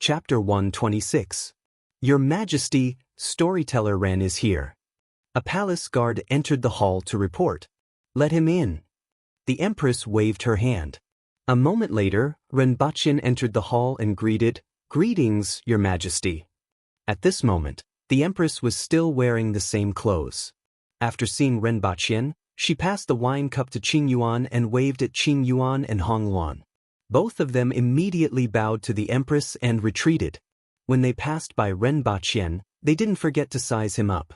Chapter 126. Your Majesty, Storyteller Ren is here. A palace guard entered the hall to report. Let him in. The Empress waved her hand. A moment later, Ren Baqin entered the hall and greeted, "Greetings, Your Majesty." At this moment, the Empress was still wearing the same clothes. After seeing Ren Baqin, she passed the wine cup to Qing Yuan and waved at Qing Yuan and Hong Luan. Both of them immediately bowed to the Empress and retreated. When they passed by Ren Baqin, they didn't forget to size him up.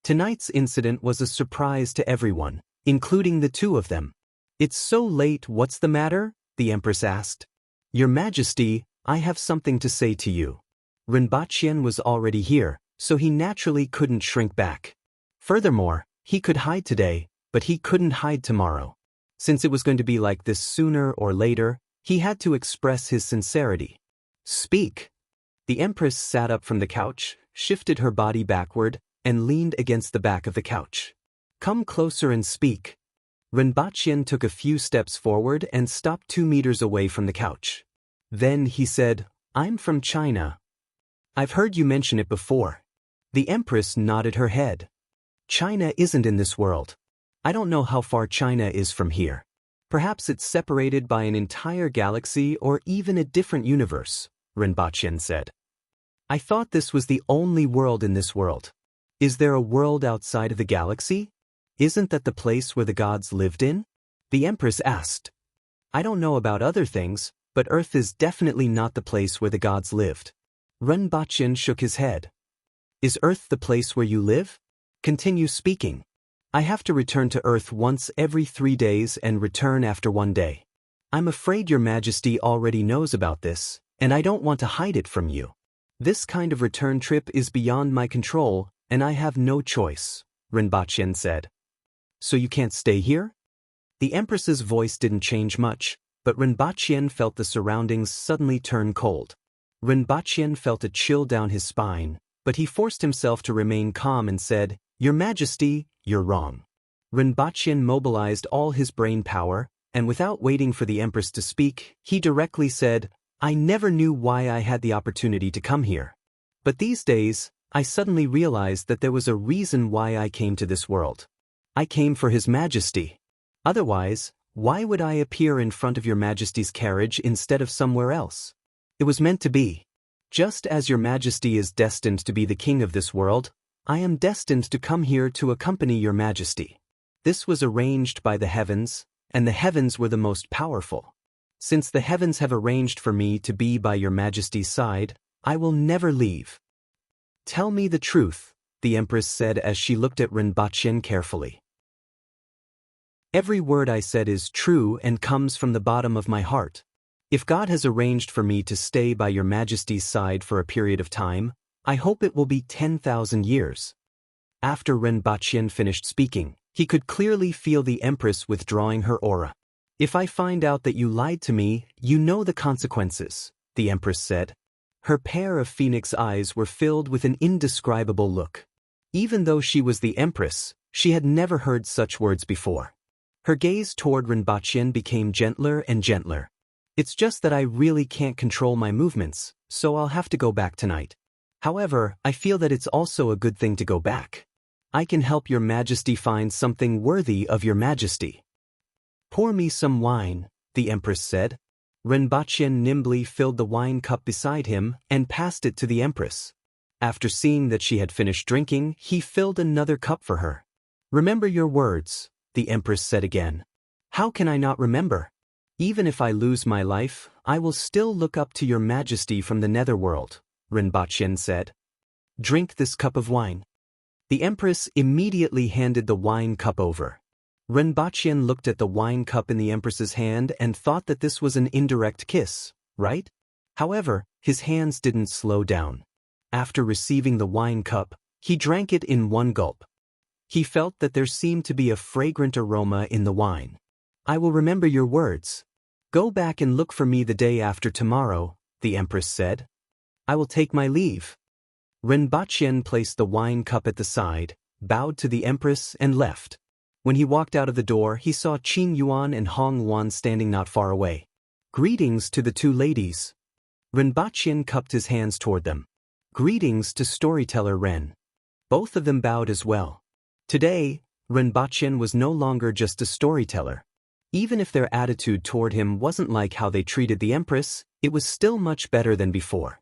Tonight's incident was a surprise to everyone, including the two of them. "It's so late, what's the matter?" the Empress asked. "Your Majesty, I have something to say to you." Ren Baqin was already here, so he naturally couldn't shrink back. Furthermore, he could hide today, but he couldn't hide tomorrow. Since it was going to be like this sooner or later, he had to express his sincerity. "Speak." The Empress sat up from the couch, shifted her body backward, and leaned against the back of the couch. "Come closer and speak." Ren Baqin took a few steps forward and stopped 2 meters away from the couch. Then he said, "I'm from China." "I've heard you mention it before." The Empress nodded her head. "China isn't in this world. I don't know how far China is from here. Perhaps it's separated by an entire galaxy or even a different universe," Ren Baqin said. "I thought this was the only world in this world. Is there a world outside of the galaxy? Isn't that the place where the gods lived in?" The Empress asked. "I don't know about other things, but Earth is definitely not the place where the gods lived." Ren Baqin shook his head. "Is Earth the place where you live? Continue speaking." "I have to return to Earth once every 3 days and return after 1 day. I'm afraid Your Majesty already knows about this, and I don't want to hide it from you. This kind of return trip is beyond my control, and I have no choice," Ren Baqin said. "So you can't stay here?" The Empress's voice didn't change much, but Ren Baqin felt the surroundings suddenly turn cold. Ren Baqin felt a chill down his spine, but he forced himself to remain calm and said, "Your Majesty, you're wrong." Ren Baqin mobilized all his brain power, and without waiting for the Empress to speak, he directly said, "I never knew why I had the opportunity to come here. But these days, I suddenly realized that there was a reason why I came to this world. I came for His Majesty. Otherwise, why would I appear in front of Your Majesty's carriage instead of somewhere else? It was meant to be. Just as Your Majesty is destined to be the king of this world, I am destined to come here to accompany Your Majesty. This was arranged by the heavens, and the heavens were the most powerful. Since the heavens have arranged for me to be by Your Majesty's side, I will never leave." "Tell me the truth," the Empress said as she looked at Ren Baqin carefully. "Every word I said is true and comes from the bottom of my heart. If God has arranged for me to stay by Your Majesty's side for a period of time, I hope it will be 10,000 years." After Ren Baqin finished speaking, he could clearly feel the Empress withdrawing her aura. "If I find out that you lied to me, you know the consequences," the Empress said. Her pair of phoenix eyes were filled with an indescribable look. Even though she was the Empress, she had never heard such words before. Her gaze toward Ren Baqin became gentler and gentler. "It's just that I really can't control my movements, so I'll have to go back tonight. However, I feel that it's also a good thing to go back. I can help Your Majesty find something worthy of Your Majesty." "Pour me some wine," the Empress said. Ren Baqin nimbly filled the wine cup beside him and passed it to the Empress. After seeing that she had finished drinking, he filled another cup for her. "Remember your words," the Empress said again. "How can I not remember? Even if I lose my life, I will still look up to Your Majesty from the netherworld," Ren Baqin said. "Drink this cup of wine." The Empress immediately handed the wine cup over. Ren Baqin looked at the wine cup in the Empress's hand and thought that this was an indirect kiss, right? However, his hands didn't slow down. After receiving the wine cup, he drank it in one gulp. He felt that there seemed to be a fragrant aroma in the wine. "I will remember your words. Go back and look for me the day after tomorrow," the Empress said. "I will take my leave." Ren Baqin placed the wine cup at the side, bowed to the Empress and left. When he walked out of the door, he saw Qing Yuan and Hong Luan standing not far away. "Greetings to the two ladies." Rinpoche cupped his hands toward them. Greetings to storyteller Ren. Both of them bowed as well. Today, Rinpoche was no longer just a storyteller. Even if their attitude toward him wasn't like how they treated the Empress, it was still much better than before.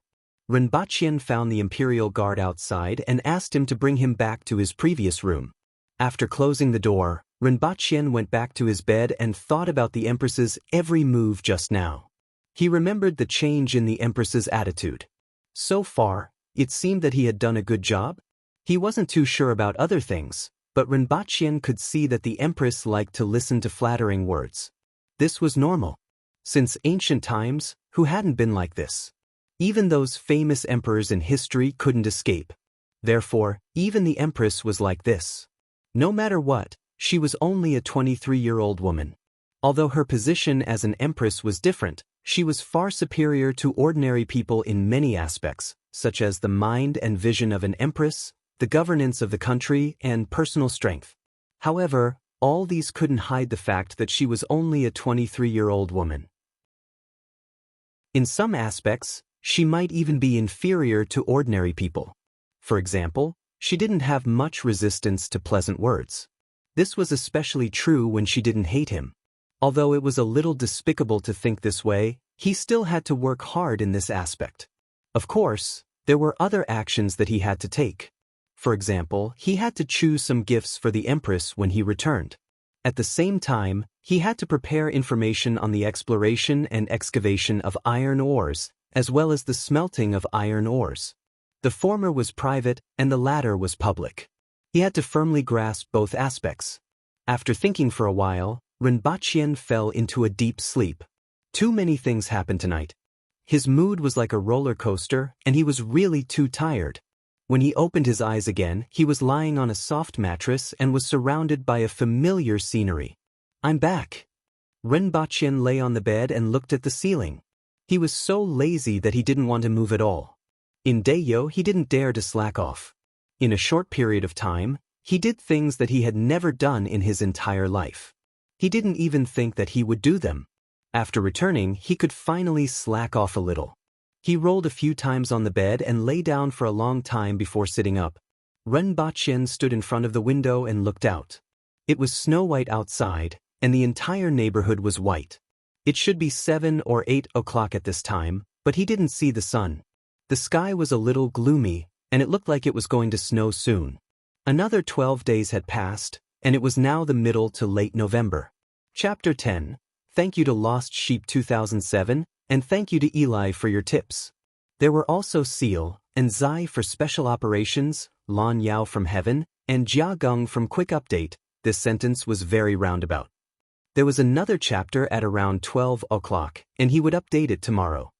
Rinpoche found the imperial guard outside and asked him to bring him back to his previous room. After closing the door, Rinpoche went back to his bed and thought about the Empress's every move just now. He remembered the change in the Empress's attitude. So far, it seemed that he had done a good job. He wasn't too sure about other things, but Rinpoche could see that the Empress liked to listen to flattering words. This was normal. Since ancient times, who hadn't been like this? Even those famous emperors in history couldn't escape. Therefore, even the Empress was like this. No matter what, she was only a 23-year-old woman. Although her position as an empress was different, she was far superior to ordinary people in many aspects, such as the mind and vision of an empress, the governance of the country, and personal strength. However, all these couldn't hide the fact that she was only a 23-year-old woman. In some aspects, she might even be inferior to ordinary people. For example, she didn't have much resistance to pleasant words. This was especially true when she didn't hate him. Although it was a little despicable to think this way, he still had to work hard in this aspect. Of course, there were other actions that he had to take. For example, he had to choose some gifts for the Empress when he returned. At the same time, he had to prepare information on the exploration and excavation of iron ores, as well as the smelting of iron ores. The former was private and the latter was public. He had to firmly grasp both aspects. After thinking for a while, Rinpoche fell into a deep sleep. Too many things happened tonight. His mood was like a roller coaster, and he was really too tired. When he opened his eyes again, he was lying on a soft mattress and was surrounded by a familiar scenery. I'm back. Rinpoche lay on the bed and looked at the ceiling. He was so lazy that he didn't want to move at all. In Dayo, he didn't dare to slack off. In a short period of time, he did things that he had never done in his entire life. He didn't even think that he would do them. After returning, he could finally slack off a little. He rolled a few times on the bed and lay down for a long time before sitting up. Rinpoche stood in front of the window and looked out. It was snow-white outside, and the entire neighborhood was white. It should be 7 or 8 o'clock at this time, but he didn't see the sun. The sky was a little gloomy, and it looked like it was going to snow soon. Another 12 days had passed, and it was now the middle to late November. Chapter 10. Thank you to Lost Sheep 2007, and thank you to Eli for your tips. There were also Seal, and Zai for Special Operations, Lan Yao from Heaven, and Jia Geng from Quick Update. This sentence was very roundabout. There was another chapter at around 12 o'clock, and he would update it tomorrow.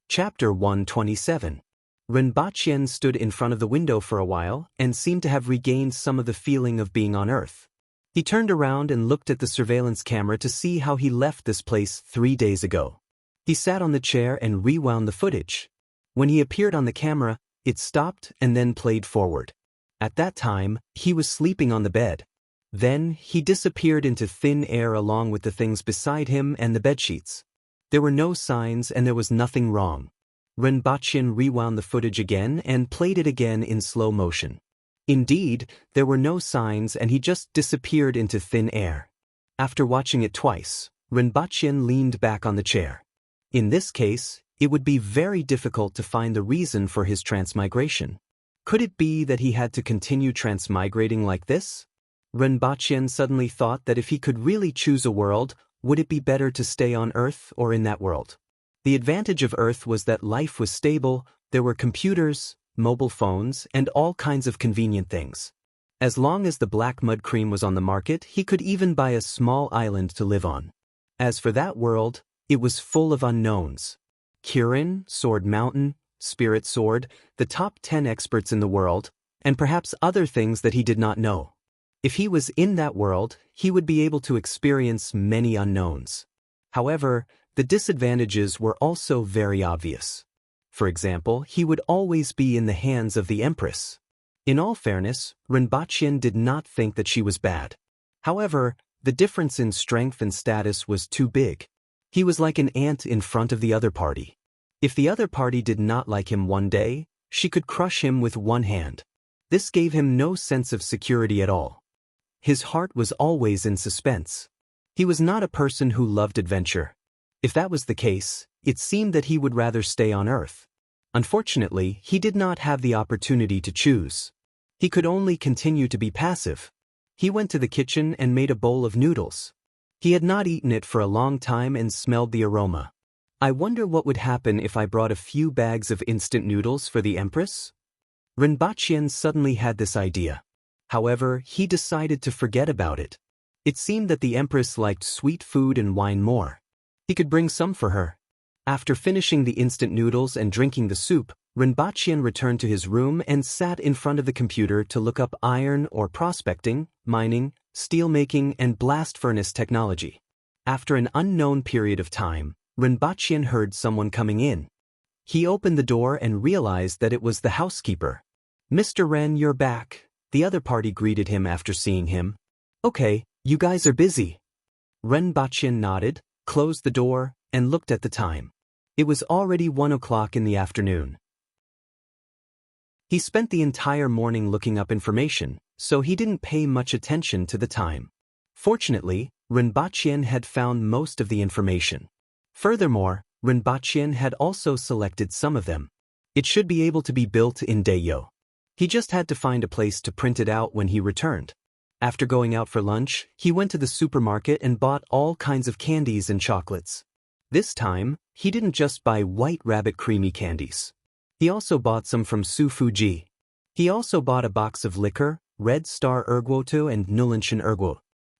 Chapter 127. Rinpoche stood in front of the window for a while and seemed to have regained some of the feeling of being on Earth. He turned around and looked at the surveillance camera to see how he left this place 3 days ago. He sat on the chair and rewound the footage. When he appeared on the camera, it stopped and then played forward. At that time, he was sleeping on the bed. Then, he disappeared into thin air along with the things beside him and the bedsheets. There were no signs and there was nothing wrong. Rinpoche rewound the footage again and played it again in slow motion. Indeed, there were no signs and he just disappeared into thin air. After watching it twice, Rinpoche leaned back on the chair. In this case, it would be very difficult to find the reason for his transmigration. Could it be that he had to continue transmigrating like this? Rinpoche suddenly thought that if he could really choose a world, would it be better to stay on Earth or in that world? The advantage of Earth was that life was stable, there were computers, mobile phones, and all kinds of convenient things. As long as the black mud cream was on the market, he could even buy a small island to live on. As for that world, it was full of unknowns. Kirin, Sword Mountain, Spirit Sword, the top 10 experts in the world, and perhaps other things that he did not know. If he was in that world, he would be able to experience many unknowns. However, the disadvantages were also very obvious. For example, he would always be in the hands of the Empress. In all fairness, Rinpoche did not think that she was bad. However, the difference in strength and status was too big. He was like an ant in front of the other party. If the other party did not like him one day, she could crush him with one hand. This gave him no sense of security at all. His heart was always in suspense. He was not a person who loved adventure. If that was the case, it seemed that he would rather stay on Earth. Unfortunately, he did not have the opportunity to choose. He could only continue to be passive. He went to the kitchen and made a bowl of noodles. He had not eaten it for a long time and smelled the aroma. I wonder what would happen if I brought a few bags of instant noodles for the Empress? Rinpoche suddenly had this idea. However, he decided to forget about it. It seemed that the Empress liked sweet food and wine more. He could bring some for her. After finishing the instant noodles and drinking the soup, Rinpoche returned to his room and sat in front of the computer to look up iron ore prospecting, mining, steelmaking, and blast furnace technology. After an unknown period of time, Rinpoche heard someone coming in. He opened the door and realized that it was the housekeeper. "Mr. Ren, you're back," the other party greeted him after seeing him. "Okay, you guys are busy." Rinpoche nodded, closed the door, and looked at the time. It was already 1 o'clock in the afternoon. He spent the entire morning looking up information, so he didn't pay much attention to the time. Fortunately, Rinpoche had found most of the information. Furthermore, Rinpoche had also selected some of them. It should be able to be built in Dayo. He just had to find a place to print it out when he returned. After going out for lunch, he went to the supermarket and bought all kinds of candies and chocolates. This time, he didn't just buy White Rabbit creamy candies. He also bought some from Su Fuji. He also bought a box of liquor, Red Star Erguoto and Nulanchen Erguo.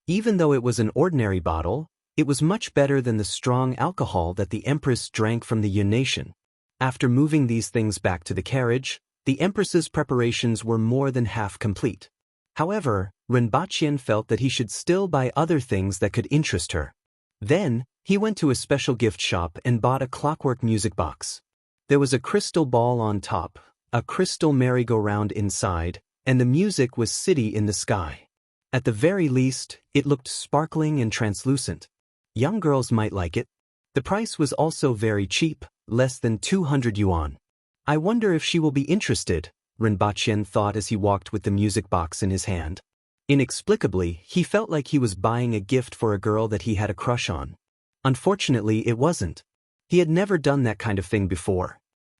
Even though it was an ordinary bottle, it was much better than the strong alcohol that the Empress drank from the Yun Nation. After moving these things back to the carriage, the Empress's preparations were more than half complete. However, Rinpoche felt that he should still buy other things that could interest her. Then, he went to a special gift shop and bought a clockwork music box. There was a crystal ball on top, a crystal merry-go-round inside, and the music was city in the sky. At the very least, it looked sparkling and translucent. Young girls might like it. The price was also very cheap, less than 200 yuan. I wonder if she will be interested, Rinpoche thought as he walked with the music box in his hand. Inexplicably, he felt like he was buying a gift for a girl that he had a crush on. Unfortunately, it wasn't. He had never done that kind of thing before.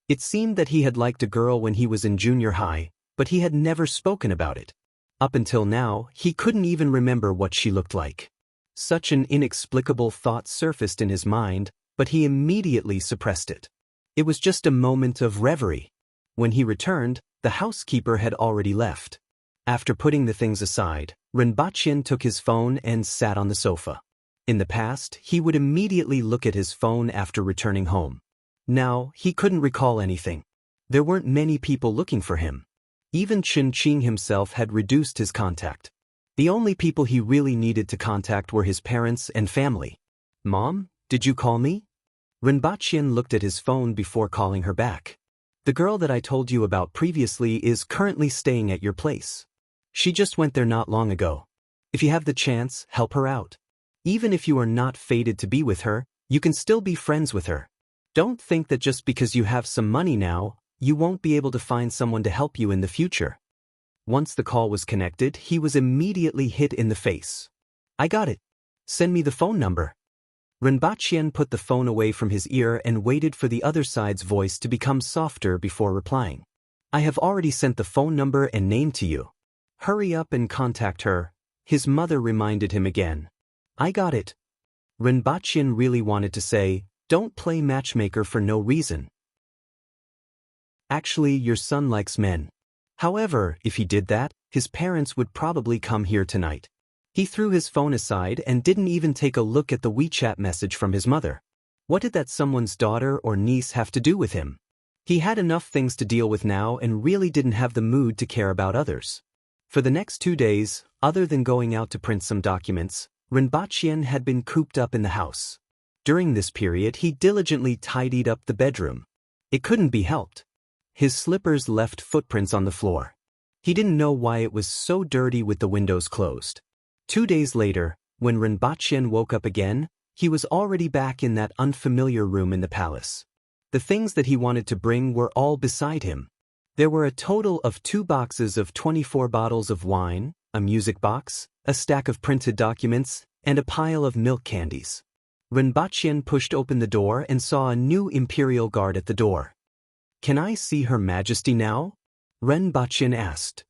It seemed that he had liked a girl when he was in junior high, but he had never spoken about it. Up until now, he couldn't even remember what she looked like. Such an inexplicable thought surfaced in his mind, but he immediately suppressed it. It was just a moment of reverie. When he returned, the housekeeper had already left. After putting the things aside, Rinpoche took his phone and sat on the sofa. In the past, he would immediately look at his phone after returning home. Now, he couldn't recall anything. There weren't many people looking for him. Even Chen Qing himself had reduced his contact. The only people he really needed to contact were his parents and family. "Mom, did you call me?" Rinpoche looked at his phone before calling her back. "The girl that I told you about previously is currently staying at your place. She just went there not long ago. If you have the chance, help her out. Even if you are not fated to be with her, you can still be friends with her. Don't think that just because you have some money now, you won't be able to find someone to help you in the future." Once the call was connected, he was immediately hit in the face. "I got it. Send me the phone number." Rinpoche put the phone away from his ear and waited for the other side's voice to become softer before replying. "I have already sent the phone number and name to you. Hurry up and contact her," his mother reminded him again. "I got it." Rinpoche really wanted to say, "Don't play matchmaker for no reason. Actually, your son likes men." However, if he did that, his parents would probably come here tonight. He threw his phone aside and didn't even take a look at the WeChat message from his mother. What did that someone's daughter or niece have to do with him? He had enough things to deal with now and really didn't have the mood to care about others. For the next 2 days, other than going out to print some documents, Rinpoche had been cooped up in the house. During this period, he diligently tidied up the bedroom. It couldn't be helped. His slippers left footprints on the floor. He didn't know why it was so dirty with the windows closed. 2 days later, when Rinpoche woke up again, He was already back in that unfamiliar room in the palace. The things that he wanted to bring were all beside him. There were a total of 2 boxes of 24 bottles of wine, a music box, a stack of printed documents, and a pile of milk candies. Renbachien pushed open the door and saw a new imperial guard at the door. "Can I see Her Majesty now?" Renbachien asked.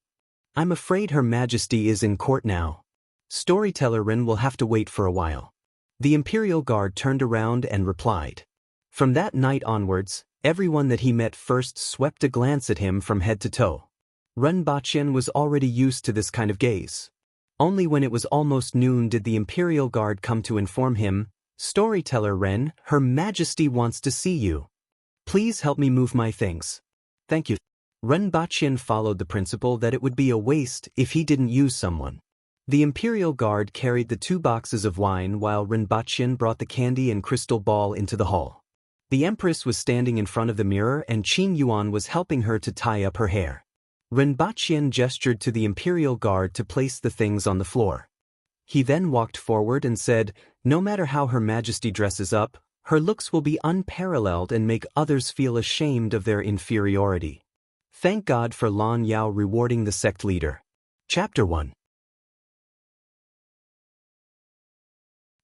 "I'm afraid Her Majesty is in court now. Storyteller Ren will have to wait for a while." The imperial guard turned around and replied. From that night onwards, everyone that he met first swept a glance at him from head to toe. Renbachien was already used to this kind of gaze. Only when it was almost noon did the imperial guard come to inform him, "Storyteller Ren, Her Majesty wants to see you. Please help me move my things." "Thank you." Renbachien followed the principle that it would be a waste if he didn't use someone. The imperial guard carried the 2 boxes of wine while Renbachien brought the candy and crystal ball into the hall. The empress was standing in front of the mirror and Qin Yuan was helping her to tie up her hair. Renbachien gestured to the imperial guard to place the things on the floor. He then walked forward and said, "No matter how Her Majesty dresses up, her looks will be unparalleled and make others feel ashamed of their inferiority. Thank God for Lan Yao rewarding the sect leader." Chapter 1.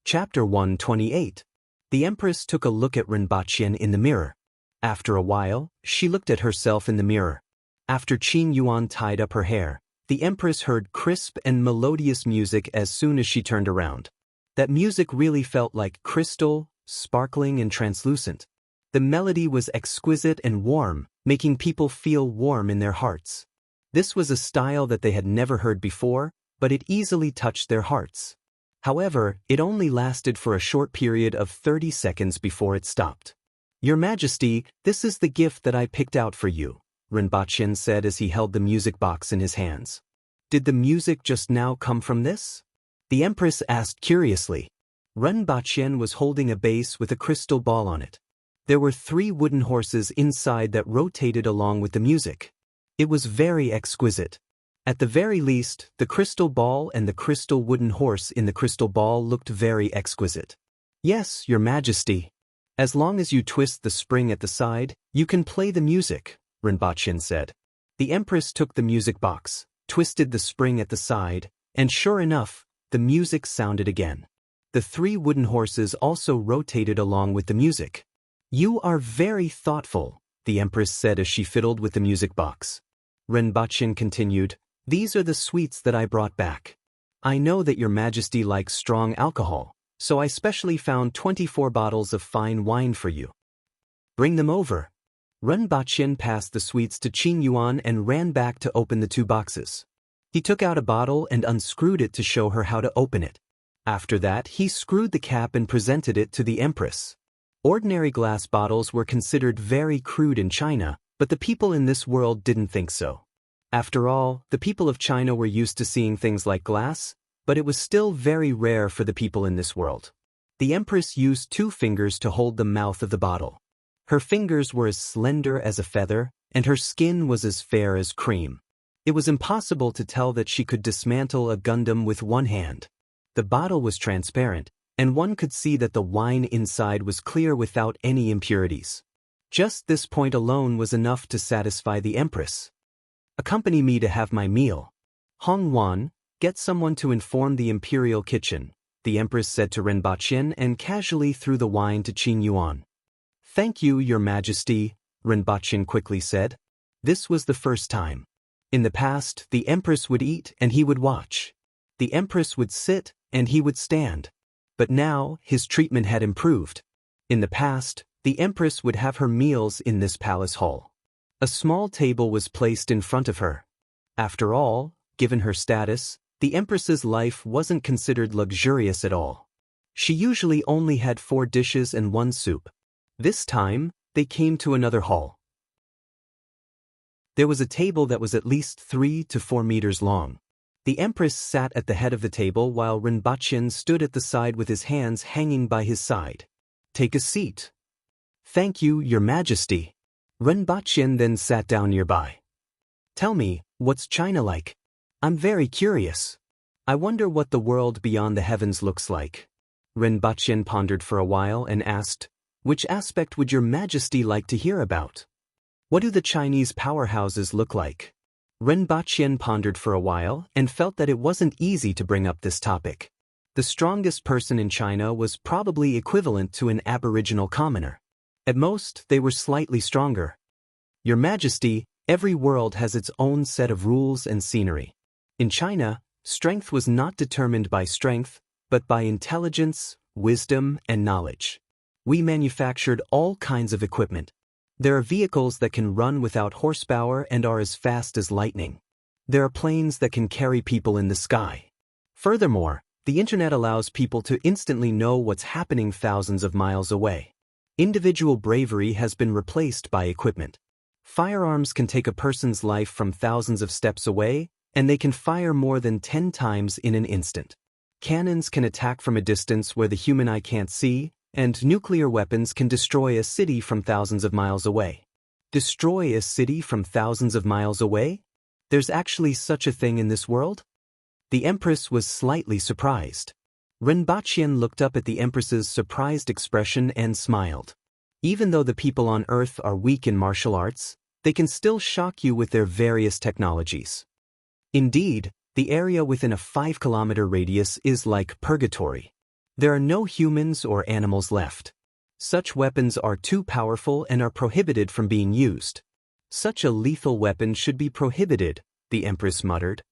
Chapter 128. The Empress took a look at Renbachien in the mirror. After a while, she looked at herself in the mirror. After Qin Yuan tied up her hair, the Empress heard crisp and melodious music as soon as she turned around. That music really felt like crystal, sparkling and translucent. The melody was exquisite and warm, making people feel warm in their hearts. This was a style that they had never heard before, but it easily touched their hearts. However, it only lasted for a short period of 30 seconds before it stopped. "Your Majesty, this is the gift that I picked out for you," Renbachien said as he held the music box in his hands. "Did the music just now come from this?" The Empress asked curiously. Renbachien was holding a base with a crystal ball on it. There were 3 wooden horses inside that rotated along with the music. It was very exquisite. At the very least, the crystal ball and the crystal wooden horse in the crystal ball looked very exquisite. "Yes, Your Majesty. As long as you twist the spring at the side, you can play the music," Renbachien said. The Empress took the music box, twisted the spring at the side, and sure enough, the music sounded again. The 3 wooden horses also rotated along with the music. "You are very thoughtful," the Empress said as she fiddled with the music box. Renbachien continued, "These are the sweets that I brought back. I know that Your Majesty likes strong alcohol, so I specially found 24 bottles of fine wine for you. Bring them over." Renbachien passed the sweets to Qin Yuan and ran back to open the 2 boxes. He took out a bottle and unscrewed it to show her how to open it. After that, he screwed the cap and presented it to the Empress. Ordinary glass bottles were considered very crude in China, but the people in this world didn't think so. After all, the people of China were used to seeing things like glass, but it was still very rare for the people in this world. The Empress used 2 fingers to hold the mouth of the bottle. Her fingers were as slender as a feather, and her skin was as fair as cream. It was impossible to tell that she could dismantle a Gundam with one hand. The bottle was transparent, and one could see that the wine inside was clear without any impurities. Just this point alone was enough to satisfy the Empress. "Accompany me to have my meal. Hong Wan, get someone to inform the imperial kitchen," the Empress said to Renbachien and casually threw the wine to Qin Yuan. "Thank you, Your Majesty," Renbachien quickly said. This was the first time. In the past, the Empress would eat and he would watch. The Empress would sit and he would stand. But now, his treatment had improved. In the past, the Empress would have her meals in this palace hall. A small table was placed in front of her. After all, given her status, the Empress's life wasn't considered luxurious at all. She usually only had 4 dishes and 1 soup. This time, they came to another hall. There was a table that was at least 3 to 4 meters long. The Empress sat at the head of the table while Renbachien stood at the side with his hands hanging by his side. "Take a seat." "Thank you, Your Majesty." Renbachien then sat down nearby. "Tell me, what's China like? I'm very curious. I wonder what the world beyond the heavens looks like." Renbachien pondered for a while and asked, "Which aspect would your majesty like to hear about? What do the Chinese powerhouses look like?" Renbachien pondered for a while and felt that it wasn't easy to bring up this topic. The strongest person in China was probably equivalent to an aboriginal commoner. At most, they were slightly stronger. "Your Majesty, every world has its own set of rules and scenery. In China, strength was not determined by strength, but by intelligence, wisdom, and knowledge. We manufactured all kinds of equipment. There are vehicles that can run without horsepower and are as fast as lightning. There are planes that can carry people in the sky. Furthermore, the internet allows people to instantly know what's happening thousands of miles away. Individual bravery has been replaced by equipment. Firearms can take a person's life from thousands of steps away, and they can fire more than 10 times in an instant. Cannons can attack from a distance where the human eye can't see, and nuclear weapons can destroy a city from thousands of miles away." Destroy a city from thousands of miles away? There's actually such a thing in this world? The Empress was slightly surprised. Renbachien looked up at the Empress's surprised expression and smiled. "Even though the people on Earth are weak in martial arts, they can still shock you with their various technologies. Indeed, the area within a 5-kilometer radius is like purgatory. There are no humans or animals left. Such weapons are too powerful and are prohibited from being used." "Such a lethal weapon should be prohibited," the Empress muttered.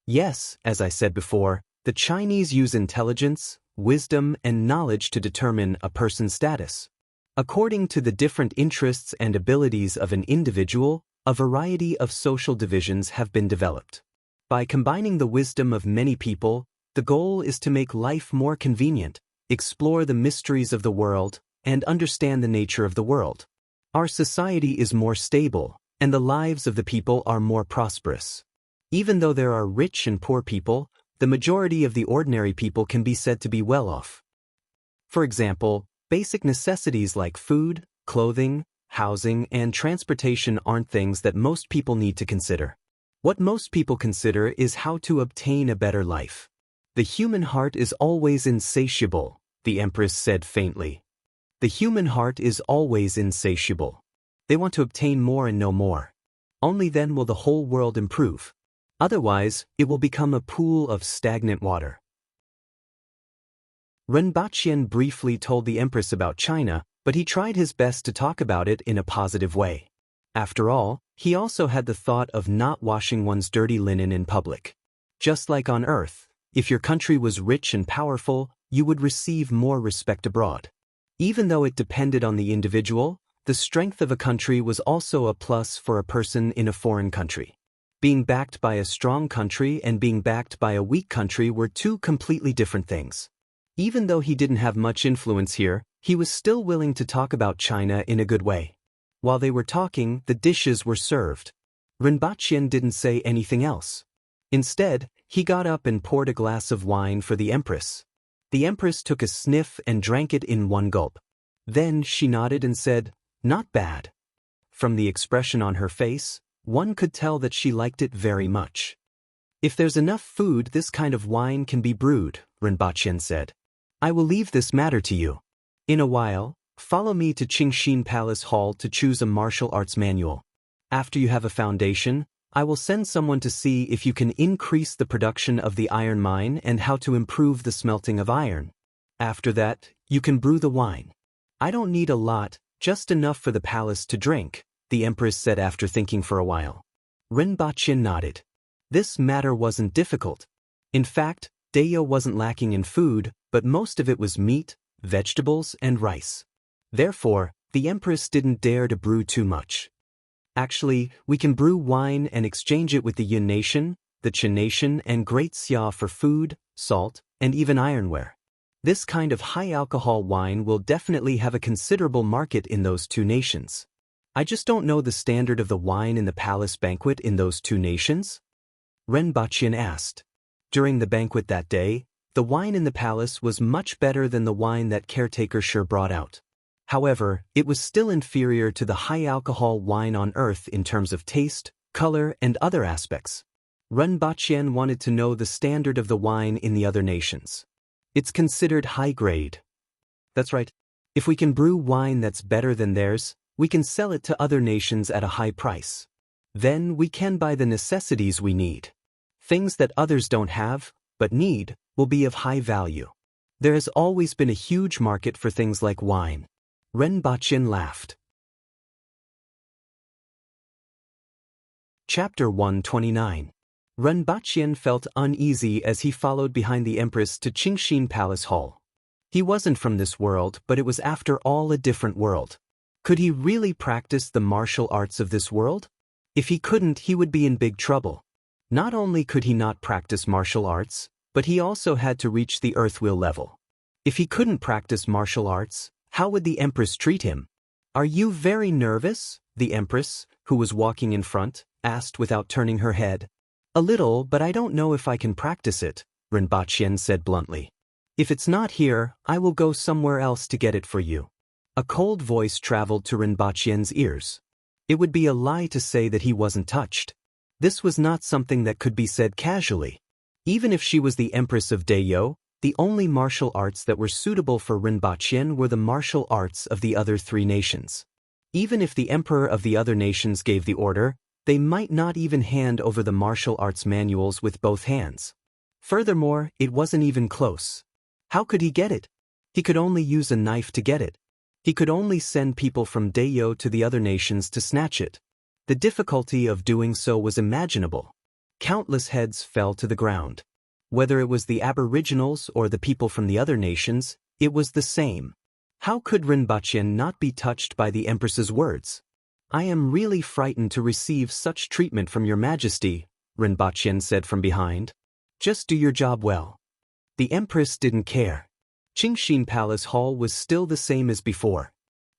"Yes, as I said before, the Chinese use intelligence, wisdom, and knowledge to determine a person's status. According to the different interests and abilities of an individual, a variety of social divisions have been developed. By combining the wisdom of many people, the goal is to make life more convenient, explore the mysteries of the world, and understand the nature of the world. Our society is more stable, and the lives of the people are more prosperous. Even though there are rich and poor people, the majority of the ordinary people can be said to be well off. For example, basic necessities like food, clothing, housing, and transportation aren't things that most people need to consider. What most people consider is how to obtain a better life. The human heart is always insatiable," the Empress said faintly. "The human heart is always insatiable. They want to obtain more and know more. Only then will the whole world improve. Otherwise, it will become a pool of stagnant water." Renbachien briefly told the Empress about China, but he tried his best to talk about it in a positive way. After all, he also had the thought of not washing one's dirty linen in public. Just like on Earth, if your country was rich and powerful, you would receive more respect abroad. Even though it depended on the individual, the strength of a country was also a plus for a person in a foreign country. Being backed by a strong country and being backed by a weak country were two completely different things. Even though he didn't have much influence here, he was still willing to talk about China in a good way. While they were talking, the dishes were served. Renbachien didn't say anything else. Instead, he got up and poured a glass of wine for the Empress. The Empress took a sniff and drank it in one gulp. Then she nodded and said, "Not bad." From the expression on her face, one could tell that she liked it very much. "If there's enough food, this kind of wine can be brewed," Renbachien said. "I will leave this matter to you. In a while, follow me to Qingxin Palace Hall to choose a martial arts manual. After you have a foundation, I will send someone to see if you can increase the production of the iron mine and how to improve the smelting of iron. After that, you can brew the wine. I don't need a lot, just enough for the palace to drink," the Empress said after thinking for a while. Renbachien nodded. This matter wasn't difficult. In fact, Dayo wasn't lacking in food, but most of it was meat, vegetables, and rice. Therefore, the Empress didn't dare to brew too much. "Actually, we can brew wine and exchange it with the Yun nation, the Qin nation, and Great Xia for food, salt, and even ironware. This kind of high-alcohol wine will definitely have a considerable market in those two nations. I just don't know the standard of the wine in the palace banquet in those two nations?" Renbachien asked. During the banquet that day, the wine in the palace was much better than the wine that caretaker Shi brought out. However, it was still inferior to the high-alcohol wine on Earth in terms of taste, color, and other aspects. Renbachien wanted to know the standard of the wine in the other nations. It's considered high grade. That's right. If we can brew wine that's better than theirs, we can sell it to other nations at a high price. Then we can buy the necessities we need. Things that others don't have, but need, will be of high value. There has always been a huge market for things like wine. Ren Baqin laughed. Chapter 129. Ren Baqin felt uneasy as he followed behind the Empress to Qingxin Palace Hall. He wasn't from this world, but it was after all a different world. Could he really practice the martial arts of this world? If he couldn't, he would be in big trouble. Not only could he not practice martial arts, but he also had to reach the Earthwheel level. If he couldn't practice martial arts, how would the Empress treat him? Are you very nervous? The Empress, who was walking in front, asked without turning her head. A little, but I don't know if I can practice it, Ren Baqin said bluntly. If it's not here, I will go somewhere else to get it for you. A cold voice traveled to Ren Baqin's ears. It would be a lie to say that he wasn't touched. This was not something that could be said casually. Even if she was the Empress of Dayo, the only martial arts that were suitable for Ren Baqin were the martial arts of the other three nations. Even if the Emperor of the other nations gave the order, they might not even hand over the martial arts manuals with both hands. Furthermore, it wasn't even close. How could he get it? He could only use a knife to get it. He could only send people from Dayo to the other nations to snatch it. The difficulty of doing so was imaginable. Countless heads fell to the ground. Whether it was the aboriginals or the people from the other nations, it was the same. How could Ren Baqin not be touched by the Empress's words? I am really frightened to receive such treatment from your Majesty, Ren Baqin said from behind. Just do your job well. The Empress didn't care. Qingxin Palace Hall was still the same as before.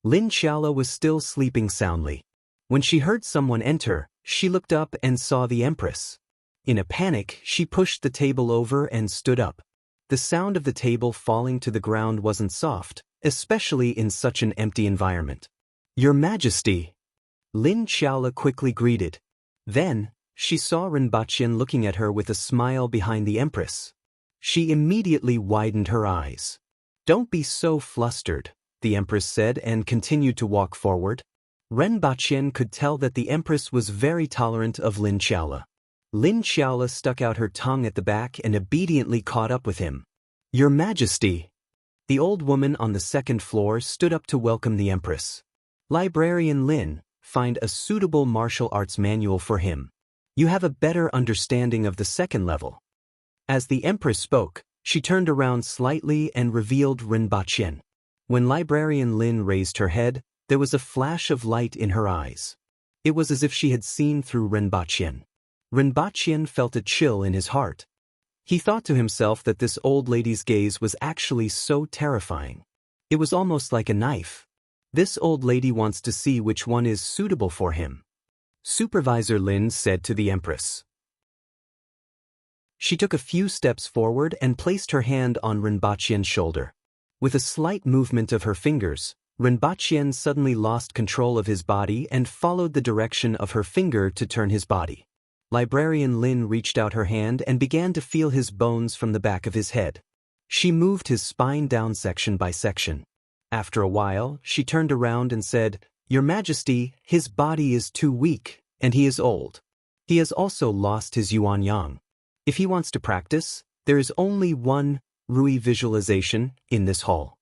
Lin Xiaola was still sleeping soundly. When she heard someone enter, she looked up and saw the Empress. In a panic, she pushed the table over and stood up. The sound of the table falling to the ground wasn't soft, especially in such an empty environment. Your Majesty! Lin Xiaola quickly greeted. Then, she saw Ren Baqin looking at her with a smile behind the Empress. She immediately widened her eyes. Don't be so flustered, the Empress said and continued to walk forward. Ren Baqin could tell that the Empress was very tolerant of Lin Xiaola. Lin Xiaola stuck out her tongue at the back and obediently caught up with him. Your Majesty! The old woman on the second floor stood up to welcome the Empress. Librarian Lin, find a suitable martial arts manual for him. You have a better understanding of the second level. As the Empress spoke, she turned around slightly and revealed Ren Baqin. When Librarian Lin raised her head, there was a flash of light in her eyes. It was as if she had seen through Ren Baqin. Ren Baqin felt a chill in his heart. He thought to himself that this old lady's gaze was actually so terrifying. It was almost like a knife. This old lady wants to see which one is suitable for him. Supervisor Lin said to the Empress. She took a few steps forward and placed her hand on Ren Baqin's shoulder. With a slight movement of her fingers, Ren Baqin suddenly lost control of his body and followed the direction of her finger to turn his body. Librarian Lin reached out her hand and began to feel his bones from the back of his head. She moved his spine down section by section. After a while, she turned around and said, Your Majesty, his body is too weak, and he is old. He has also lost his yuan yang. If he wants to practice, there is only one Rui visualization in this hall.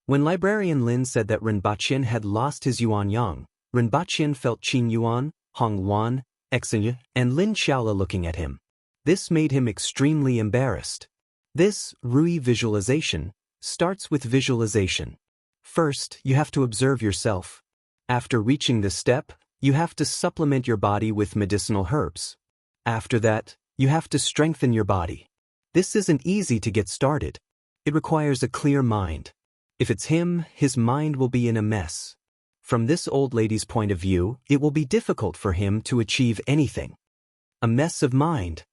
When Librarian Lin said that Ren Baqin had lost his yuan yang, Ren Baqin felt Qin Yuan, Hong Luan, Exing, and Lin Xiaola looking at him. This made him extremely embarrassed. This Rui visualization starts with visualization. First, you have to observe yourself. After reaching this step, you have to supplement your body with medicinal herbs. After that, you have to strengthen your body. This isn't easy to get started. It requires a clear mind. If it's him, his mind will be in a mess. From this old lady's point of view, it will be difficult for him to achieve anything. A mess of mind.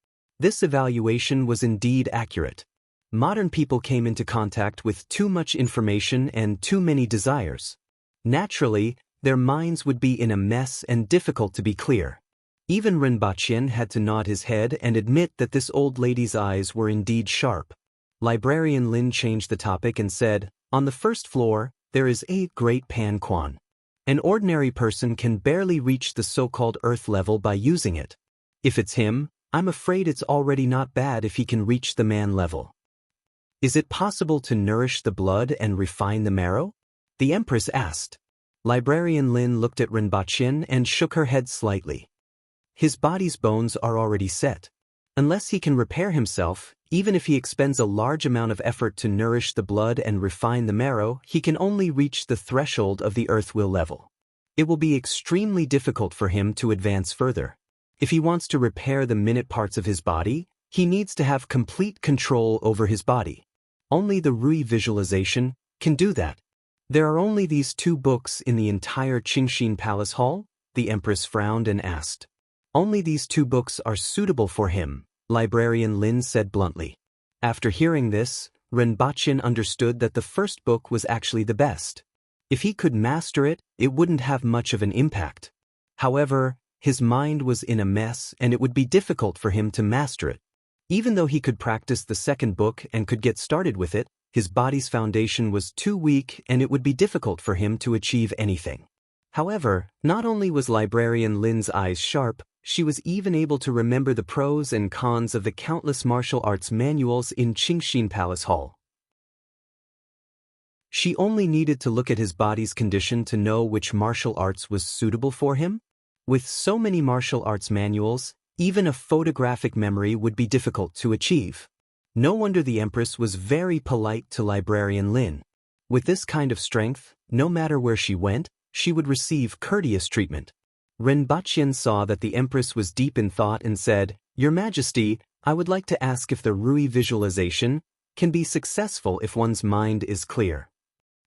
This evaluation was indeed accurate. Modern people came into contact with too much information and too many desires. Naturally, their minds would be in a mess and difficult to be clear. Even Ren Baqin had to nod his head and admit that this old lady's eyes were indeed sharp. Librarian Lin changed the topic and said, on the first floor, there is a great Pan Quan. An ordinary person can barely reach the so-called earth level by using it. If it's him, I'm afraid it's already not bad if he can reach the man level. Is it possible to nourish the blood and refine the marrow? The Empress asked. Librarian Lin looked at Rinpoche and shook her head slightly. His body's bones are already set. Unless he can repair himself, even if he expends a large amount of effort to nourish the blood and refine the marrow, he can only reach the threshold of the earth will level. It will be extremely difficult for him to advance further. If he wants to repair the minute parts of his body, he needs to have complete control over his body. Only the Rui visualization can do that. There are only these 2 books in the entire Qingxin Palace Hall? The Empress frowned and asked. Only these 2 books are suitable for him, Librarian Lin said bluntly. After hearing this, Rinpoche understood that the first book was actually the best. If he could master it, it wouldn't have much of an impact. However, his mind was in a mess and it would be difficult for him to master it. Even though he could practice the second book and could get started with it, his body's foundation was too weak and it would be difficult for him to achieve anything. However, not only was Librarian Lin's eyes sharp, she was even able to remember the pros and cons of the countless martial arts manuals in Qingxin Palace Hall. She only needed to look at his body's condition to know which martial arts was suitable for him. With so many martial arts manuals, even a photographic memory would be difficult to achieve. No wonder the Empress was very polite to Librarian Lin. With this kind of strength, no matter where she went, she would receive courteous treatment. Rinpoche saw that the Empress was deep in thought and said, Your Majesty, I would like to ask if the Rui visualization can be successful if one's mind is clear.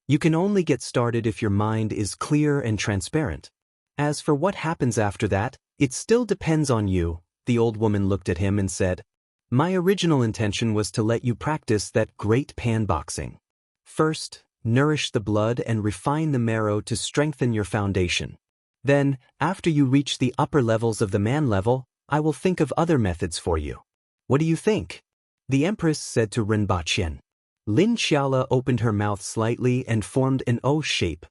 You can only get started if your mind is clear and transparent. As for what happens after that, it still depends on you. The old woman looked at him and said, My original intention was to let you practice that great pan boxing. First, nourish the blood and refine the marrow to strengthen your foundation. Then, after you reach the upper levels of the man level, I will think of other methods for you. What do you think? The Empress said to Rinpoche. Lin Xiaola opened her mouth slightly and formed an O shape.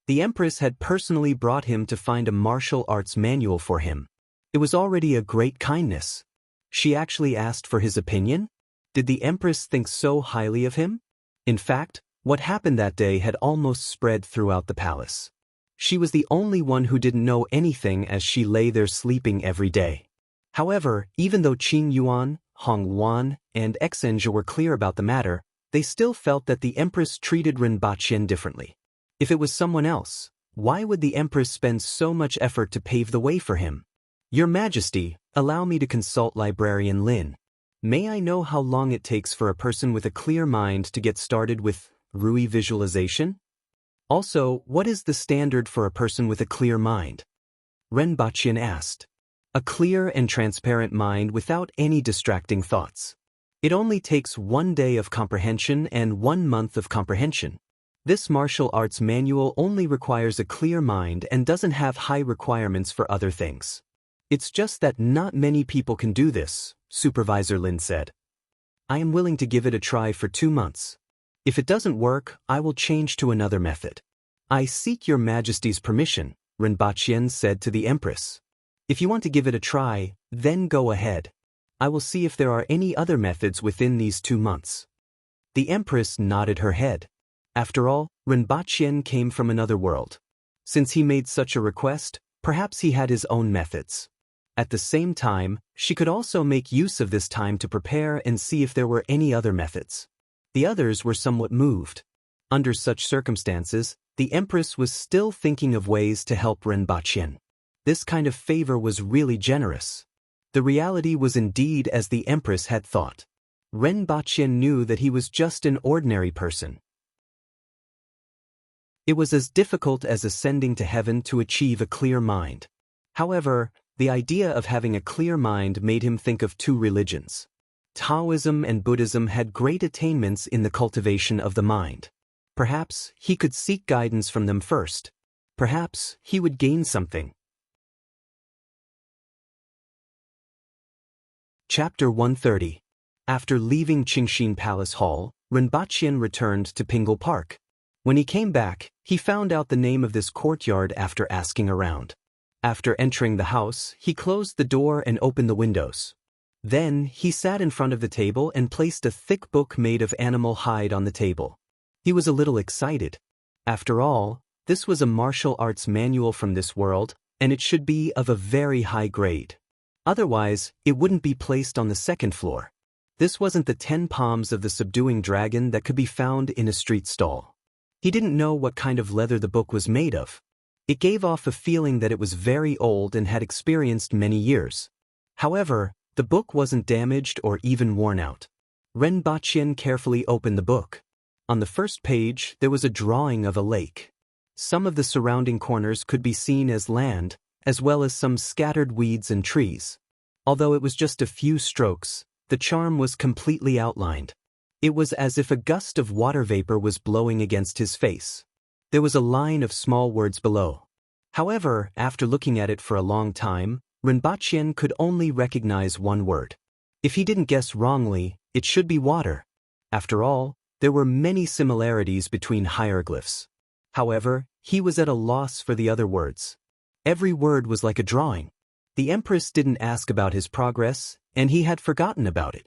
The Empress had personally brought him to find a martial arts manual for him. It was already a great kindness. She actually asked for his opinion? Did the Empress think so highly of him? In fact, what happened that day had almost spread throughout the palace. She was the only one who didn't know anything as she lay there sleeping every day. However, even though Qin Yuan, Hong Wan, and Xenja were clear about the matter, they still felt that the Empress treated Rinpoche differently. If it was someone else, why would the Empress spend so much effort to pave the way for him? Your Majesty, allow me to consult Librarian Lin. May I know how long it takes for a person with a clear mind to get started with Rui visualization? Also, what is the standard for a person with a clear mind? Rinpoche asked. A clear and transparent mind without any distracting thoughts. It only takes 1 day of comprehension and 1 month of comprehension. This martial arts manual only requires a clear mind and doesn't have high requirements for other things. It's just that not many people can do this, Supervisor Lin said. I am willing to give it a try for 2 months. If it doesn't work, I will change to another method. I seek your Majesty's permission, Rinpoche said to the Empress. If you want to give it a try, then go ahead. I will see if there are any other methods within these 2 months. The Empress nodded her head. After all, Rinpoche came from another world. Since he made such a request, perhaps he had his own methods. At the same time, she could also make use of this time to prepare and see if there were any other methods. The others were somewhat moved. Under such circumstances, the Empress was still thinking of ways to help Rinpoche. This kind of favor was really generous. The reality was indeed as the Empress had thought. Rinpoche knew that he was just an ordinary person. It was as difficult as ascending to heaven to achieve a clear mind. However, the idea of having a clear mind made him think of 2 religions. Taoism and Buddhism had great attainments in the cultivation of the mind. Perhaps he could seek guidance from them first. Perhaps he would gain something. Chapter 130. After leaving Qingshin Palace Hall, Renbaqian returned to Pingle Park. When he came back, he found out the name of this courtyard after asking around. After entering the house, he closed the door and opened the windows. Then, he sat in front of the table and placed a thick book made of animal hide on the table. He was a little excited. After all, this was a martial arts manual from this world, and it should be of a very high grade. Otherwise, it wouldn't be placed on the second floor. This wasn't the 10 palms of the subduing dragon that could be found in a street stall. He didn't know what kind of leather the book was made of. It gave off a feeling that it was very old and had experienced many years. However, the book wasn't damaged or even worn out. Renbaqian carefully opened the book. On the first page, there was a drawing of a lake. Some of the surrounding corners could be seen as land, as well as some scattered weeds and trees. Although it was just a few strokes, the charm was completely outlined. It was as if a gust of water vapor was blowing against his face. There was a line of small words below. However, after looking at it for a long time, Renbaqian could only recognize one word. If he didn't guess wrongly, it should be water. After all, there were many similarities between hieroglyphs. However, he was at a loss for the other words. Every word was like a drawing. The Empress didn't ask about his progress, and he had forgotten about it.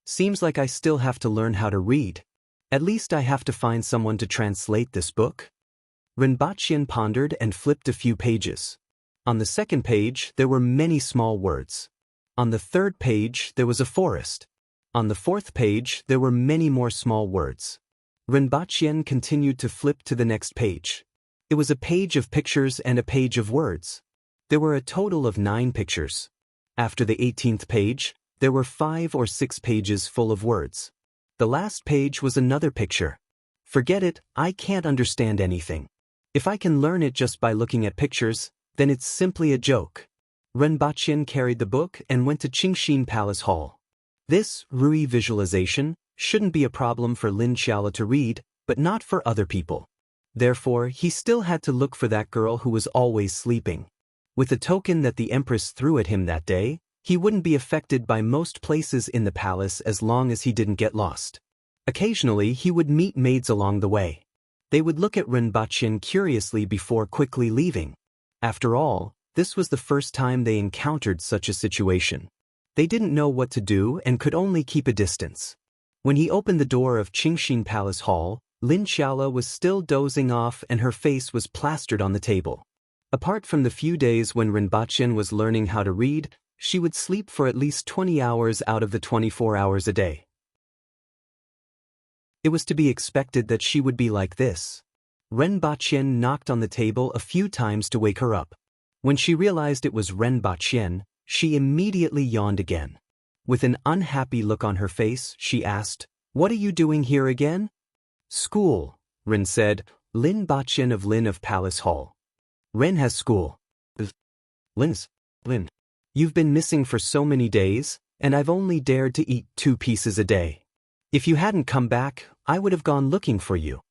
Seems like I still have to learn how to read. At least I have to find someone to translate this book. Renbaqian pondered and flipped a few pages. On the second page, there were many small words. On the third page, there was a forest. On the fourth page, there were many more small words. Renbaqian continued to flip to the next page. It was a page of pictures and a page of words. There were a total of 9 pictures. After the 18th page, there were 5 or 6 pages full of words. The last page was another picture. Forget it, I can't understand anything. If I can learn it just by looking at pictures, then it's simply a joke. Renbaqian carried the book and went to Qingshin Palace Hall. This Rui visualization shouldn't be a problem for Lin Xiaola to read, but not for other people. Therefore, he still had to look for that girl who was always sleeping. With the token that the Empress threw at him that day, he wouldn't be affected by most places in the palace as long as he didn't get lost. Occasionally, he would meet maids along the way. They would look at Renbaqian curiously before quickly leaving. After all, this was the first time they encountered such a situation. They didn't know what to do and could only keep a distance. When he opened the door of Qingshin Palace Hall, Lin Xiaola was still dozing off and her face was plastered on the table. Apart from the few days when Renbaqian was learning how to read, she would sleep for at least 20 hours out of the 24 hours a day. It was to be expected that she would be like this. Renbaqian knocked on the table a few times to wake her up. When she realized it was Renbaqian, she immediately yawned again. With an unhappy look on her face, she asked, "What are you doing here again?" "School," Ren said. Renbaqian of Lin of Palace Hall. "Ren has school." Lin. "You've been missing for so many days, and I've only dared to eat 2 pieces a day. If you hadn't come back, I would have gone looking for you."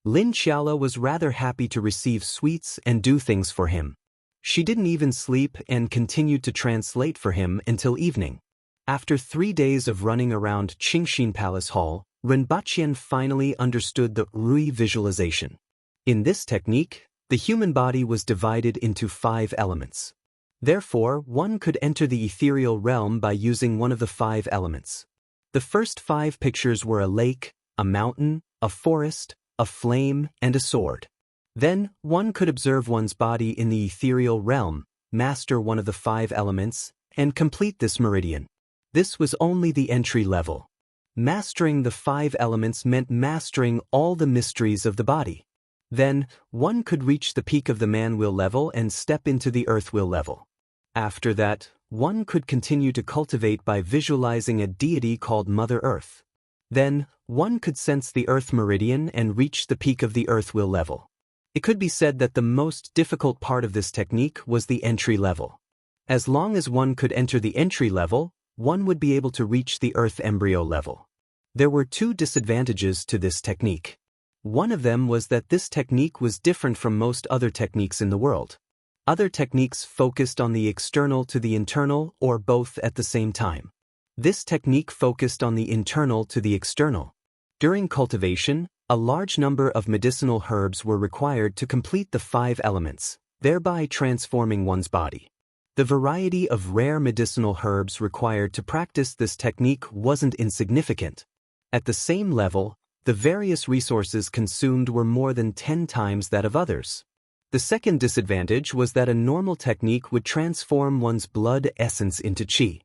Lin Xiaola was rather happy to receive sweets and do things for him. She didn't even sleep and continued to translate for him until evening. After 3 days of running around Qingshin Palace Hall, Renbaqian finally understood the Rui visualization. In this technique, the human body was divided into 5 elements. Therefore, one could enter the ethereal realm by using one of the 5 elements. The first 5 pictures were a lake, a mountain, a forest, a flame, and a sword. Then, one could observe one's body in the ethereal realm, master one of the 5 elements, and complete this meridian. This was only the entry level. Mastering the 5 elements meant mastering all the mysteries of the body. Then, one could reach the peak of the man-will level and step into the earth-will level. After that, one could continue to cultivate by visualizing a deity called Mother Earth. Then, one could sense the Earth Meridian and reach the peak of the Earth-will level. It could be said that the most difficult part of this technique was the entry level. As long as one could enter the entry level, one would be able to reach the Earth embryo level. There were 2 disadvantages to this technique. One of them was that this technique was different from most other techniques in the world. Other techniques focused on the external to the internal or both at the same time. This technique focused on the internal to the external. During cultivation, a large number of medicinal herbs were required to complete the 5 elements, thereby transforming one's body. The variety of rare medicinal herbs required to practice this technique wasn't insignificant. At the same level, the various resources consumed were more than 10 times that of others. The second disadvantage was that a normal technique would transform one's blood essence into qi.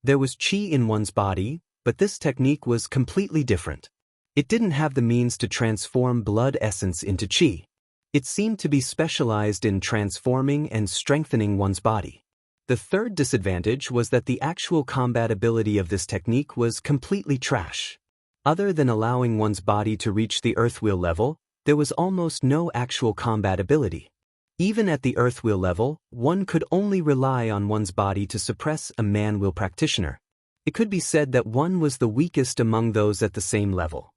There was qi in one's body, but this technique was completely different. It didn't have the means to transform blood essence into qi. It seemed to be specialized in transforming and strengthening one's body. The third disadvantage was that the actual combat ability of this technique was completely trash. Other than allowing one's body to reach the earthwheel level, there was almost no actual combat ability. Even at the earthwheel level, one could only rely on one's body to suppress a man-will practitioner. It could be said that one was the weakest among those at the same level.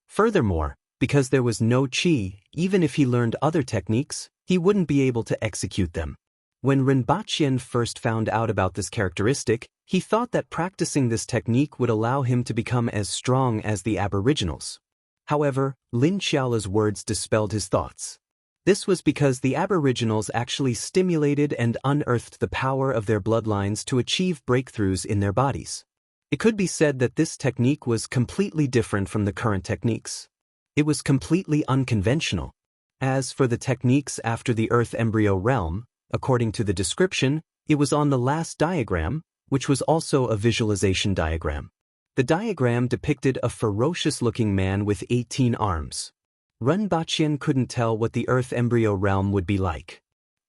Furthermore, because there was no qi, even if he learned other techniques, he wouldn't be able to execute them. When Rinpoche first found out about this characteristic, he thought that practicing this technique would allow him to become as strong as the Aboriginals. However, Lin Xiaola's words dispelled his thoughts. This was because the Aboriginals actually stimulated and unearthed the power of their bloodlines to achieve breakthroughs in their bodies. It could be said that this technique was completely different from the current techniques. It was completely unconventional. As for the techniques after the Earth embryo realm, according to the description, it was on the last diagram, which was also a visualization diagram. The diagram depicted a ferocious-looking man with 18 arms. Rinpoche couldn't tell what the Earth embryo realm would be like.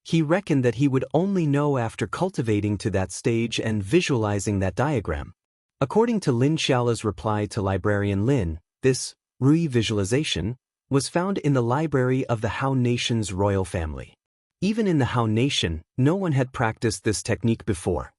He reckoned that he would only know after cultivating to that stage and visualizing that diagram. According to Lin Xiaola's reply to librarian Lin, this Rui visualization was found in the library of the Hao Nation's royal family. Even in the Hao Nation, no one had practiced this technique before.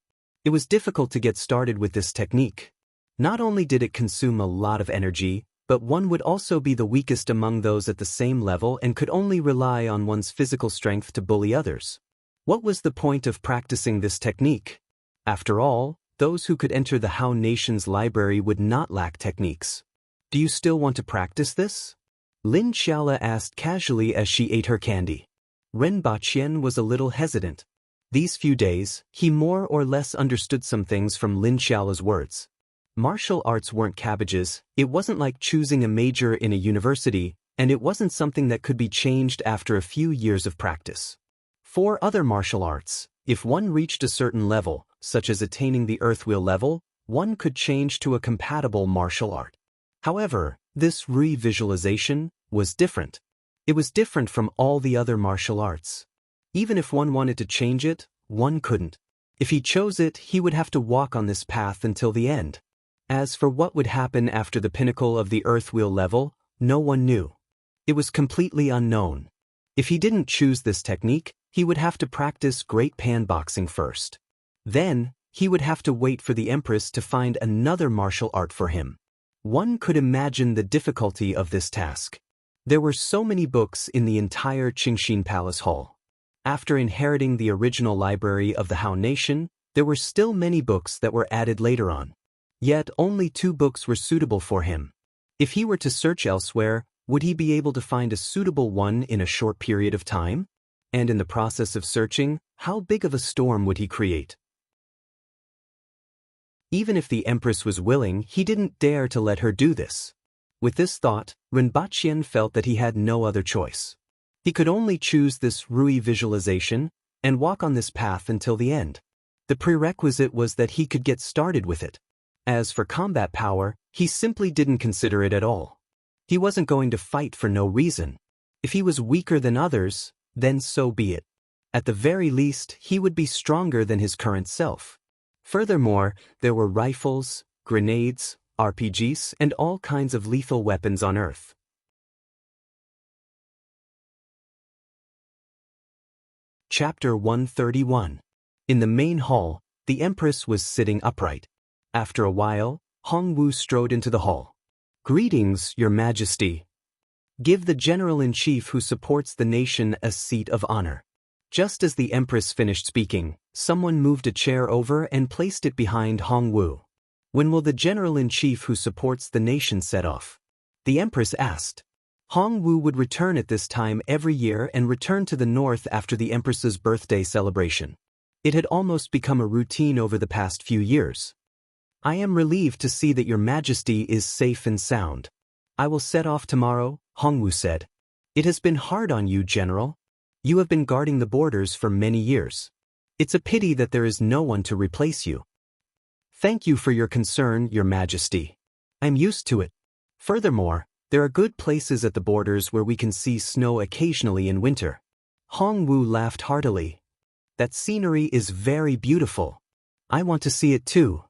It was difficult to get started with this technique. Not only did it consume a lot of energy, but one would also be the weakest among those at the same level and could only rely on one's physical strength to bully others. What was the point of practicing this technique? After all, those who could enter the Hao Nation's library would not lack techniques. Do you still want to practice this? Lin Xiaola asked casually as she ate her candy. Rinpoche was a little hesitant. These few days, he more or less understood some things from Lin Xiaola's words. Martial arts weren't cabbages, it wasn't like choosing a major in a university, and it wasn't something that could be changed after a few years of practice. For other martial arts, if one reached a certain level, such as attaining the earthwheel level, one could change to a compatible martial art. However, this Rui visualization was different. It was different from all the other martial arts. Even if one wanted to change it, one couldn't. If he chose it, he would have to walk on this path until the end. As for what would happen after the pinnacle of the earthwheel level, no one knew. It was completely unknown. If he didn't choose this technique, he would have to practice Great Pan boxing first. Then, he would have to wait for the Empress to find another martial art for him. One could imagine the difficulty of this task. There were so many books in the entire Qingxin Palace Hall. After inheriting the original library of the Hao Nation, there were still many books that were added later on. Yet only 2 books were suitable for him. If he were to search elsewhere, would he be able to find a suitable one in a short period of time? And in the process of searching, how big of a storm would he create? Even if the Empress was willing, he didn't dare to let her do this. With this thought, Rinpoche felt that he had no other choice. He could only choose this Rui visualization and walk on this path until the end. The prerequisite was that he could get started with it. As for combat power, he simply didn't consider it at all. He wasn't going to fight for no reason. If he was weaker than others, then so be it. At the very least, he would be stronger than his current self. Furthermore, there were rifles, grenades, RPGs, and all kinds of lethal weapons on Earth. Chapter 131. In the main hall, the Empress was sitting upright. After a while, Hongwu strode into the hall. "Greetings, Your Majesty. Give the General-in-Chief who supports the nation a seat of honor." Just as the Empress finished speaking, Someone moved a chair over and placed it behind Hongwu. When will the general-in-chief who supports the nation set off? The empress asked. Hongwu would return at this time every year and return to the north after the empress's birthday celebration. It had almost become a routine over the past few years. I am relieved to see that your majesty is safe and sound. I will set off tomorrow, Hongwu said. It has been hard on you, General. You have been guarding the borders for many years. It's a pity that there is no one to replace you. Thank you for your concern, Your Majesty. I'm used to it. Furthermore, there are good places at the borders where we can see snow occasionally in winter. Hongwu laughed heartily. That scenery is very beautiful. I want to see it too.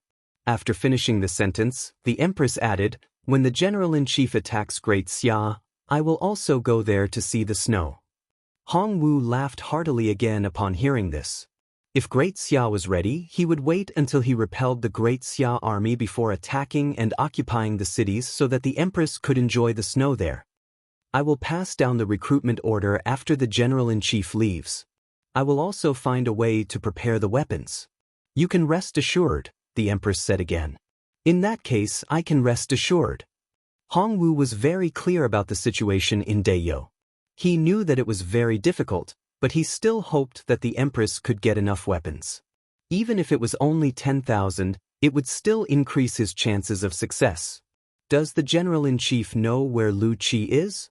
After finishing the sentence, the Empress added, when the General-in-Chief attacks Great Xia, I will also go there to see the snow. Hongwu laughed heartily again upon hearing this. If Great Xia was ready, he would wait until he repelled the Great Xia army before attacking and occupying the cities so that the Empress could enjoy the snow there. I will pass down the recruitment order after the General-in-Chief leaves. I will also find a way to prepare the weapons. You can rest assured, the Empress said again. In that case, I can rest assured. Hongwu was very clear about the situation in Dayo. He knew that it was very difficult, but he still hoped that the Empress could get enough weapons. Even if it was only 10,000, it would still increase his chances of success. Does the General-in-Chief know where Lu Qi is?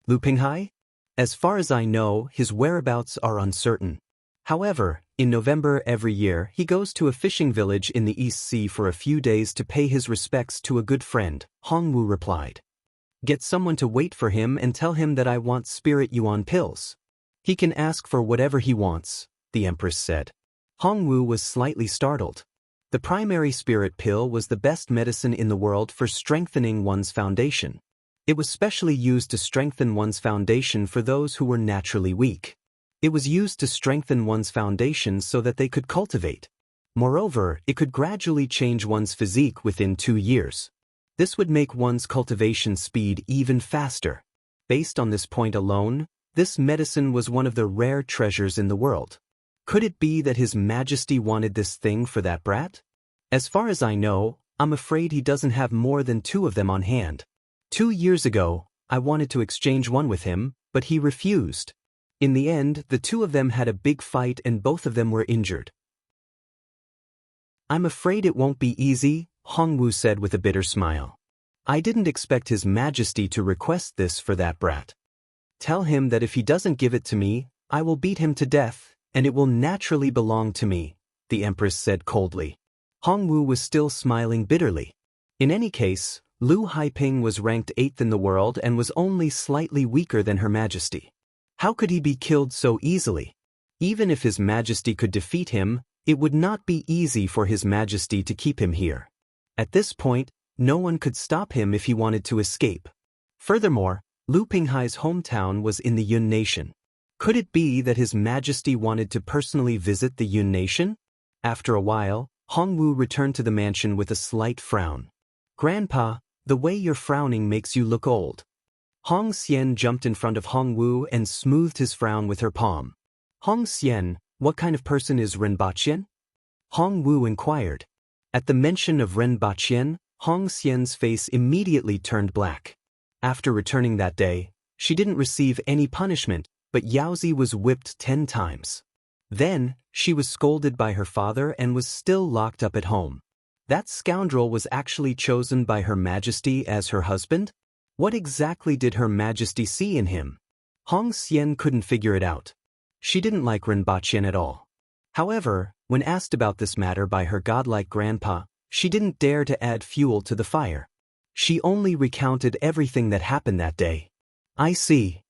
Lu Pinghai? As far as I know, his whereabouts are uncertain. However, in November every year he goes to a fishing village in the East Sea for a few days to pay his respects to a good friend, Hongwu replied. Get someone to wait for him and tell him that I want spirit yuan pills. He can ask for whatever he wants, the Empress said. Hongwu was slightly startled. The primary spirit pill was the best medicine in the world for strengthening one's foundation. It was specially used to strengthen one's foundation for those who were naturally weak. It was used to strengthen one's foundation so that they could cultivate. Moreover, it could gradually change one's physique within 2 years. This would make one's cultivation speed even faster. Based on this point alone, this medicine was one of the rare treasures in the world. Could it be that His Majesty wanted this thing for that brat? As far as I know, I'm afraid he doesn't have more than 2 of them on hand. 2 years ago, I wanted to exchange one with him, but he refused. In the end, the 2 of them had a big fight and both of them were injured. I'm afraid it won't be easy, Hongwu said with a bitter smile. I didn't expect His Majesty to request this for that brat. Tell him that if he doesn't give it to me, I will beat him to death, and it will naturally belong to me, the Empress said coldly. Hongwu was still smiling bitterly. In any case, Lu Haiping was ranked 8th in the world and was only slightly weaker than Her Majesty. How could he be killed so easily? Even if His Majesty could defeat him, it would not be easy for His Majesty to keep him here. At this point, no one could stop him if he wanted to escape. Furthermore, Lu Pinghai's hometown was in the Yun Nation. Could it be that His Majesty wanted to personally visit the Yun Nation? After a while, Hongwu returned to the mansion with a slight frown. Grandpa, the way you're frowning makes you look old. Hong Xian jumped in front of Hongwu and smoothed his frown with her palm. Hong Xian, what kind of person is Ren Baqian? Hongwu inquired. At the mention of Ren Baqian, Hong Xian's face immediately turned black. After returning that day, she didn't receive any punishment, but Yaozi was whipped 10 times. Then, she was scolded by her father and was still locked up at home. That scoundrel was actually chosen by Her Majesty as her husband? What exactly did Her Majesty see in him? Hong Xian couldn't figure it out. She didn't like Ren Baqian at all. However, when asked about this matter by her godlike grandpa, she didn't dare to add fuel to the fire. She only recounted everything that happened that day. I see.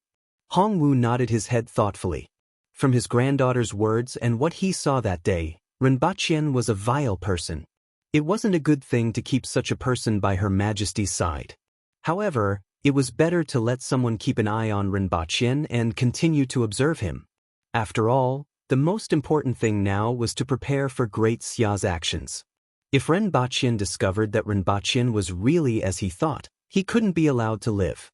Hongwu nodded his head thoughtfully. From his granddaughter's words and what he saw that day, Ren Baqian was a vile person. It wasn't a good thing to keep such a person by Her Majesty's side. However, it was better to let someone keep an eye on Ren Baqian and continue to observe him. After all, the most important thing now was to prepare for Great Xia's actions. If Ren Baqian discovered that Ren Baqian was really as he thought, he couldn't be allowed to live.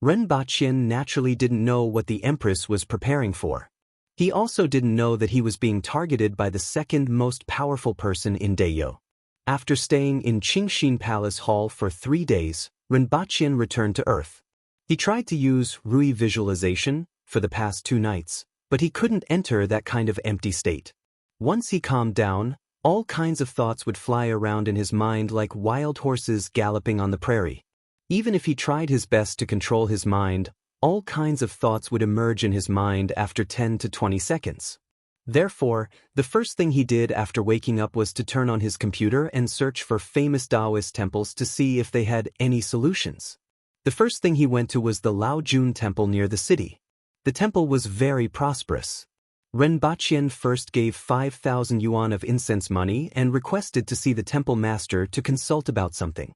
Ren Baqian naturally didn't know what the Empress was preparing for. He also didn't know that he was being targeted by the second most powerful person in Daeyo. After staying in Qingxin Palace Hall for 3 days, Rinpochen returned to Earth. He tried to use Rui visualization for the past 2 nights, but he couldn't enter that kind of empty state. Once he calmed down, all kinds of thoughts would fly around in his mind like wild horses galloping on the prairie. Even if he tried his best to control his mind, all kinds of thoughts would emerge in his mind after 10 to 20 seconds. Therefore, the first thing he did after waking up was to turn on his computer and search for famous Taoist temples to see if they had any solutions. The first thing he went to was the Laojun Temple near the city. The temple was very prosperous. Rinpochen first gave 5,000 yuan of incense money and requested to see the temple master to consult about something.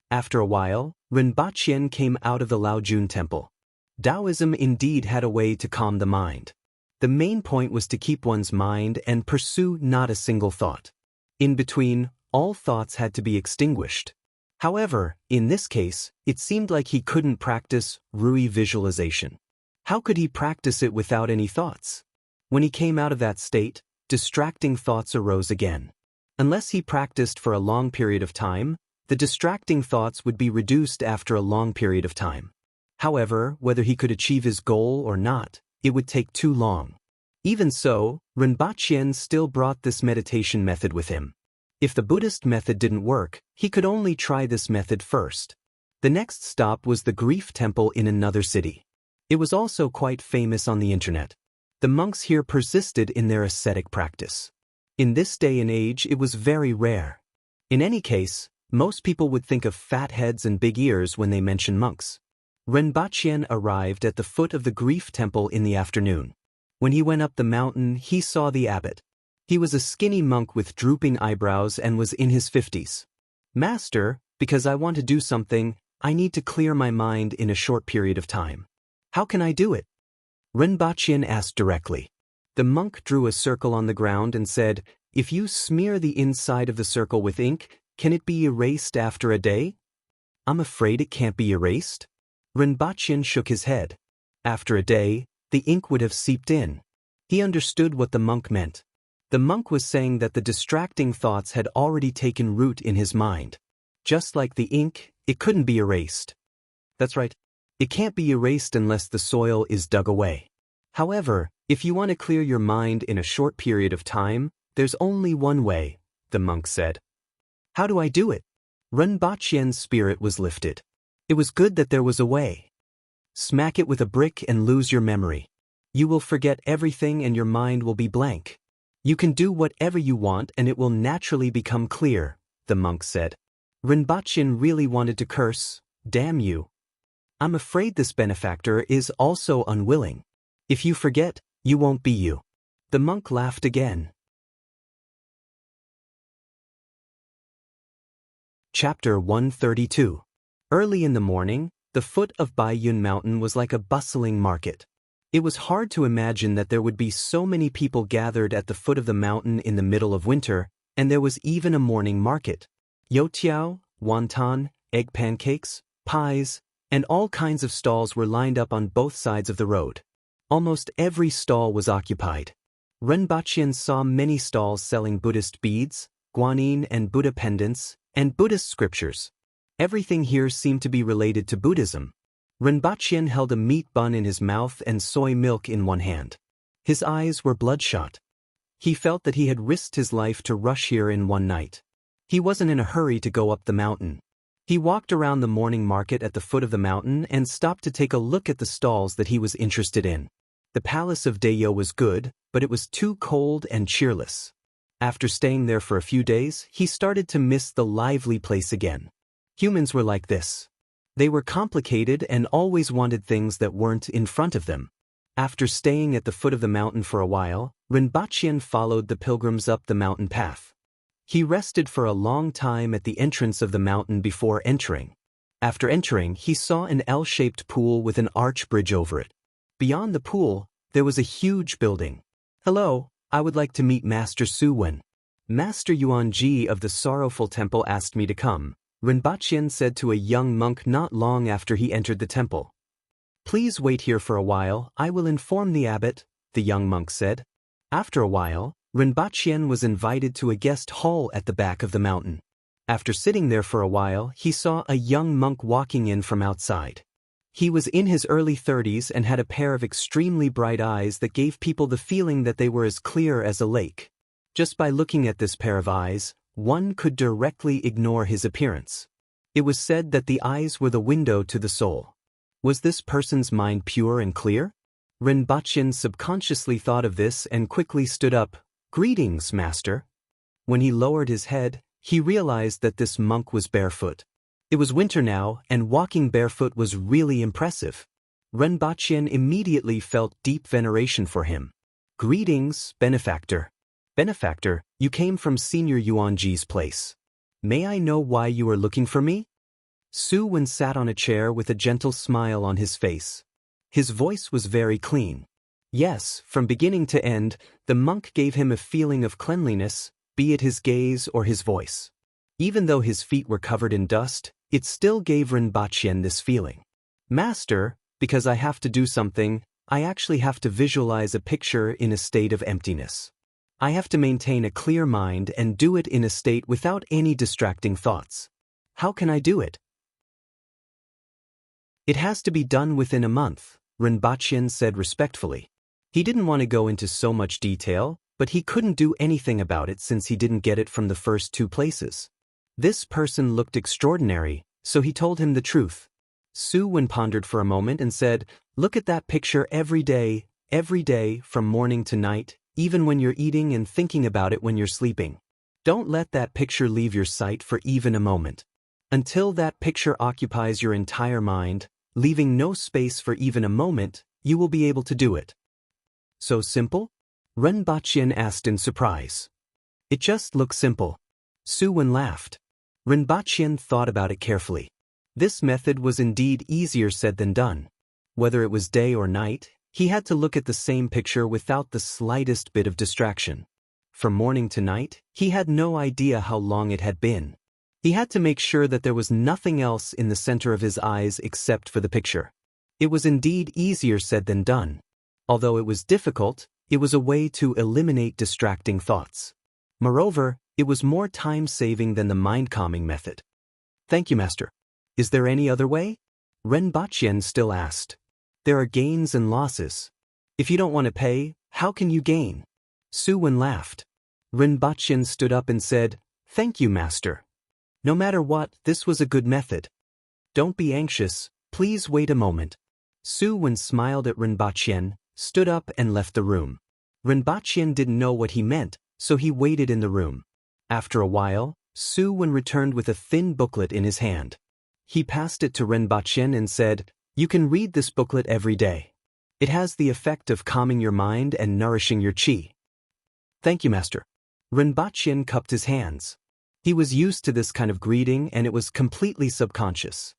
After a while, Rinpochen came out of the Laojun Temple. Taoism indeed had a way to calm the mind. The main point was to keep one's mind and pursue not a single thought. In between, all thoughts had to be extinguished. However, in this case, it seemed like he couldn't practice Rui visualization. How could he practice it without any thoughts? When he came out of that state, distracting thoughts arose again. Unless he practiced for a long period of time, the distracting thoughts would be reduced after a long period of time. However, whether he could achieve his goal or not, it would take too long. Even so, Rinpochen still brought this meditation method with him. If the Buddhist method didn't work, he could only try this method first. The next stop was the Grief Temple in another city. It was also quite famous on the internet. The monks here persisted in their ascetic practice. In this day and age, it was very rare. In any case, most people would think of fat heads and big ears when they mention monks. Rinpochen arrived at the foot of the Grief Temple in the afternoon. When he went up the mountain, he saw the abbot. He was a skinny monk with drooping eyebrows and was in his 50s. "Master, because I want to do something, I need to clear my mind in a short period of time. How can I do it?" Rinpochen asked directly. The monk drew a circle on the ground and said, "If you smear the inside of the circle with ink, can it be erased after a day?" "I'm afraid it can't be erased." Rinpochen shook his head. After a day, the ink would have seeped in. He understood what the monk meant. The monk was saying that the distracting thoughts had already taken root in his mind. Just like the ink, it couldn't be erased. That's right. It can't be erased unless the soil is dug away. However, if you want to clear your mind in a short period of time, there's only one way, the monk said. "How do I do it?" Rinpochen's spirit was lifted. It was good that there was a way. Smack it with a brick and lose your memory. You will forget everything and your mind will be blank. You can do whatever you want and it will naturally become clear, the monk said. Rinpochen really wanted to curse, "Damn you. I'm afraid this benefactor is also unwilling. If you forget, you won't be you." The monk laughed again. Chapter 132. Early in the morning, the foot of Baiyun Mountain was like a bustling market. It was hard to imagine that there would be so many people gathered at the foot of the mountain in the middle of winter, and there was even a morning market. Youtiao, wonton, egg pancakes, pies, and all kinds of stalls were lined up on both sides of the road. Almost every stall was occupied. Rinpochen saw many stalls selling Buddhist beads, guanyin and Buddha pendants, and Buddhist scriptures. Everything here seemed to be related to Buddhism. Rinpochen held a meat bun in his mouth and soy milk in one hand. His eyes were bloodshot. He felt that he had risked his life to rush here in one night. He wasn't in a hurry to go up the mountain. He walked around the morning market at the foot of the mountain and stopped to take a look at the stalls that he was interested in. The palace of Daeyo was good, but it was too cold and cheerless. After staying there for a few days, he started to miss the lively place again. Humans were like this. They were complicated and always wanted things that weren't in front of them. After staying at the foot of the mountain for a while, Rinpochen followed the pilgrims up the mountain path. He rested for a long time at the entrance of the mountain before entering. After entering, he saw an L-shaped pool with an arch bridge over it. Beyond the pool, there was a huge building. "Hello, I would like to meet Master Su Wen. Master Yuanji of the Sorrowful Temple asked me to come," Rinpochen said to a young monk not long after he entered the temple. Please wait here for a while, I will inform the abbot, the young monk said. After a while, Rinpoche was invited to a guest hall at the back of the mountain. After sitting there for a while, he saw a young monk walking in from outside. He was in his early 30s and had a pair of extremely bright eyes that gave people the feeling that they were as clear as a lake. Just by looking at this pair of eyes, one could directly ignore his appearance. It was said that the eyes were the window to the soul. Was this person's mind pure and clear? Rinpoche subconsciously thought of this and quickly stood up. Greetings, master. When he lowered his head, he realized that this monk was barefoot. It was winter now, and walking barefoot was really impressive. Rinpoche immediately felt deep veneration for him. Greetings, benefactor. Benefactor, you came from Senior Yuanji's place. May I know why you are looking for me? Su Wen sat on a chair with a gentle smile on his face. His voice was very clean. Yes, from beginning to end, the monk gave him a feeling of cleanliness, be it his gaze or his voice. Even though his feet were covered in dust, it still gave Rinpoche this feeling. Master, because I have to do something, I actually have to visualize a picture in a state of emptiness. I have to maintain a clear mind and do it in a state without any distracting thoughts. How can I do it? It has to be done within a month, Rinpoche said respectfully. He didn't want to go into so much detail, but he couldn't do anything about it since he didn't get it from the first two places. This person looked extraordinary, so he told him the truth. Su Wen pondered for a moment and said, look at that picture every day, from morning to night, even when you're eating and thinking about it when you're sleeping. Don't let that picture leave your sight for even a moment. Until that picture occupies your entire mind, leaving no space for even a moment, you will be able to do it. So simple? Rinpoche asked in surprise. It just looks simple. Su Wen laughed. Rinpoche thought about it carefully. This method was indeed easier said than done. Whether it was day or night, he had to look at the same picture without the slightest bit of distraction. From morning to night, he had no idea how long it had been. He had to make sure that there was nothing else in the center of his eyes except for the picture. It was indeed easier said than done. Although it was difficult, it was a way to eliminate distracting thoughts. Moreover, it was more time-saving than the mind-calming method. Thank you, master. Is there any other way? Rinpoche still asked. There are gains and losses. If you don't want to pay, how can you gain? Su Wen laughed. Rinpoche stood up and said, thank you, master. No matter what, this was a good method. Don't be anxious, please wait a moment. Su Wen smiled at Rinpoche, stood up and left the room. Rinpoche didn't know what he meant, so he waited in the room. After a while, Su Wen returned with a thin booklet in his hand. He passed it to Rinpoche and said, you can read this booklet every day. It has the effect of calming your mind and nourishing your qi. Thank you, master. Rinpoche cupped his hands. He was used to this kind of greeting and it was completely subconscious.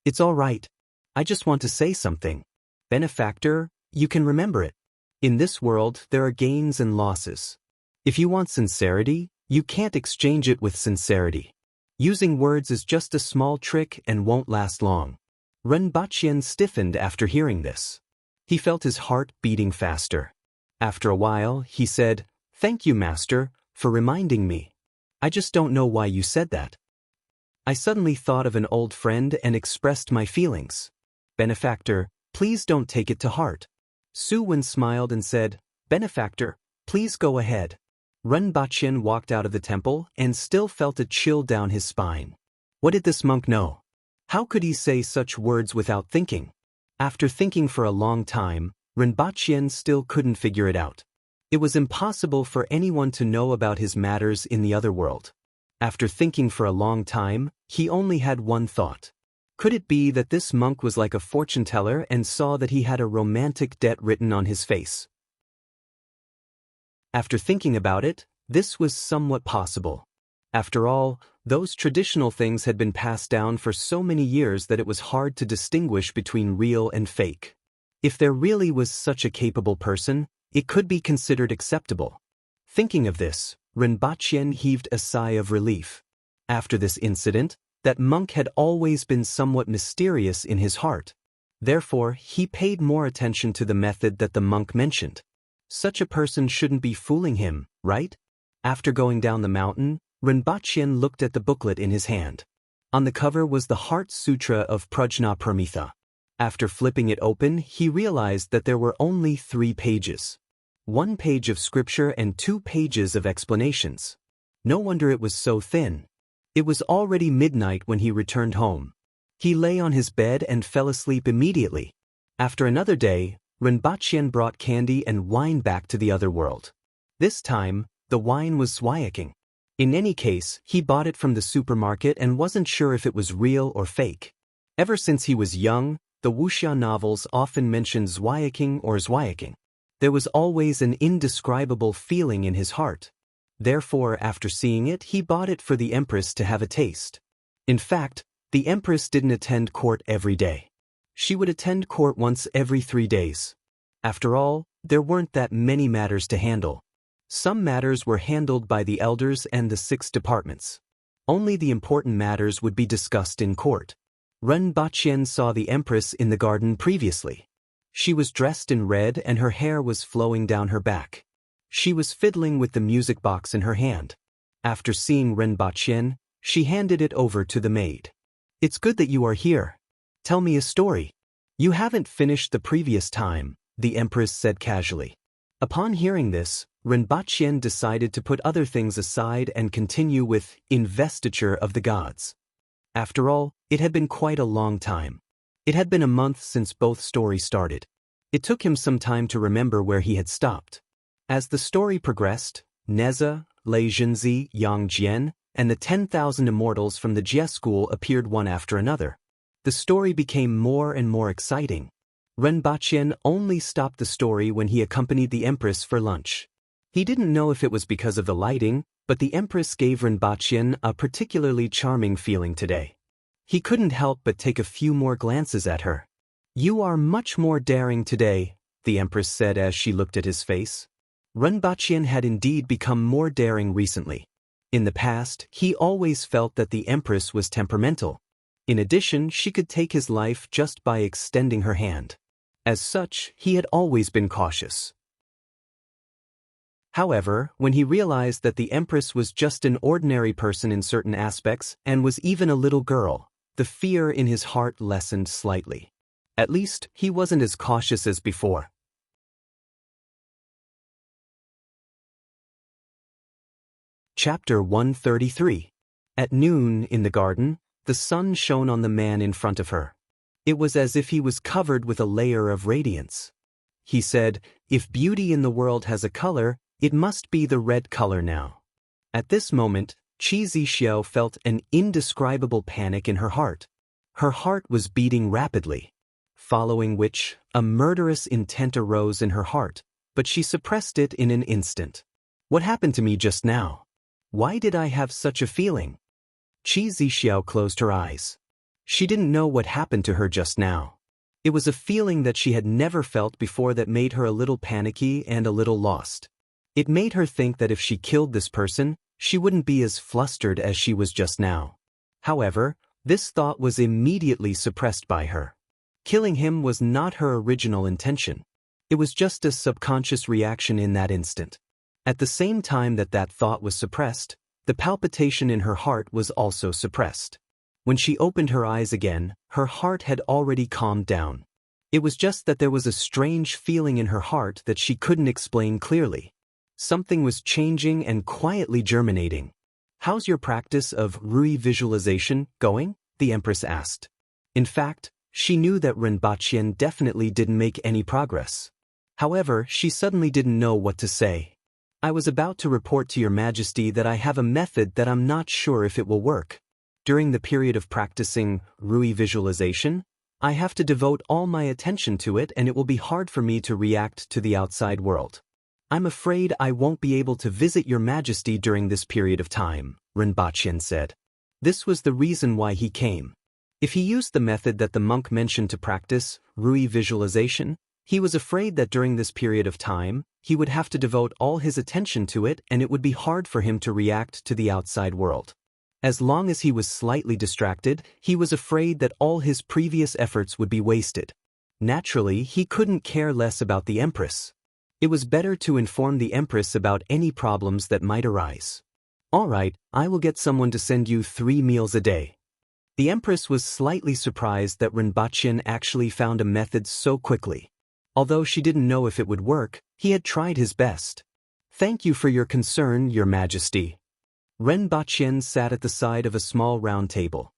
It's all right. I just want to say something. Benefactor, you can remember it. In this world, there are gains and losses. If you want sincerity, you can't exchange it with sincerity. Using words is just a small trick and won't last long. Rinpoche stiffened after hearing this. He felt his heart beating faster. After a while, he said, thank you, master, for reminding me. I just don't know why you said that. I suddenly thought of an old friend and expressed my feelings. Benefactor, please don't take it to heart. Su Wen smiled and said, benefactor, please go ahead. Rinpoche walked out of the temple and still felt a chill down his spine. What did this monk know? How could he say such words without thinking? After thinking for a long time, Rinpoche still couldn't figure it out. It was impossible for anyone to know about his matters in the other world. After thinking for a long time, he only had one thought. Could it be that this monk was like a fortune teller and saw that he had a romantic debt written on his face? After thinking about it, this was somewhat possible. After all, those traditional things had been passed down for so many years that it was hard to distinguish between real and fake. If there really was such a capable person, it could be considered acceptable. Thinking of this, Rinpoche heaved a sigh of relief. After this incident, that monk had always been somewhat mysterious in his heart. Therefore, he paid more attention to the method that the monk mentioned. Such a person shouldn't be fooling him, right? After going down the mountain, Rinpoche looked at the booklet in his hand. On the cover was the Heart Sutra of Prajnaparamita. After flipping it open, he realized that there were only 3 pages. 1 page of scripture and 2 pages of explanations. No wonder it was so thin. It was already midnight when he returned home. He lay on his bed and fell asleep immediately. After another day, Rinpoche brought candy and wine back to the other world. This time, the wine was Zwiaking. In any case, he bought it from the supermarket and wasn't sure if it was real or fake. Ever since he was young, the wuxia novels often mentioned Zwiaking or Zwiaking. There was always an indescribable feeling in his heart. Therefore, after seeing it, he bought it for the Empress to have a taste. In fact, the Empress didn't attend court every day. She would attend court once every 3 days. After all, there weren't that many matters to handle. Some matters were handled by the elders and the 6 departments. Only the important matters would be discussed in court. Rinpoche saw the Empress in the garden previously. She was dressed in red and her hair was flowing down her back. She was fiddling with the music box in her hand. After seeing Rinpoche, she handed it over to the maid. "It's good that you are here. Tell me a story." "You haven't finished the previous time," the Empress said casually. Upon hearing this, Rinpoche decided to put other things aside and continue with Investiture of the Gods. After all, it had been quite a long time. It had been a month since both stories started. It took him some time to remember where he had stopped. As the story progressed, Neza, Lei Jinzi, Yang Jian, and the 10,000 immortals from the Jie school appeared one after another. The story became more and more exciting. Rinpoche only stopped the story when he accompanied the Empress for lunch. He didn't know if it was because of the lighting, but the Empress gave Rinpoche a particularly charming feeling today. He couldn't help but take a few more glances at her. "You are much more daring today," the Empress said as she looked at his face. Rinpoche had indeed become more daring recently. In the past, he always felt that the Empress was temperamental. In addition, she could take his life just by extending her hand. As such, he had always been cautious. However, when he realized that the Empress was just an ordinary person in certain aspects and was even a little girl, the fear in his heart lessened slightly. At least, he wasn't as cautious as before. Chapter 133. At noon, in the garden, the sun shone on the man in front of her. It was as if he was covered with a layer of radiance. He said, "If beauty in the world has a color, it must be the red color now." At this moment, Qi Zixiao felt an indescribable panic in her heart. Her heart was beating rapidly. Following which, a murderous intent arose in her heart, but she suppressed it in an instant. "What happened to me just now? Why did I have such a feeling?" Qi Zixiao closed her eyes. She didn't know what happened to her just now. It was a feeling that she had never felt before that made her a little panicky and a little lost. It made her think that if she killed this person, she wouldn't be as flustered as she was just now. However, this thought was immediately suppressed by her. Killing him was not her original intention. It was just a subconscious reaction in that instant. At the same time that that thought was suppressed, the palpitation in her heart was also suppressed. When she opened her eyes again, her heart had already calmed down. It was just that there was a strange feeling in her heart that she couldn't explain clearly. Something was changing and quietly germinating. "How's your practice of Rui visualization going?" the Empress asked. In fact, she knew that Rinpoche definitely didn't make any progress. However, she suddenly didn't know what to say. "I was about to report to Your Majesty that I have a method that I'm not sure if it will work. During the period of practicing Rui visualization, I have to devote all my attention to it and it will be hard for me to react to the outside world. I'm afraid I won't be able to visit Your Majesty during this period of time," Rinpoche said. This was the reason why he came. If he used the method that the monk mentioned to practice Rui visualization, he was afraid that during this period of time, he would have to devote all his attention to it and it would be hard for him to react to the outside world. As long as he was slightly distracted, he was afraid that all his previous efforts would be wasted. Naturally, he couldn't care less about the Empress. It was better to inform the Empress about any problems that might arise. All right, I will get someone to send you 3 meals a day. The Empress was slightly surprised that Renbachian actually found a method so quickly. Although she didn't know if it would work, he had tried his best. Thank you for your concern, Your Majesty. Renbachian sat at the side of a small round table.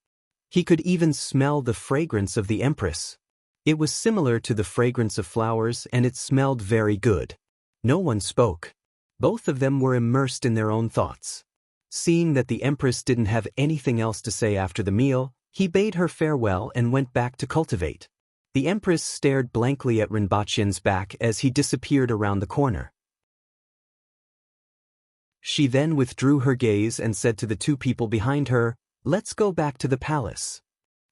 He could even smell the fragrance of the Empress. It was similar to the fragrance of flowers and it smelled very good. No one spoke. Both of them were immersed in their own thoughts. Seeing that the Empress didn't have anything else to say after the meal, he bade her farewell and went back to cultivate. The Empress stared blankly at Renbachian's back as he disappeared around the corner. She then withdrew her gaze and said to the 2 people behind her, "Let's go back to the palace."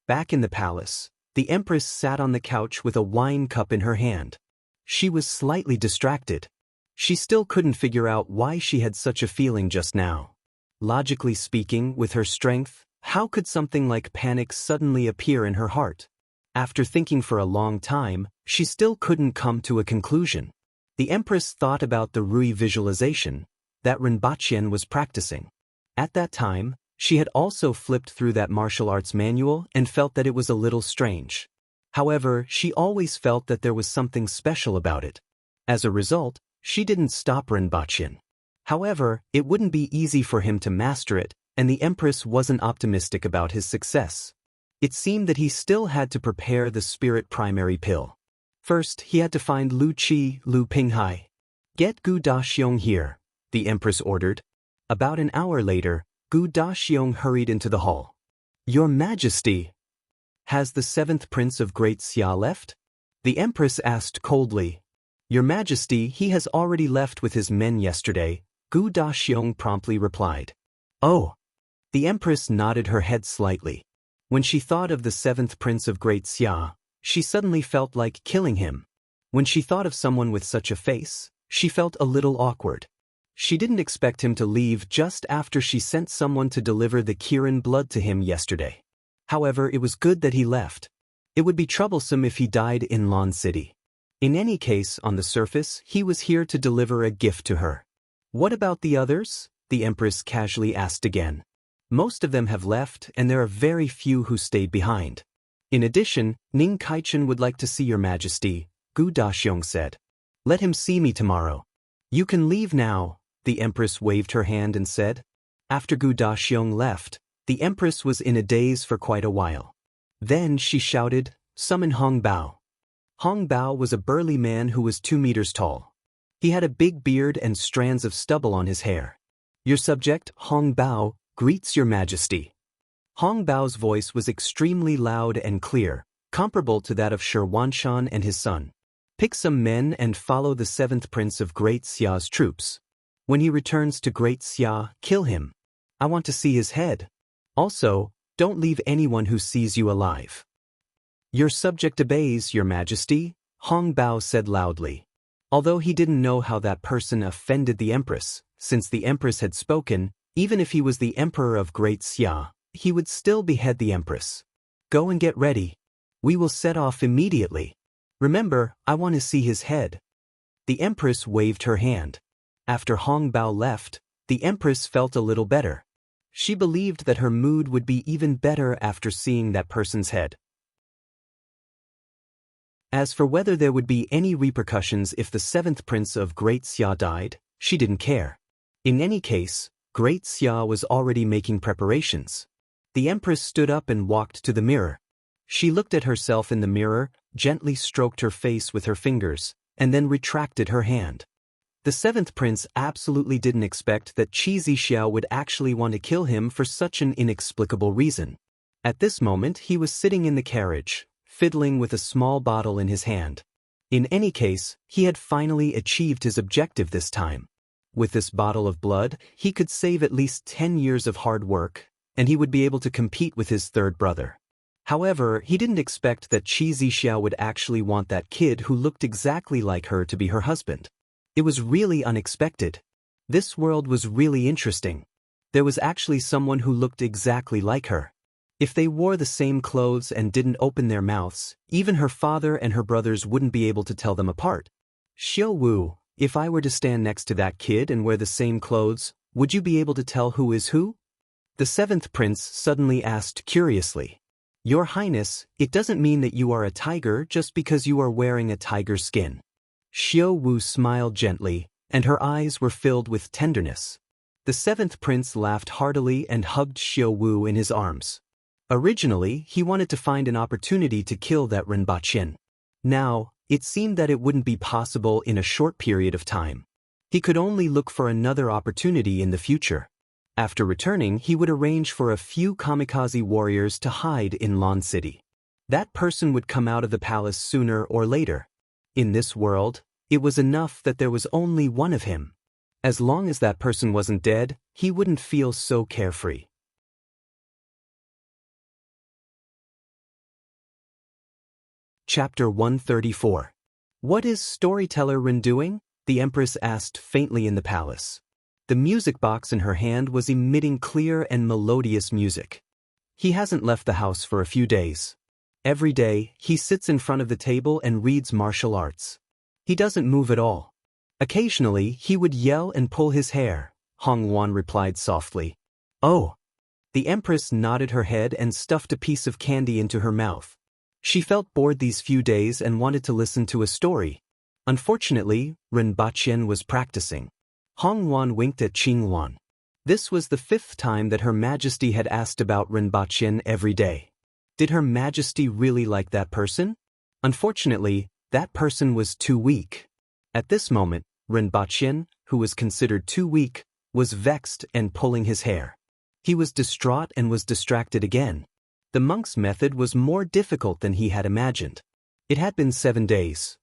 Back in the palace, the Empress sat on the couch with a wine cup in her hand. She was slightly distracted. She still couldn't figure out why she had such a feeling just now. Logically speaking, with her strength, how could something like panic suddenly appear in her heart? After thinking for a long time, she still couldn't come to a conclusion. The Empress thought about the Rui visualization that Renbachian was practicing. At that time, she had also flipped through that martial arts manual and felt that it was a little strange. However, she always felt that there was something special about it. As a result, she didn't stop Renbachian. However, it wouldn't be easy for him to master it, and the Empress wasn't optimistic about his success. It seemed that he still had to prepare the spirit primary pill. First, he had to find Lu Pinghai. Get Gu Daxiong here, the Empress ordered. About an hour later, Gu Daxiong hurried into the hall. Your Majesty! Has the 7th Prince of Great Xia left? The Empress asked coldly. Your Majesty, he has already left with his men yesterday, Gu Daxiong promptly replied. Oh! The Empress nodded her head slightly. When she thought of the 7th Prince of Great Xia, she suddenly felt like killing him. When she thought of someone with such a face, she felt a little awkward. She didn't expect him to leave just after she sent someone to deliver the Kirin blood to him yesterday. However, it was good that he left. It would be troublesome if he died in Lan City. In any case, on the surface, he was here to deliver a gift to her. What about the others? The Empress casually asked again. Most of them have left, and there are very few who stayed behind. In addition, Ning Kaichen would like to see Your Majesty, Gu Daxiong said. Let him see me tomorrow. You can leave now, the Empress waved her hand and said. After Gu Daxiong left, the Empress was in a daze for quite a while. Then she shouted, Summon Hong Bao. Hong Bao was a burly man who was 2 meters tall. He had a big beard and strands of stubble on his hair. Your subject, Hong Bao, greets Your Majesty. Hong Bao's voice was extremely loud and clear, comparable to that of Shi Wanshan and his son. Pick some men and follow the 7th Prince of Great Xia's troops. When he returns to Great Xia, kill him. I want to see his head. Also, don't leave anyone who sees you alive. Your subject obeys, Your Majesty, Hong Bao said loudly. Although he didn't know how that person offended the Empress, since the Empress had spoken, even if he was the Emperor of Great Xia, he would still behead the Empress. Go and get ready. We will set off immediately. Remember, I want to see his head. The Empress waved her hand. After Hong Bao left, the Empress felt a little better. She believed that her mood would be even better after seeing that person's head. As for whether there would be any repercussions if the 7th Prince of Great Xia died, she didn't care. In any case, Great Xia was already making preparations. The Empress stood up and walked to the mirror. She looked at herself in the mirror, gently stroked her face with her fingers, and then retracted her hand. The 7th Prince absolutely didn't expect that Qi Zixiao would actually want to kill him for such an inexplicable reason. At this moment he was sitting in the carriage, fiddling with a small bottle in his hand. In any case, he had finally achieved his objective this time. With this bottle of blood, he could save at least 10 years of hard work, and he would be able to compete with his 3rd brother. However, he didn't expect that Qi Zixiao would actually want that kid who looked exactly like her to be her husband. It was really unexpected. This world was really interesting. There was actually someone who looked exactly like her. If they wore the same clothes and didn't open their mouths, even her father and her brothers wouldn't be able to tell them apart. Xiao Wu, if I were to stand next to that kid and wear the same clothes, would you be able to tell who is who? The seventh prince suddenly asked curiously. Your Highness, it doesn't mean that you are a tiger just because you are wearing a tiger's skin. Xiao Wu smiled gently, and her eyes were filled with tenderness. The seventh prince laughed heartily and hugged Xiao Wu in his arms. Originally, he wanted to find an opportunity to kill that Rinpochen. Now, it seemed that it wouldn't be possible in a short period of time. He could only look for another opportunity in the future. After returning, he would arrange for a few kamikaze warriors to hide in Lan City. That person would come out of the palace sooner or later. In this world, it was enough that there was only one of him. As long as that person wasn't dead, he wouldn't feel so carefree. Chapter 134. What is Storyteller Rin doing? The Empress asked faintly in the palace. The music box in her hand was emitting clear and melodious music. He hasn't left the house for a few days. Every day, he sits in front of the table and reads martial arts. He doesn't move at all. Occasionally, he would yell and pull his hair, Hong Wan replied softly. Oh. The Empress nodded her head and stuffed a piece of candy into her mouth. She felt bored these few days and wanted to listen to a story. Unfortunately, Rinpochen was practicing. Hong Wan winked at Qing Wan. This was the 5th time that Her Majesty had asked about Rinpochen every day. Did Her Majesty really like that person? Unfortunately, that person was too weak. At this moment, Rinpochen, who was considered too weak, was vexed and pulling his hair. He was distraught and was distracted again. The monk's method was more difficult than he had imagined. It had been 7 days.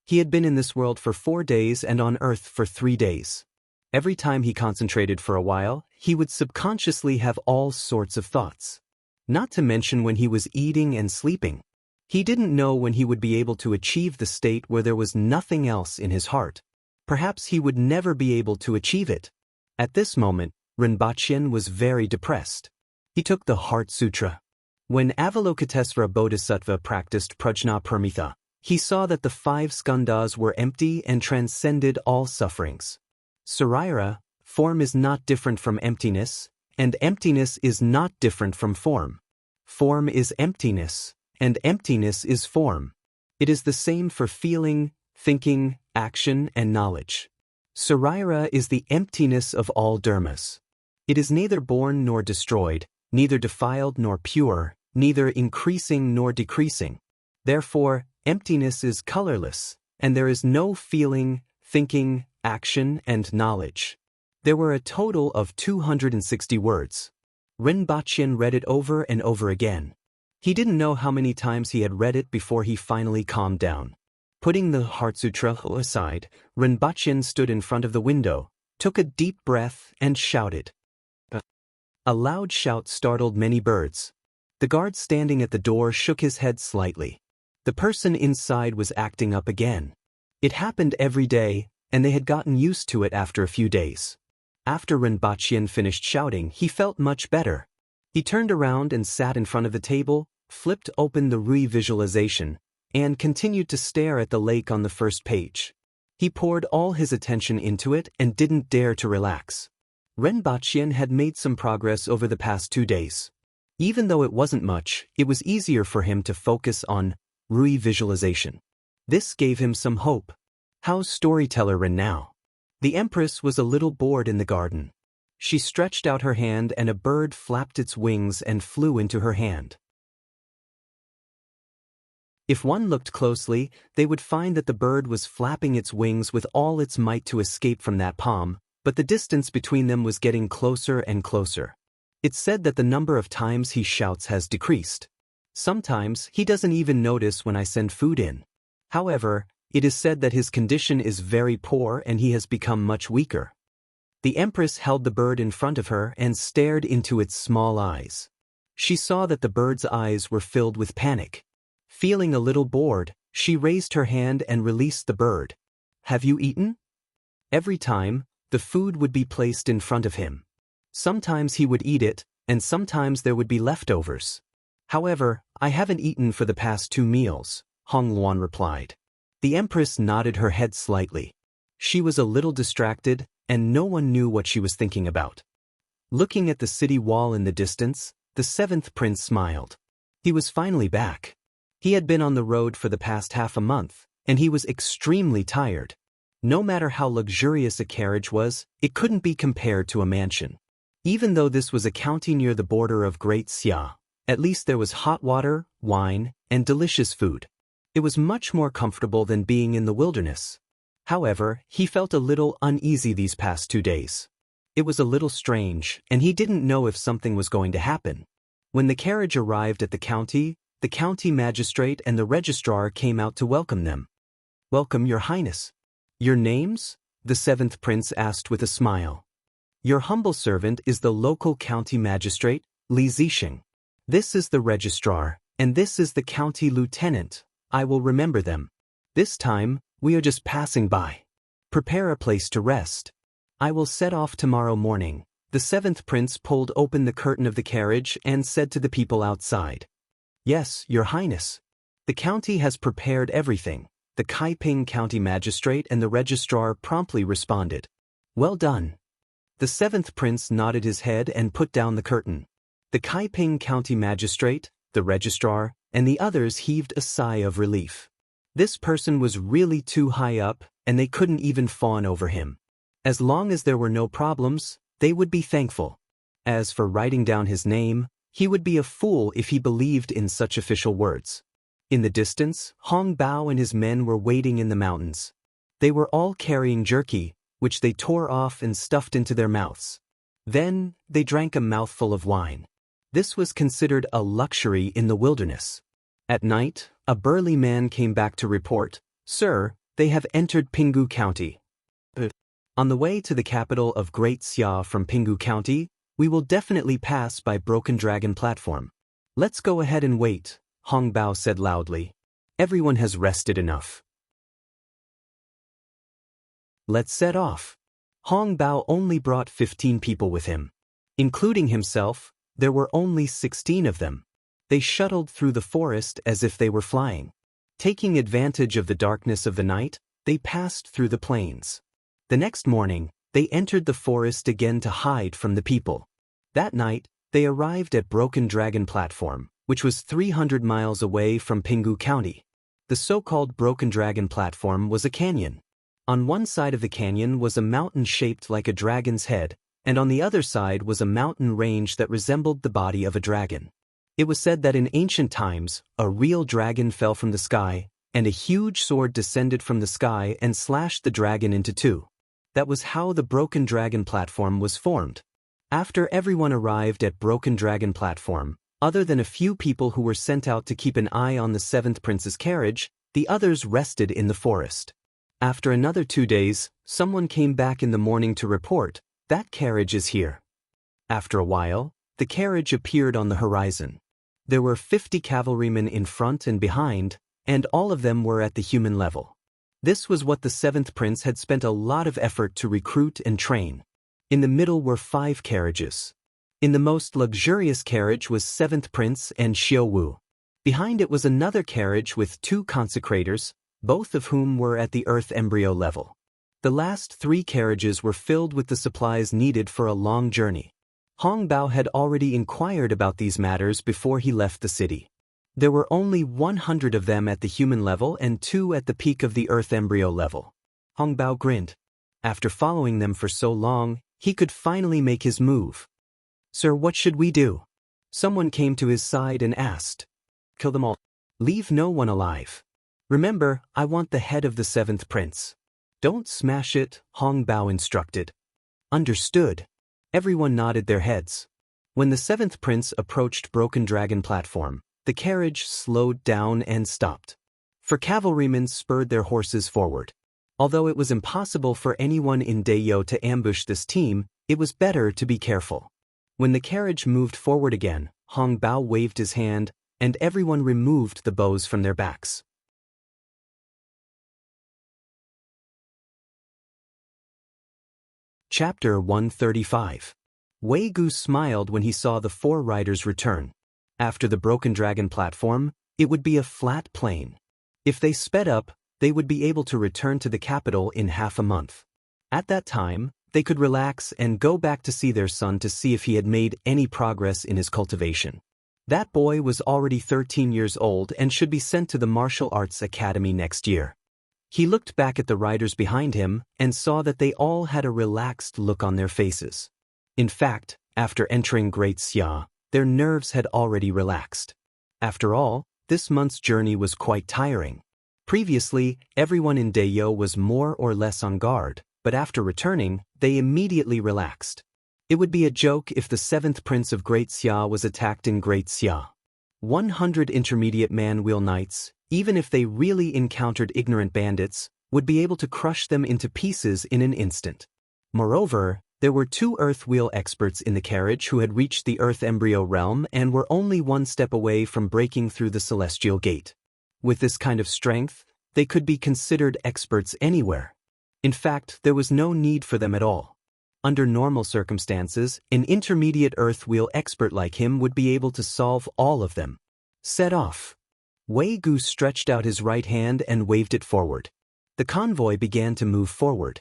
He had been in this world for 4 days and on Earth for 3 days. Every time he concentrated for a while, he would subconsciously have all sorts of thoughts. Not to mention when he was eating and sleeping. He didn't know when he would be able to achieve the state where there was nothing else in his heart. Perhaps he would never be able to achieve it. At this moment, Rinpochen was very depressed. He took the Heart Sutra. When Avalokitesvara Bodhisattva practiced Prajna Paramitha, he saw that the 5 skandhas were empty and transcended all sufferings. Saraira, form is not different from emptiness, and emptiness is not different from form. Form is emptiness, and emptiness is form. It is the same for feeling, thinking, action, and knowledge. Saraira is the emptiness of all dharmas. It is neither born nor destroyed, neither defiled nor pure, neither increasing nor decreasing. Therefore, emptiness is colorless, and there is no feeling, thinking, action, and knowledge. There were a total of 260 words. Rinpochen read it over and over again. He didn't know how many times he had read it before he finally calmed down. Putting the Heart Sutra aside, Rinpochen stood in front of the window, took a deep breath, and shouted. A loud shout startled many birds. The guard standing at the door shook his head slightly. The person inside was acting up again. It happened every day, and they had gotten used to it after a few days. After Rinpochen finished shouting, he felt much better. He turned around and sat in front of the table, flipped open the Rui visualization, and continued to stare at the lake on the first page. He poured all his attention into it and didn't dare to relax. Rinpochen had made some progress over the past 2 days. Even though it wasn't much, it was easier for him to focus on Rui visualization. This gave him some hope. How's Storyteller Rin now? The Empress was a little bored in the garden. She stretched out her hand and a bird flapped its wings and flew into her hand. If one looked closely, they would find that the bird was flapping its wings with all its might to escape from that palm, but the distance between them was getting closer and closer. It's said that the number of times he shouts has decreased. Sometimes he doesn't even notice when I send food in. However, it is said that his condition is very poor and he has become much weaker. The Empress held the bird in front of her and stared into its small eyes. She saw that the bird's eyes were filled with panic. Feeling a little bored, she raised her hand and released the bird. Have you eaten? Every time, the food would be placed in front of him. Sometimes he would eat it, and sometimes there would be leftovers. However, I haven't eaten for the past 2 meals, Hong Luan replied. The Empress nodded her head slightly. She was a little distracted, and no one knew what she was thinking about. Looking at the city wall in the distance, the 7th prince smiled. He was finally back. He had been on the road for the past half a month, and he was extremely tired. No matter how luxurious a carriage was, it couldn't be compared to a mansion. Even though this was a county near the border of Great Xia, at least there was hot water, wine, and delicious food. It was much more comfortable than being in the wilderness. However, he felt a little uneasy these past 2 days. It was a little strange, and he didn't know if something was going to happen. When the carriage arrived at the county magistrate and the registrar came out to welcome them. "Welcome, Your Highness." "Your names?" the 7th prince asked with a smile. "Your humble servant is the local county magistrate, Li Zixing. This is the registrar, and this is the county lieutenant. I will remember them. This time, we are just passing by. Prepare a place to rest. I will set off tomorrow morning." The 7th prince pulled open the curtain of the carriage and said to the people outside. "Yes, Your Highness. The county has prepared everything," the Kaiping County Magistrate and the registrar promptly responded. "Well done." The 7th prince nodded his head and put down the curtain. The Kaiping County Magistrate, the registrar, and the others heaved a sigh of relief. This person was really too high up, and they couldn't even fawn over him. As long as there were no problems, they would be thankful. As for writing down his name, he would be a fool if he believed in such official words. In the distance, Hong Bao and his men were waiting in the mountains. They were all carrying jerky, which they tore off and stuffed into their mouths. Then, they drank a mouthful of wine. This was considered a luxury in the wilderness. At night, a burly man came back to report, "Sir, they have entered Pinggu County." On the way to the capital of Great Xia from Pinggu County, we will definitely pass by Broken Dragon Platform. "Let's go ahead and wait," Hong Bao said loudly. "Everyone has rested enough. Let's set off." Hong Bao only brought 15 people with him. Including himself, there were only 16 of them. They shuttled through the forest as if they were flying. Taking advantage of the darkness of the night, they passed through the plains. The next morning, they entered the forest again to hide from the people. That night, they arrived at Broken Dragon Platform, which was 300 miles away from Pinggu County. The so-called Broken Dragon Platform was a canyon. On one side of the canyon was a mountain shaped like a dragon's head, and on the other side was a mountain range that resembled the body of a dragon. It was said that in ancient times, a real dragon fell from the sky, and a huge sword descended from the sky and slashed the dragon into 2. That was how the Broken Dragon Platform was formed. After everyone arrived at Broken Dragon Platform, other than a few people who were sent out to keep an eye on the 7th prince's carriage, the others rested in the forest. After another 2 days, someone came back in the morning to report, "That carriage is here." After a while, the carriage appeared on the horizon. There were 50 cavalrymen in front and behind, and all of them were at the human level. This was what the 7th prince had spent a lot of effort to recruit and train. In the middle were 5 carriages. In the most luxurious carriage was 7th prince and Xiao Wu. Behind it was another carriage with 2 consecrators, both of whom were at the earth embryo level. The last 3 carriages were filled with the supplies needed for a long journey. Hong Bao had already inquired about these matters before he left the city. There were only 100 of them at the human level and 2 at the peak of the earth embryo level. Hong Bao grinned. After following them for so long, he could finally make his move. "Sir, what should we do?" Someone came to his side and asked. "Kill them all. Leave no one alive. Remember, I want the head of the 7th prince. Don't smash it," Hong Bao instructed. "Understood." Everyone nodded their heads. When the 7th prince approached Broken Dragon Platform, the carriage slowed down and stopped. For cavalrymen spurred their horses forward. Although it was impossible for anyone in Dayo to ambush this team, it was better to be careful. When the carriage moved forward again, Hong Bao waved his hand, and everyone removed the bows from their backs. Chapter 135. Wei Gu smiled when he saw the 4 riders return. After the Broken Dragon platform, it would be a flat plain. If they sped up, they would be able to return to the capital in half a month. At that time, they could relax and go back to see their son to see if he had made any progress in his cultivation. That boy was already 13 years old and should be sent to the martial arts academy next year. He looked back at the riders behind him and saw that they all had a relaxed look on their faces. In fact, after entering Great Xia, their nerves had already relaxed. After all, this month's journey was quite tiring. Previously, everyone in Dayo was more or less on guard, but after returning, they immediately relaxed. It would be a joke if the 7th Prince of Great Xia was attacked in Great Xia. 100 intermediate man-wheel knights, even if they really encountered ignorant bandits, would be able to crush them into pieces in an instant. Moreover, there were 2 earth wheel experts in the carriage who had reached the Earth Embryo realm and were only 1 step away from breaking through the Celestial Gate. With this kind of strength, they could be considered experts anywhere. In fact, there was no need for them at all. Under normal circumstances, an intermediate earth wheel expert like him would be able to solve all of them. Set off. Wei Gu stretched out his right hand and waved it forward. The convoy began to move forward.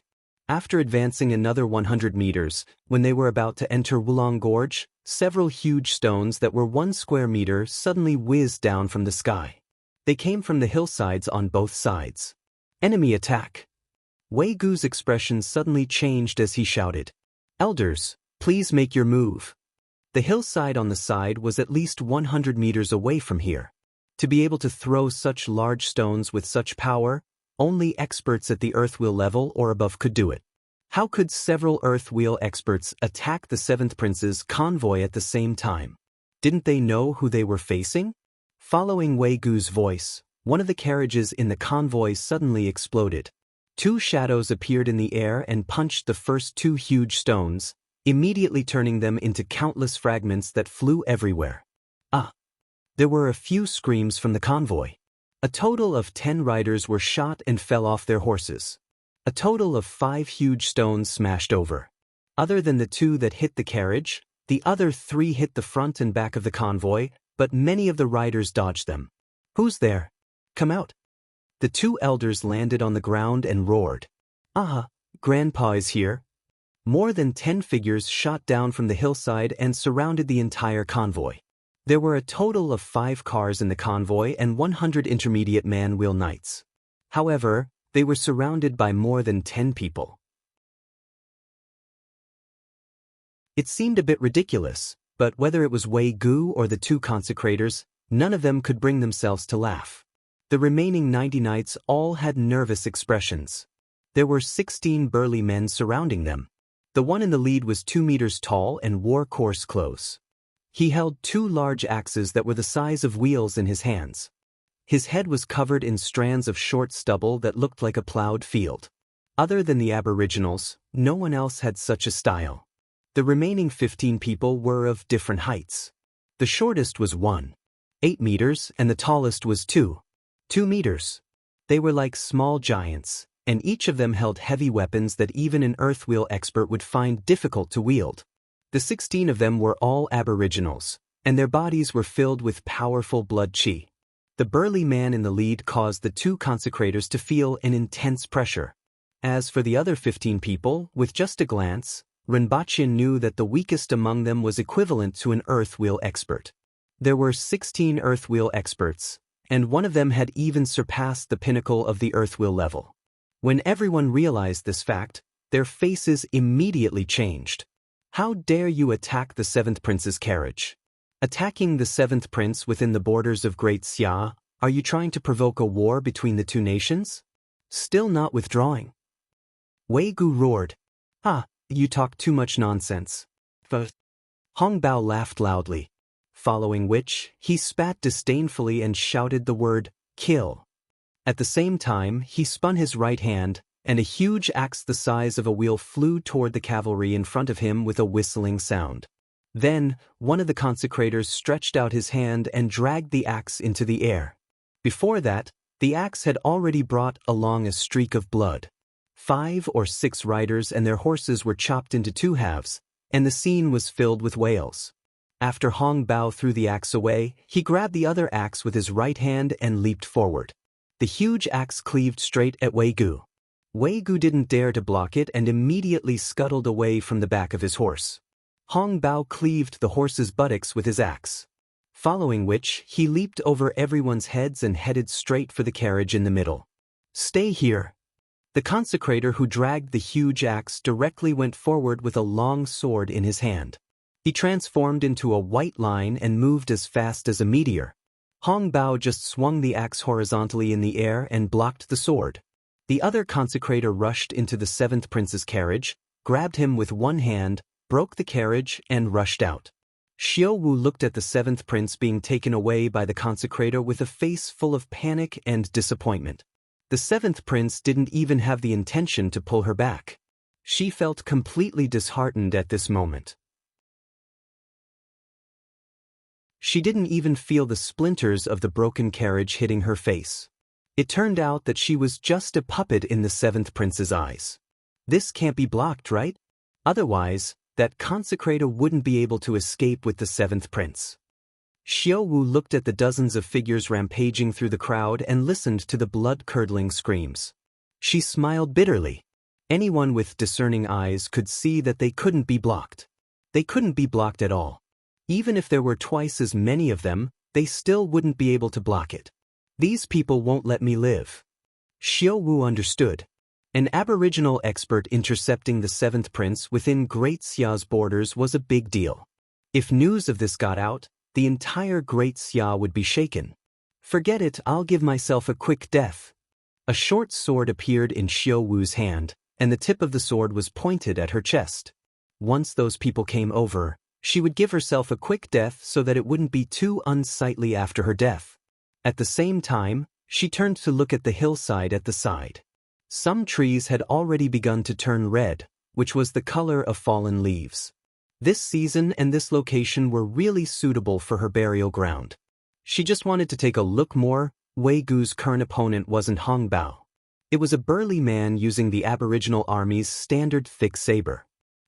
After advancing another 100 meters, when they were about to enter Wulong Gorge, several huge stones that were 1 square meter suddenly whizzed down from the sky. They came from the hillsides on both sides. Enemy attack. Wei Gu's expression suddenly changed as he shouted, "Elders, please make your move." The hillside on the side was at least 100 meters away from here. To be able to throw such large stones with such power, only experts at the earth wheel level or above could do it. How could several earth wheel experts attack the 7th Prince's convoy at the same time? Didn't they know who they were facing? Following Wei Gu's voice, one of the carriages in the convoy suddenly exploded. 2 shadows appeared in the air and punched the first 2 huge stones, immediately turning them into countless fragments that flew everywhere. There were a few screams from the convoy. A total of 10 riders were shot and fell off their horses. A total of 5 huge stones smashed over. Other than the 2 that hit the carriage, the other 3 hit the front and back of the convoy, but many of the riders dodged them. "Who's there? Come out." The 2 elders landed on the ground and roared, Grandpa is here." More than 10 figures shot down from the hillside and surrounded the entire convoy. There were a total of 5 cars in the convoy and 100 intermediate man-wheel knights. However, they were surrounded by more than 10 people. It seemed a bit ridiculous, but whether it was Wei Gu or the 2 consecrators, none of them could bring themselves to laugh. The remaining 90 knights all had nervous expressions. There were 16 burly men surrounding them. The one in the lead was 2 meters tall and wore coarse clothes. He held 2 large axes that were the size of wheels in his hands. His head was covered in strands of short stubble that looked like a plowed field. Other than the aboriginals, no one else had such a style. The remaining 15 people were of different heights. The shortest was 1.8 meters and the tallest was 2 meters. They were like small giants, and each of them held heavy weapons that even an earthwheel expert would find difficult to wield. The 16 of them were all aboriginals, and their bodies were filled with powerful blood chi. The burly man in the lead caused the 2 consecrators to feel an intense pressure. As for the other 15 people, with just a glance, Rinpoche knew that the weakest among them was equivalent to an earthwheel expert. There were 16 earthwheel experts, and one of them had even surpassed the pinnacle of the earthwheel level. When everyone realized this fact, their faces immediately changed. How dare you attack the 7th Prince's carriage? Attacking the 7th Prince within the borders of Great Xia, are you trying to provoke a war between the 2 nations? Still not withdrawing? Wei Gu roared, You talk too much nonsense. Hong Bao laughed loudly, following which, he spat disdainfully and shouted the word, "Kill." At the same time, he spun his right hand, and a huge axe the size of a wheel flew toward the cavalry in front of him with a whistling sound. Then, one of the consecrators stretched out his hand and dragged the axe into the air. Before that, the axe had already brought along a streak of blood. 5 or 6 riders and their horses were chopped into 2 halves, and the scene was filled with wails. After Hong Bao threw the axe away, he grabbed the other axe with his right hand and leaped forward. The huge axe cleaved straight at Wei Gu. Wei Gu didn't dare to block it and immediately scuttled away from the back of his horse. Hong Bao cleaved the horse's buttocks with his axe. Following which, he leaped over everyone's heads and headed straight for the carriage in the middle. "Stay here." The consecrator who dragged the huge axe directly went forward with a long sword in his hand. He transformed into a white line and moved as fast as a meteor. Hong Bao just swung the axe horizontally in the air and blocked the sword. The other consecrator rushed into the seventh prince's carriage, grabbed him with one hand, broke the carriage, and rushed out. Xiao Wu looked at the seventh prince being taken away by the consecrator with a face full of panic and disappointment. The seventh prince didn't even have the intention to pull her back. She felt completely disheartened at this moment. She didn't even feel the splinters of the broken carriage hitting her face. It turned out that she was just a puppet in the seventh prince's eyes. This can't be blocked, right? Otherwise, that consecrator wouldn't be able to escape with the seventh prince. Xiao Wu looked at the dozens of figures rampaging through the crowd and listened to the blood-curdling screams. She smiled bitterly. Anyone with discerning eyes could see that they couldn't be blocked. They couldn't be blocked at all. Even if there were twice as many of them, they still wouldn't be able to block it. These people won't let me live. Xiao Wu understood. An aboriginal expert intercepting the seventh prince within Great Xia's borders was a big deal. If news of this got out, the entire Great Xia would be shaken. "Forget it, I'll give myself a quick death." A short sword appeared in Xiao Wu's hand, and the tip of the sword was pointed at her chest. Once those people came over, she would give herself a quick death so that it wouldn't be too unsightly after her death. At the same time, she turned to look at the hillside at the side. Some trees had already begun to turn red, which was the color of fallen leaves. This season and this location were really suitable for her burial ground. She just wanted to take a look more. Wei Gu's current opponent wasn't Hong Bao. It was a burly man using the Aboriginal Army's standard thick saber.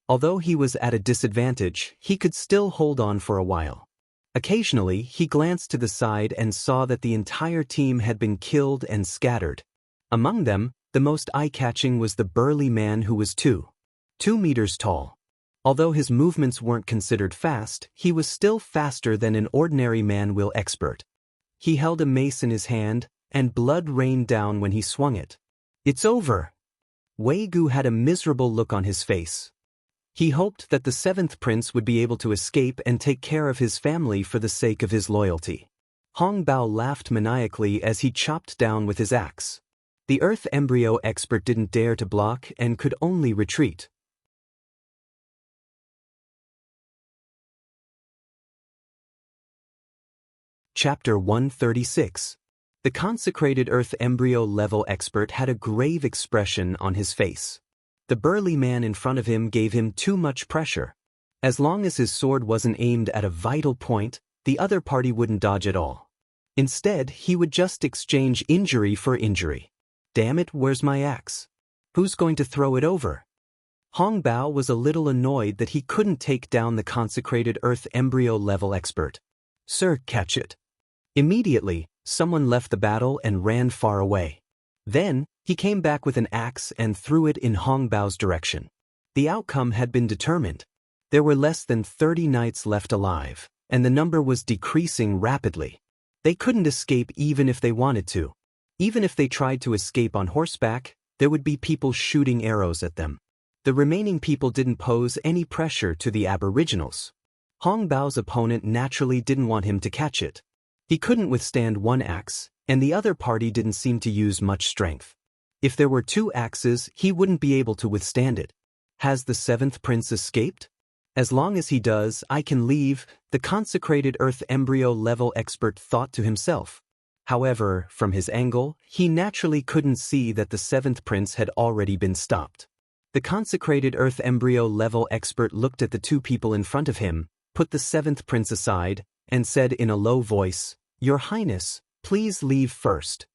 Although he was at a disadvantage, he could still hold on for a while. Occasionally, he glanced to the side and saw that the entire team had been killed and scattered. Among them, the most eye-catching was the burly man who was 2 meters tall. Although his movements weren't considered fast, he was still faster than an ordinary man-will expert. He held a mace in his hand, and blood rained down when he swung it. "It's over." Wei Gu had a miserable look on his face. He hoped that the seventh prince would be able to escape and take care of his family for the sake of his loyalty. Hong Bao laughed maniacally as he chopped down with his axe. The Earth Embryo expert didn't dare to block and could only retreat. Chapter 136. The consecrated Earth Embryo level expert had a grave expression on his face. The burly man in front of him gave him too much pressure. As long as his sword wasn't aimed at a vital point, the other party wouldn't dodge at all. Instead, he would just exchange injury for injury. "Damn it, where's my axe? Who's going to throw it over?" Hong Bao was a little annoyed that he couldn't take down the consecrated Earth Embryo level expert. "Sir, catch it." Immediately, someone left the battle and ran far away. Then, he came back with an axe and threw it in Hong Bao's direction. The outcome had been determined. There were less than 30 knights left alive, and the number was decreasing rapidly. They couldn't escape even if they wanted to. Even if they tried to escape on horseback, there would be people shooting arrows at them. The remaining people didn't pose any pressure to the aboriginals. Hong Bao's opponent naturally didn't want him to catch it. He couldn't withstand one axe, and the other party didn't seem to use much strength. If there were 2 axes, he wouldn't be able to withstand it. Has the seventh prince escaped? As long as he does, I can leave, the consecrated Earth Embryo level expert thought to himself. However, from his angle, he naturally couldn't see that the seventh prince had already been stopped. The consecrated Earth Embryo level expert looked at the 2 people in front of him, put the seventh prince aside, and said in a low voice, "Your Highness, please leave first."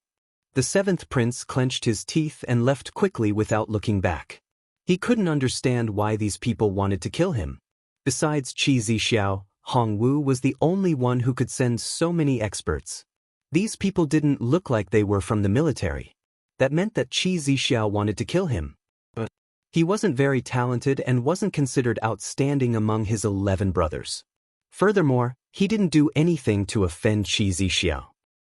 The seventh prince clenched his teeth and left quickly without looking back. He couldn't understand why these people wanted to kill him. Besides Qi Zixiao, Hongwu was the only one who could send so many experts. These people didn't look like they were from the military. That meant that Qi Zixiao wanted to kill him. But he wasn't very talented and wasn't considered outstanding among his 11 brothers. Furthermore, he didn't do anything to offend Qi Zixiao.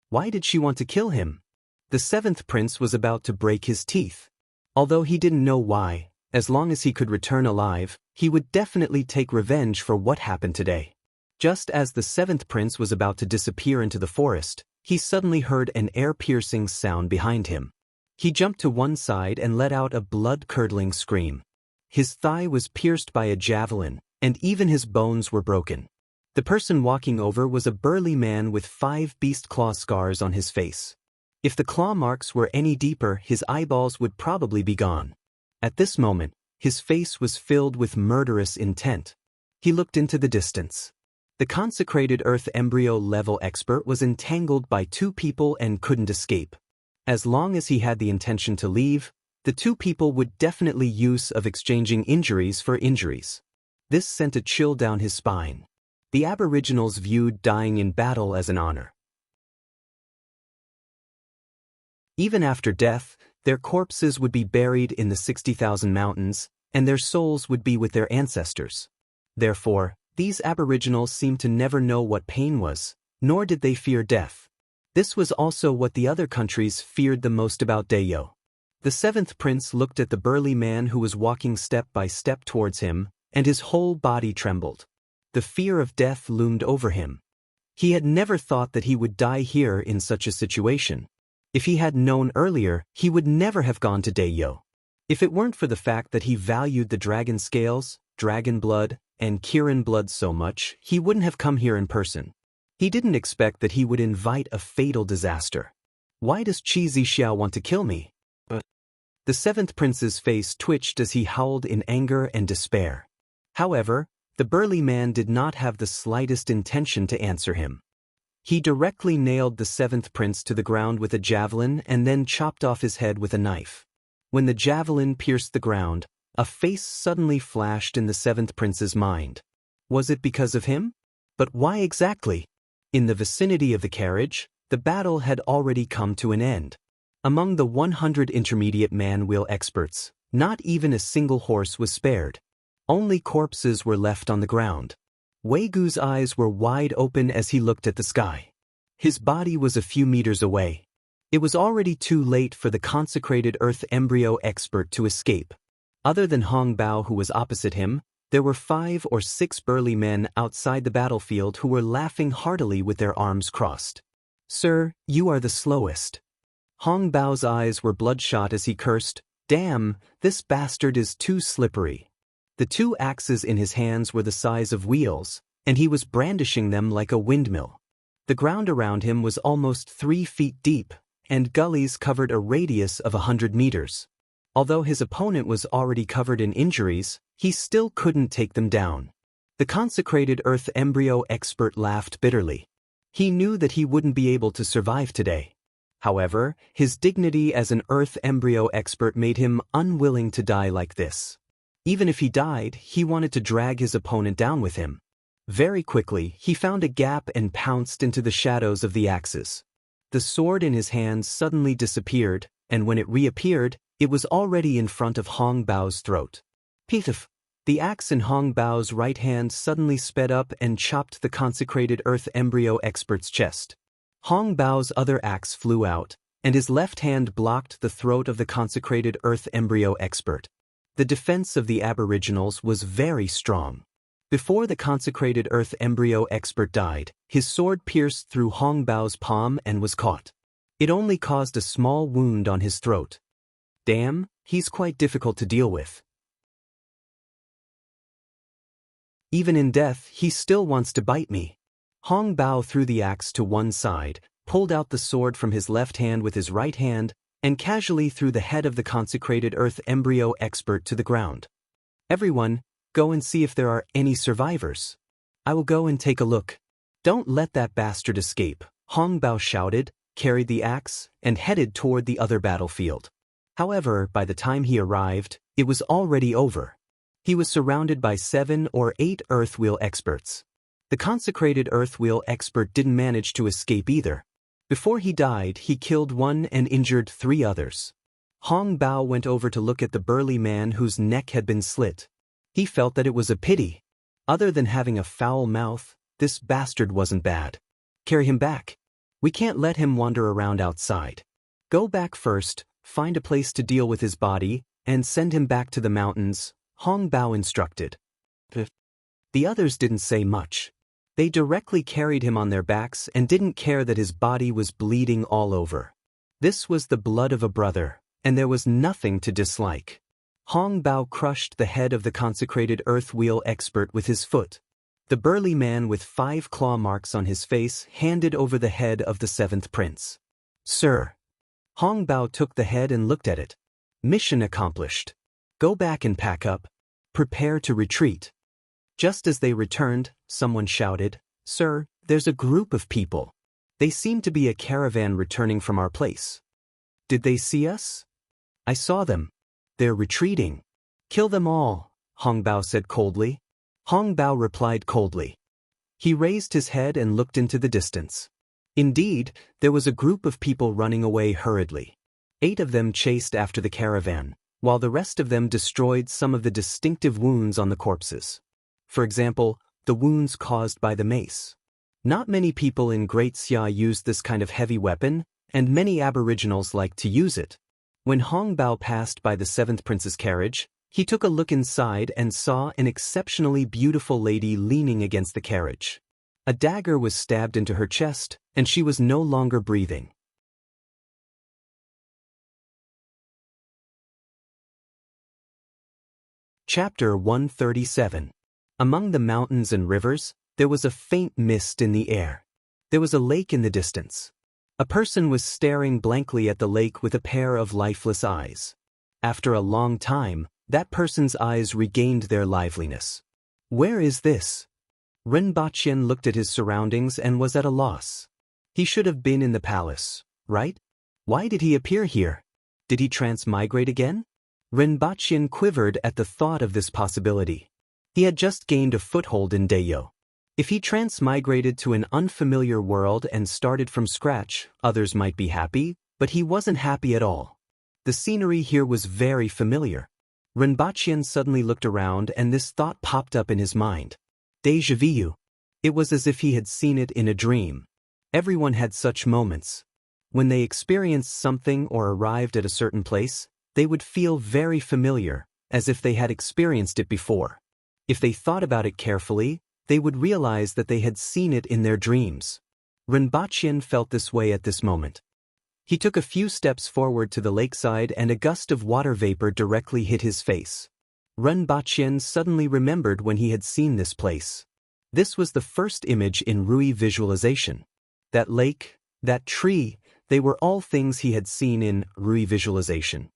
Why did she want to kill him? The 7th prince was about to break his teeth. Although he didn't know why, as long as he could return alive, he would definitely take revenge for what happened today. Just as the 7th prince was about to disappear into the forest, he suddenly heard an ear-piercing sound behind him. He jumped to one side and let out a blood-curdling scream. His thigh was pierced by a javelin, and even his bones were broken. The person walking over was a burly man with 5 beast claw scars on his face. If the claw marks were any deeper, his eyeballs would probably be gone. At this moment, his face was filled with murderous intent. He looked into the distance. The consecrated earth embryo-level expert was entangled by 2 people and couldn't escape. As long as he had the intention to leave, the 2 people would definitely use of exchanging injuries for injuries. This sent a chill down his spine. The Aboriginals viewed dying in battle as an honor. Even after death, their corpses would be buried in the 60,000 mountains, and their souls would be with their ancestors. Therefore, these Aboriginals seemed to never know what pain was, nor did they fear death. This was also what the other countries feared the most about Dayo. The 7th prince looked at the burly man who was walking step by step towards him, and his whole body trembled. The fear of death loomed over him. He had never thought that he would die here in such a situation. If he had known earlier, he would never have gone to Dayo. If it weren't for the fact that he valued the dragon scales, dragon blood, and Kirin blood so much, he wouldn't have come here in person. He didn't expect that he would invite a fatal disaster. Why does Qi Zixiao want to kill me? But the 7th prince's face twitched as he howled in anger and despair. However, the burly man did not have the slightest intention to answer him. He directly nailed the 7th prince to the ground with a javelin and then chopped off his head with a knife. When the javelin pierced the ground, a face suddenly flashed in the 7th prince's mind. Was it because of him? But why exactly? In the vicinity of the carriage, the battle had already come to an end. Among the 100 intermediate man-wheel experts, not even a single horse was spared. Only corpses were left on the ground. Wei Gu's eyes were wide open as he looked at the sky. His body was a few meters away. It was already too late for the consecrated earth embryo expert to escape. Other than Hong Bao, who was opposite him, there were 5 or 6 burly men outside the battlefield who were laughing heartily with their arms crossed. "Sir, you are the slowest." Hong Bao's eyes were bloodshot as he cursed, "Damn, this bastard is too slippery." The 2 axes in his hands were the size of wheels, and he was brandishing them like a windmill. The ground around him was almost 3 feet deep, and gullies covered a radius of 100 meters. Although his opponent was already covered in injuries, he still couldn't take them down. The consecrated earth embryo expert laughed bitterly. He knew that he wouldn't be able to survive today. However, his dignity as an earth embryo expert made him unwilling to die like this. Even if he died, he wanted to drag his opponent down with him. Very quickly, he found a gap and pounced into the shadows of the axes. The sword in his hand suddenly disappeared, and when it reappeared, it was already in front of Hong Bao's throat. Pithif! The axe in Hong Bao's right hand suddenly sped up and chopped the consecrated earth embryo expert's chest. Hong Bao's other axe flew out, and his left hand blocked the throat of the consecrated earth embryo expert. The defense of the Aboriginals was very strong. Before the consecrated earth embryo expert died, his sword pierced through Hong Bao's palm and was caught. It only caused a small wound on his throat. Damn, he's quite difficult to deal with. Even in death, he still wants to bite me. Hong Bao threw the axe to one side, pulled out the sword from his left hand with his right hand, and casually threw the head of the consecrated earth embryo expert to the ground. "Everyone, go and see if there are any survivors. I will go and take a look." "Don't let that bastard escape," Hong Bao shouted, carried the axe, and headed toward the other battlefield. However, by the time he arrived, it was already over. He was surrounded by 7 or 8 earthwheel experts. The consecrated earthwheel expert didn't manage to escape either. Before he died, he killed one and injured 3 others. Hong Bao went over to look at the burly man whose neck had been slit. He felt that it was a pity. Other than having a foul mouth, this bastard wasn't bad. Carry him back. We can't let him wander around outside. Go back first, find a place to deal with his body, and send him back to the mountains, Hong Bao instructed. The others didn't say much. They directly carried him on their backs and didn't care that his body was bleeding all over. This was the blood of a brother, and there was nothing to dislike. Hong Bao crushed the head of the consecrated earthwheel expert with his foot. The burly man with 5 claw marks on his face handed over the head of the 7th prince. Sir. Hong Bao took the head and looked at it. Mission accomplished. Go back and pack up. Prepare to retreat. Just as they returned, someone shouted, Sir, there's a group of people. They seem to be a caravan returning from our place. Did they see us? I saw them. They're retreating. Kill them all, Hong Bao said coldly. Hong Bao replied coldly. He raised his head and looked into the distance. Indeed, there was a group of people running away hurriedly. 8 of them chased after the caravan, while the rest of them destroyed some of the distinctive wounds on the corpses. For example, the wounds caused by the mace. Not many people in Great Xia used this kind of heavy weapon, and many aboriginals liked to use it. When Hong Bao passed by the 7th prince's carriage, he took a look inside and saw an exceptionally beautiful lady leaning against the carriage. A dagger was stabbed into her chest, and she was no longer breathing. Chapter 137. Among the mountains and rivers, there was a faint mist in the air. There was a lake in the distance. A person was staring blankly at the lake with a pair of lifeless eyes. After a long time, that person's eyes regained their liveliness. Where is this? Ren Baqian looked at his surroundings and was at a loss. He should have been in the palace, right? Why did he appear here? Did he transmigrate again? Ren Baqian quivered at the thought of this possibility. He had just gained a foothold in Deyo. If he transmigrated to an unfamiliar world and started from scratch, others might be happy, but he wasn't happy at all. The scenery here was very familiar. Ren Baqian suddenly looked around and this thought popped up in his mind. Déjà vu. It was as if he had seen it in a dream. Everyone had such moments. When they experienced something or arrived at a certain place, they would feel very familiar, as if they had experienced it before. If they thought about it carefully, they would realize that they had seen it in their dreams. Ren Baqian felt this way at this moment. He took a few steps forward to the lakeside and a gust of water vapor directly hit his face. Ren Baqian suddenly remembered when he had seen this place. This was the first image in Rui visualization. That lake, that tree, they were all things he had seen in Rui visualization.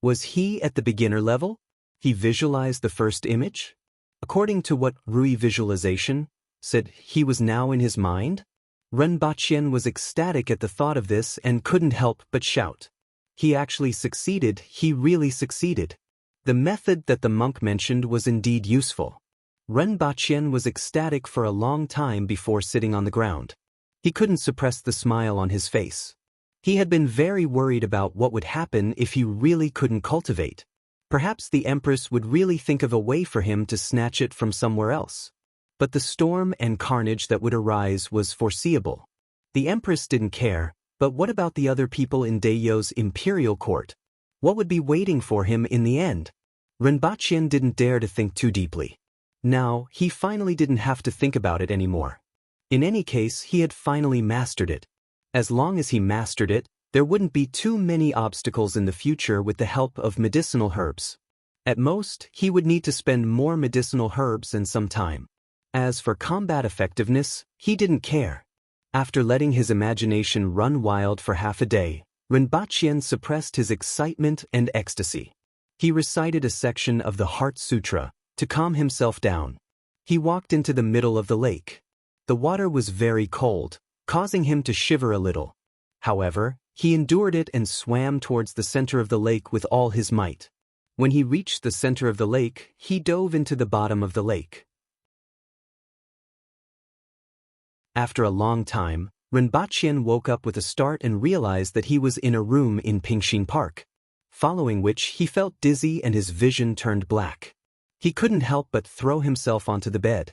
Was he at the beginner level? He visualized the first image? According to what Rui visualization said he was now in his mind? Ren Baqian was ecstatic at the thought of this and couldn't help but shout. He actually succeeded, he really succeeded. The method that the monk mentioned was indeed useful. Ren Baqian was ecstatic for a long time before sitting on the ground. He couldn't suppress the smile on his face. He had been very worried about what would happen if he really couldn't cultivate. Perhaps the Empress would really think of a way for him to snatch it from somewhere else. But the storm and carnage that would arise was foreseeable. The Empress didn't care, but what about the other people in Deyo's imperial court? What would be waiting for him in the end? Ren Baqian didn't dare to think too deeply. Now, he finally didn't have to think about it anymore. In any case, he had finally mastered it. As long as he mastered it, there wouldn't be too many obstacles in the future with the help of medicinal herbs. At most, he would need to spend more medicinal herbs and some time. As for combat effectiveness, he didn't care. After letting his imagination run wild for half a day, Ren Baqian suppressed his excitement and ecstasy. He recited a section of the Heart Sutra to calm himself down. He walked into the middle of the lake. The water was very cold, causing him to shiver a little. However, he endured it and swam towards the center of the lake with all his might. When he reached the center of the lake, he dove into the bottom of the lake. After a long time, Renbachian woke up with a start and realized that he was in a room in Pingshin Park. Following which he felt dizzy and his vision turned black. He couldn't help but throw himself onto the bed.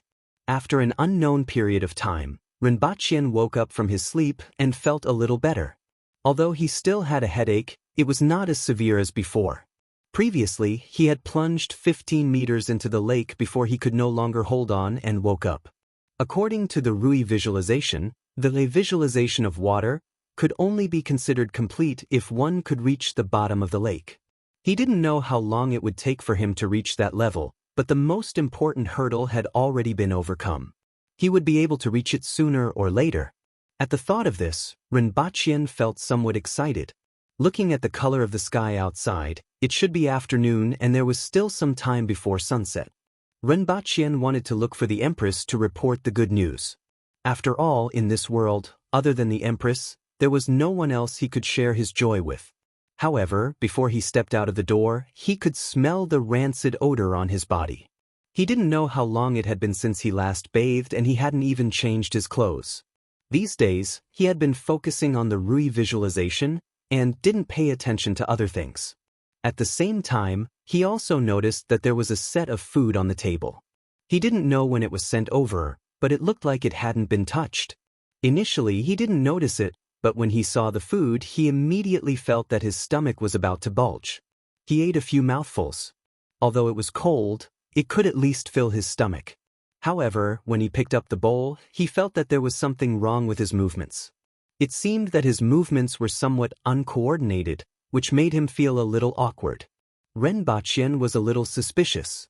After an unknown period of time, Renbachian woke up from his sleep and felt a little better. Although he still had a headache, it was not as severe as before. Previously, he had plunged 15 meters into the lake before he could no longer hold on and woke up. According to the Rui visualization, the visualization of water could only be considered complete if one could reach the bottom of the lake. He didn't know how long it would take for him to reach that level, but the most important hurdle had already been overcome. He would be able to reach it sooner or later. At the thought of this, Renbachian felt somewhat excited. Looking at the color of the sky outside, it should be afternoon and there was still some time before sunset. Renbachian wanted to look for the Empress to report the good news. After all, in this world, other than the Empress, there was no one else he could share his joy with. However, before he stepped out of the door, he could smell the rancid odor on his body. He didn't know how long it had been since he last bathed and he hadn't even changed his clothes. These days, he had been focusing on the Rui visualization and didn't pay attention to other things. At the same time, he also noticed that there was a set of food on the table. He didn't know when it was sent over, but it looked like it hadn't been touched. Initially, he didn't notice it, but when he saw the food, he immediately felt that his stomach was about to bulge. He ate a few mouthfuls. Although it was cold, it could at least fill his stomach. However, when he picked up the bowl, he felt that there was something wrong with his movements. It seemed that his movements were somewhat uncoordinated, which made him feel a little awkward. Renbachian was a little suspicious.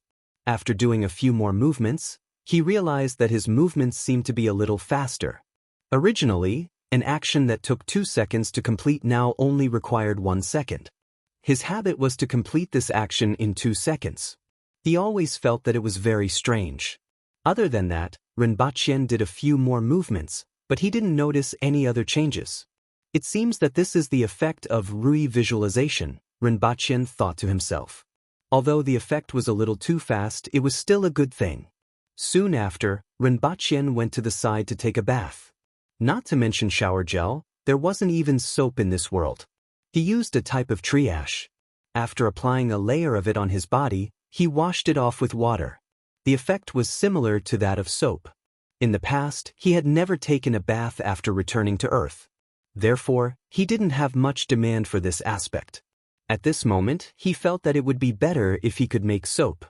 After doing a few more movements, he realized that his movements seemed to be a little faster. Originally, an action that took 2 seconds to complete now only required 1 second. His habit was to complete this action in 2 seconds. He always felt that it was very strange. Other than that, Renbachian did a few more movements, but he didn't notice any other changes. It seems that this is the effect of Rui visualization, Renbachian thought to himself. Although the effect was a little too fast, it was still a good thing. Soon after, Renbachian went to the side to take a bath. Not to mention shower gel, there wasn't even soap in this world. He used a type of tree ash. After applying a layer of it on his body, he washed it off with water. The effect was similar to that of soap. In the past, he had never taken a bath after returning to Earth. Therefore, he didn't have much demand for this aspect. At this moment, he felt that it would be better if he could make soap.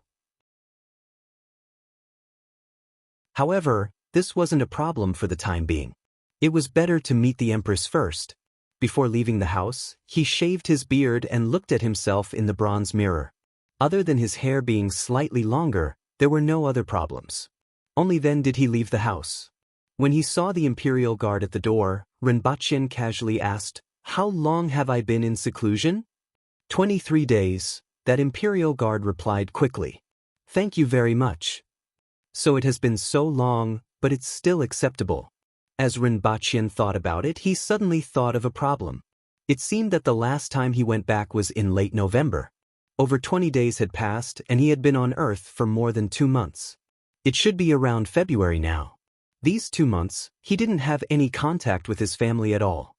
However, this wasn't a problem for the time being. It was better to meet the Empress first. Before leaving the house, he shaved his beard and looked at himself in the bronze mirror. Other than his hair being slightly longer, there were no other problems. Only then did he leave the house. When he saw the Imperial Guard at the door, Renbachian casually asked, "How long have I been in seclusion?" 23 days, that Imperial Guard replied quickly. "Thank you very much." So it has been so long, but it's still acceptable. As Renbachian thought about it, he suddenly thought of a problem. It seemed that the last time he went back was in late November. Over 20 days had passed and he had been on Earth for more than 2 months. It should be around February now. These 2 months, he didn't have any contact with his family at all.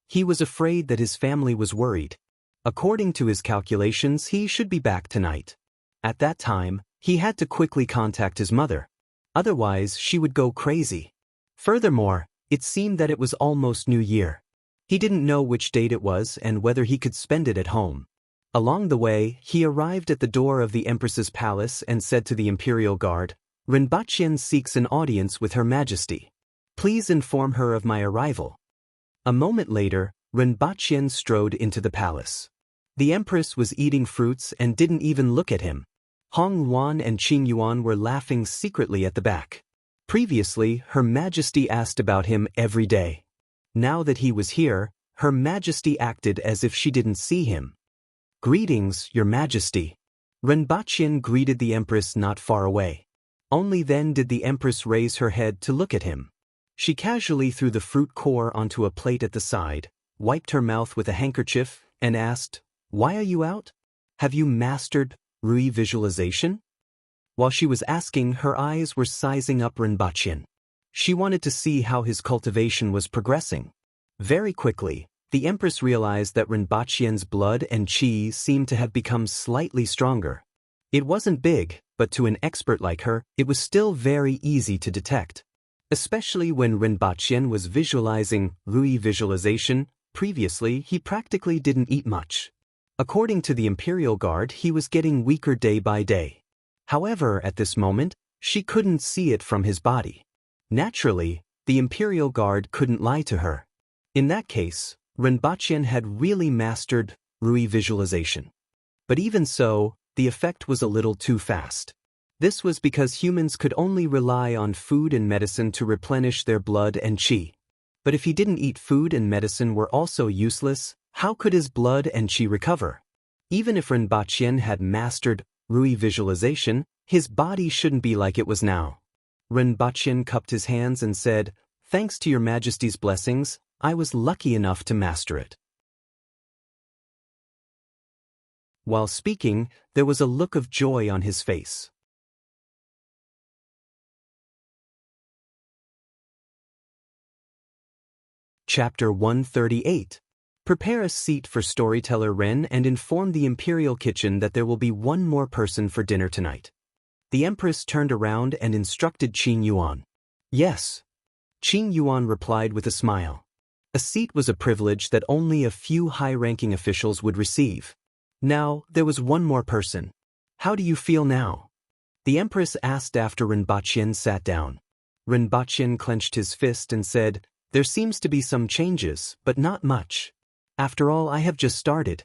He was afraid that his family was worried. According to his calculations, he should be back tonight. At that time, he had to quickly contact his mother. Otherwise, she would go crazy. Furthermore, it seemed that it was almost New Year. He didn't know which date it was and whether he could spend it at home. Along the way, he arrived at the door of the Empress's palace and said to the Imperial Guard, "Renbachian seeks an audience with Her Majesty. Please inform her of my arrival." A moment later, Renbachian strode into the palace. The Empress was eating fruits and didn't even look at him. Hong Yuan and Qing Yuan were laughing secretly at the back. Previously, Her Majesty asked about him every day. Now that he was here, Her Majesty acted as if she didn't see him. "Greetings, Your Majesty." Renbachian greeted the Empress not far away. Only then did the Empress raise her head to look at him. She casually threw the fruit core onto a plate at the side, wiped her mouth with a handkerchief, and asked, "Why are you out? Have you mastered Rui visualization?" While she was asking, her eyes were sizing up Renbachian. She wanted to see how his cultivation was progressing. Very quickly, the Empress realized that Rinpochien's blood and qi seemed to have become slightly stronger. It wasn't big, but to an expert like her, it was still very easy to detect. Especially when Rinpochen was visualizing Rui visualization. Previously, he practically didn't eat much. According to the Imperial Guard, he was getting weaker day by day. However, at this moment, she couldn't see it from his body. Naturally, the Imperial Guard couldn't lie to her. In that case, Rinpochen had really mastered Rui visualization. But even so, the effect was a little too fast. This was because humans could only rely on food and medicine to replenish their blood and qi. But if he didn't eat food and medicine were also useless, how could his blood and qi recover? Even if Rinpochen had mastered Rui visualization, his body shouldn't be like it was now. Rinpochen cupped his hands and said, "Thanks to your Majesty's blessings, I was lucky enough to master it." While speaking, there was a look of joy on his face. Chapter 138. Prepare a seat for storyteller Ren and inform the Imperial Kitchen that there will be one more person for dinner tonight. The Empress turned around and instructed Qin Yuan. Yes. Qin Yuan replied with a smile. A seat was a privilege that only a few high-ranking officials would receive. Now, there was one more person. How do you feel now? The Empress asked after Rinpochen sat down. Rinpochen clenched his fist and said, "There seems to be some changes, but not much. After all, I have just started."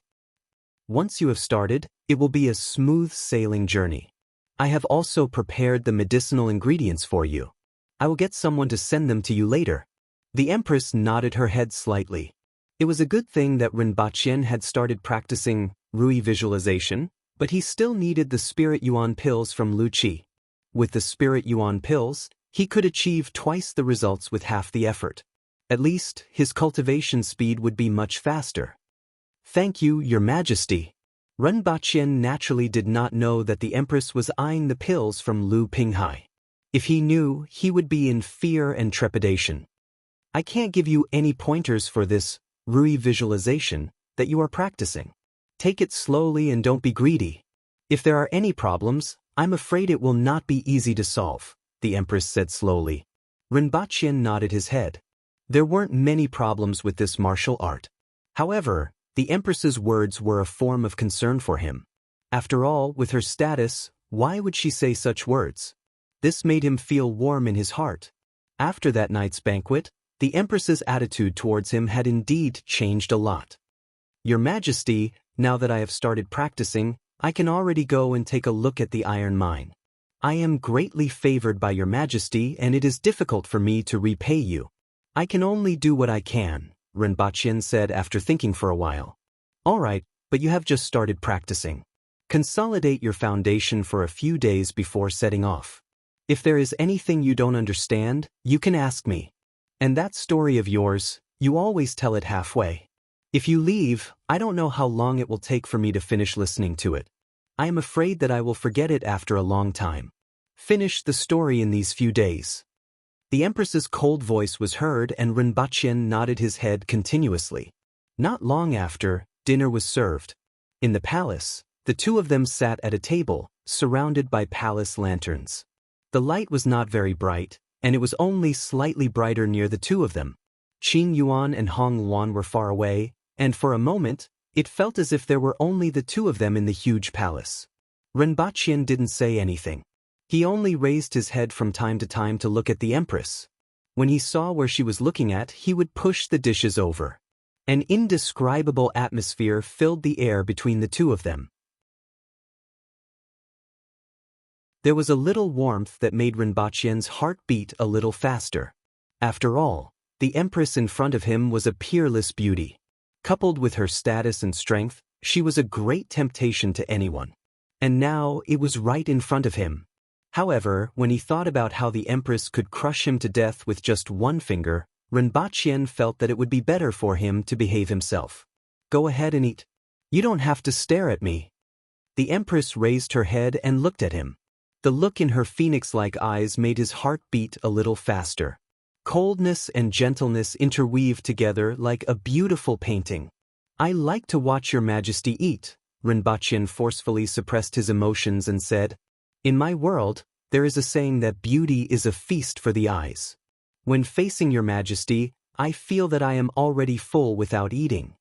Once you have started, it will be a smooth sailing journey. I have also prepared the medicinal ingredients for you. I will get someone to send them to you later. The Empress nodded her head slightly. It was a good thing that Rinpochen had started practicing Rui visualization, but he still needed the Spirit Yuan pills from Lu Qi. With the Spirit Yuan pills, he could achieve twice the results with half the effort. At least, his cultivation speed would be much faster. Thank you, Your Majesty. Rinpochen naturally did not know that the Empress was eyeing the pills from Lu Pinghai. If he knew, he would be in fear and trepidation. I can't give you any pointers for this Rui visualization that you are practicing. Take it slowly and don't be greedy. If there are any problems, I'm afraid it will not be easy to solve, the Empress said slowly. Rinpochen nodded his head. There weren't many problems with this martial art. However, the Empress's words were a form of concern for him. After all, with her status, why would she say such words? This made him feel warm in his heart. After that night's banquet, the Empress's attitude towards him had indeed changed a lot. Your Majesty, now that I have started practicing, I can already go and take a look at the iron mine. I am greatly favored by Your Majesty and it is difficult for me to repay you. I can only do what I can, Rinpochen said after thinking for a while. All right, but you have just started practicing. Consolidate your foundation for a few days before setting off. If there is anything you don't understand, you can ask me. And that story of yours, you always tell it halfway. If you leave, I don't know how long it will take for me to finish listening to it. I am afraid that I will forget it after a long time. Finish the story in these few days. The Empress's cold voice was heard and Rinpochen nodded his head continuously. Not long after, dinner was served. In the palace, the two of them sat at a table, surrounded by palace lanterns. The light was not very bright, and it was only slightly brighter near the two of them. Qin Yuan and Hong Luan were far away, and for a moment, it felt as if there were only the two of them in the huge palace. Rinpochen didn't say anything. He only raised his head from time to time to look at the Empress. When he saw where she was looking at, he would push the dishes over. An indescribable atmosphere filled the air between the two of them. There was a little warmth that made Rinpochen's heart beat a little faster. After all, the Empress in front of him was a peerless beauty. Coupled with her status and strength, she was a great temptation to anyone. And now it was right in front of him. However, when he thought about how the Empress could crush him to death with just one finger, Rinpochen felt that it would be better for him to behave himself. Go ahead and eat. You don't have to stare at me. The Empress raised her head and looked at him. The look in her phoenix-like eyes made his heart beat a little faster. Coldness and gentleness interweaved together like a beautiful painting. "I like to watch your majesty eat." Rinpoche forcefully suppressed his emotions and said, "In my world, there is a saying that beauty is a feast for the eyes. When facing your majesty, I feel that I am already full without eating."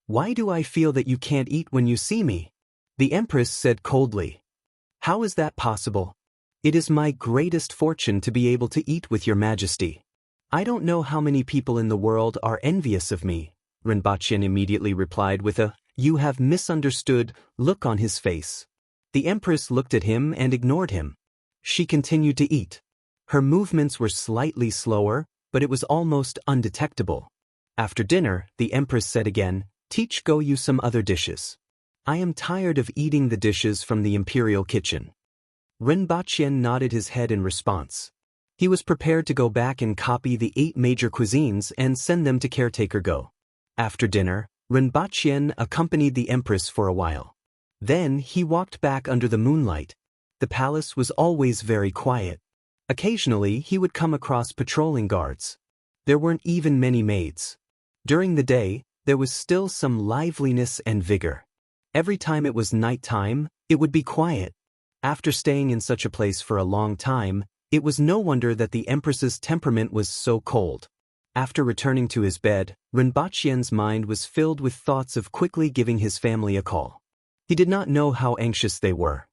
"Why do I feel that you can't eat when you see me?" the Empress said coldly. "How is that possible? It is my greatest fortune to be able to eat with your majesty. I don't know how many people in the world are envious of me," Rinpoche immediately replied with a "you have misunderstood" look on his face. The Empress looked at him and ignored him. She continued to eat. Her movements were slightly slower, but it was almost undetectable. After dinner, the Empress said again, "Teach Go-yu some other dishes. I am tired of eating the dishes from the imperial kitchen." Rinpoche nodded his head in response. He was prepared to go back and copy the 8 major cuisines and send them to caretaker Go. After dinner, Rinpoche accompanied the Empress for a while. Then he walked back under the moonlight. The palace was always very quiet. Occasionally he would come across patrolling guards. There weren't even many maids. During the day, there was still some liveliness and vigor. Every time it was night time, it would be quiet. After staying in such a place for a long time, it was no wonder that the Empress's temperament was so cold. After returning to his bed, Rinpoche's mind was filled with thoughts of quickly giving his family a call. He did not know how anxious they were.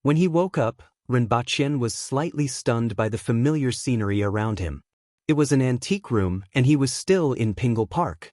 When he woke up, Rinpoche was slightly stunned by the familiar scenery around him. It was an antique room, and he was still in Pingle Park.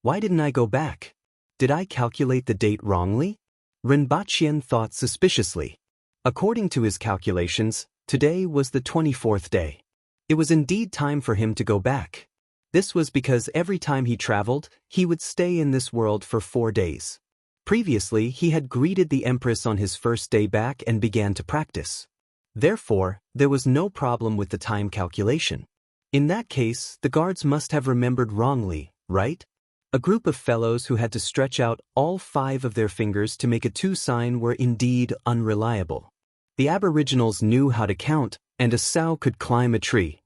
Why didn't I go back? Did I calculate the date wrongly? Rinpoche thought suspiciously. According to his calculations, today was the 24th day. It was indeed time for him to go back. This was because every time he traveled, he would stay in this world for 4 days. Previously, he had greeted the Empress on his first day back and began to practice. Therefore, there was no problem with the time calculation. In that case, the guards must have remembered wrongly, right? A group of fellows who had to stretch out all 5 of their fingers to make a 2 sign were indeed unreliable. The aboriginals knew how to count, and a sow could climb a tree.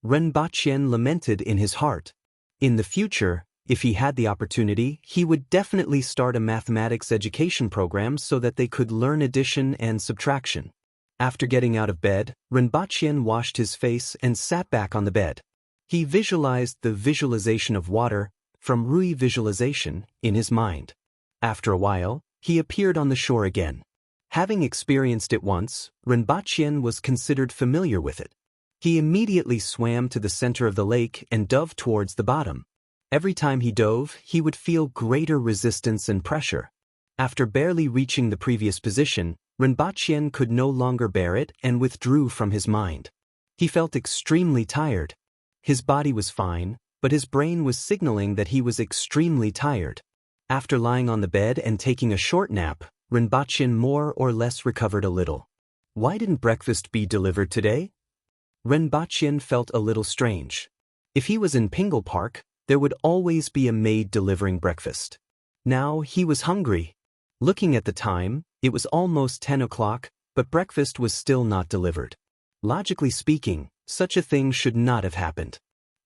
Rinpoche lamented in his heart. In the future, if he had the opportunity, he would definitely start a mathematics education program so that they could learn addition and subtraction. After getting out of bed, Rinpoche washed his face and sat back on the bed. He visualized the visualization of water, from Rui visualization, in his mind. After a while, he appeared on the shore again. Having experienced it once, Rinpoche was considered familiar with it. He immediately swam to the center of the lake and dove towards the bottom. Every time he dove, he would feel greater resistance and pressure. After barely reaching the previous position, Rinpoche could no longer bear it and withdrew from his mind. He felt extremely tired. His body was fine, but his brain was signaling that he was extremely tired. After lying on the bed and taking a short nap, Rinpoche more or less recovered a little. Why didn't breakfast be delivered today? Rinpoche felt a little strange. If he was in Pingle Park, there would always be a maid delivering breakfast. Now he was hungry. Looking at the time, it was almost 10 o'clock, but breakfast was still not delivered. Logically speaking, such a thing should not have happened.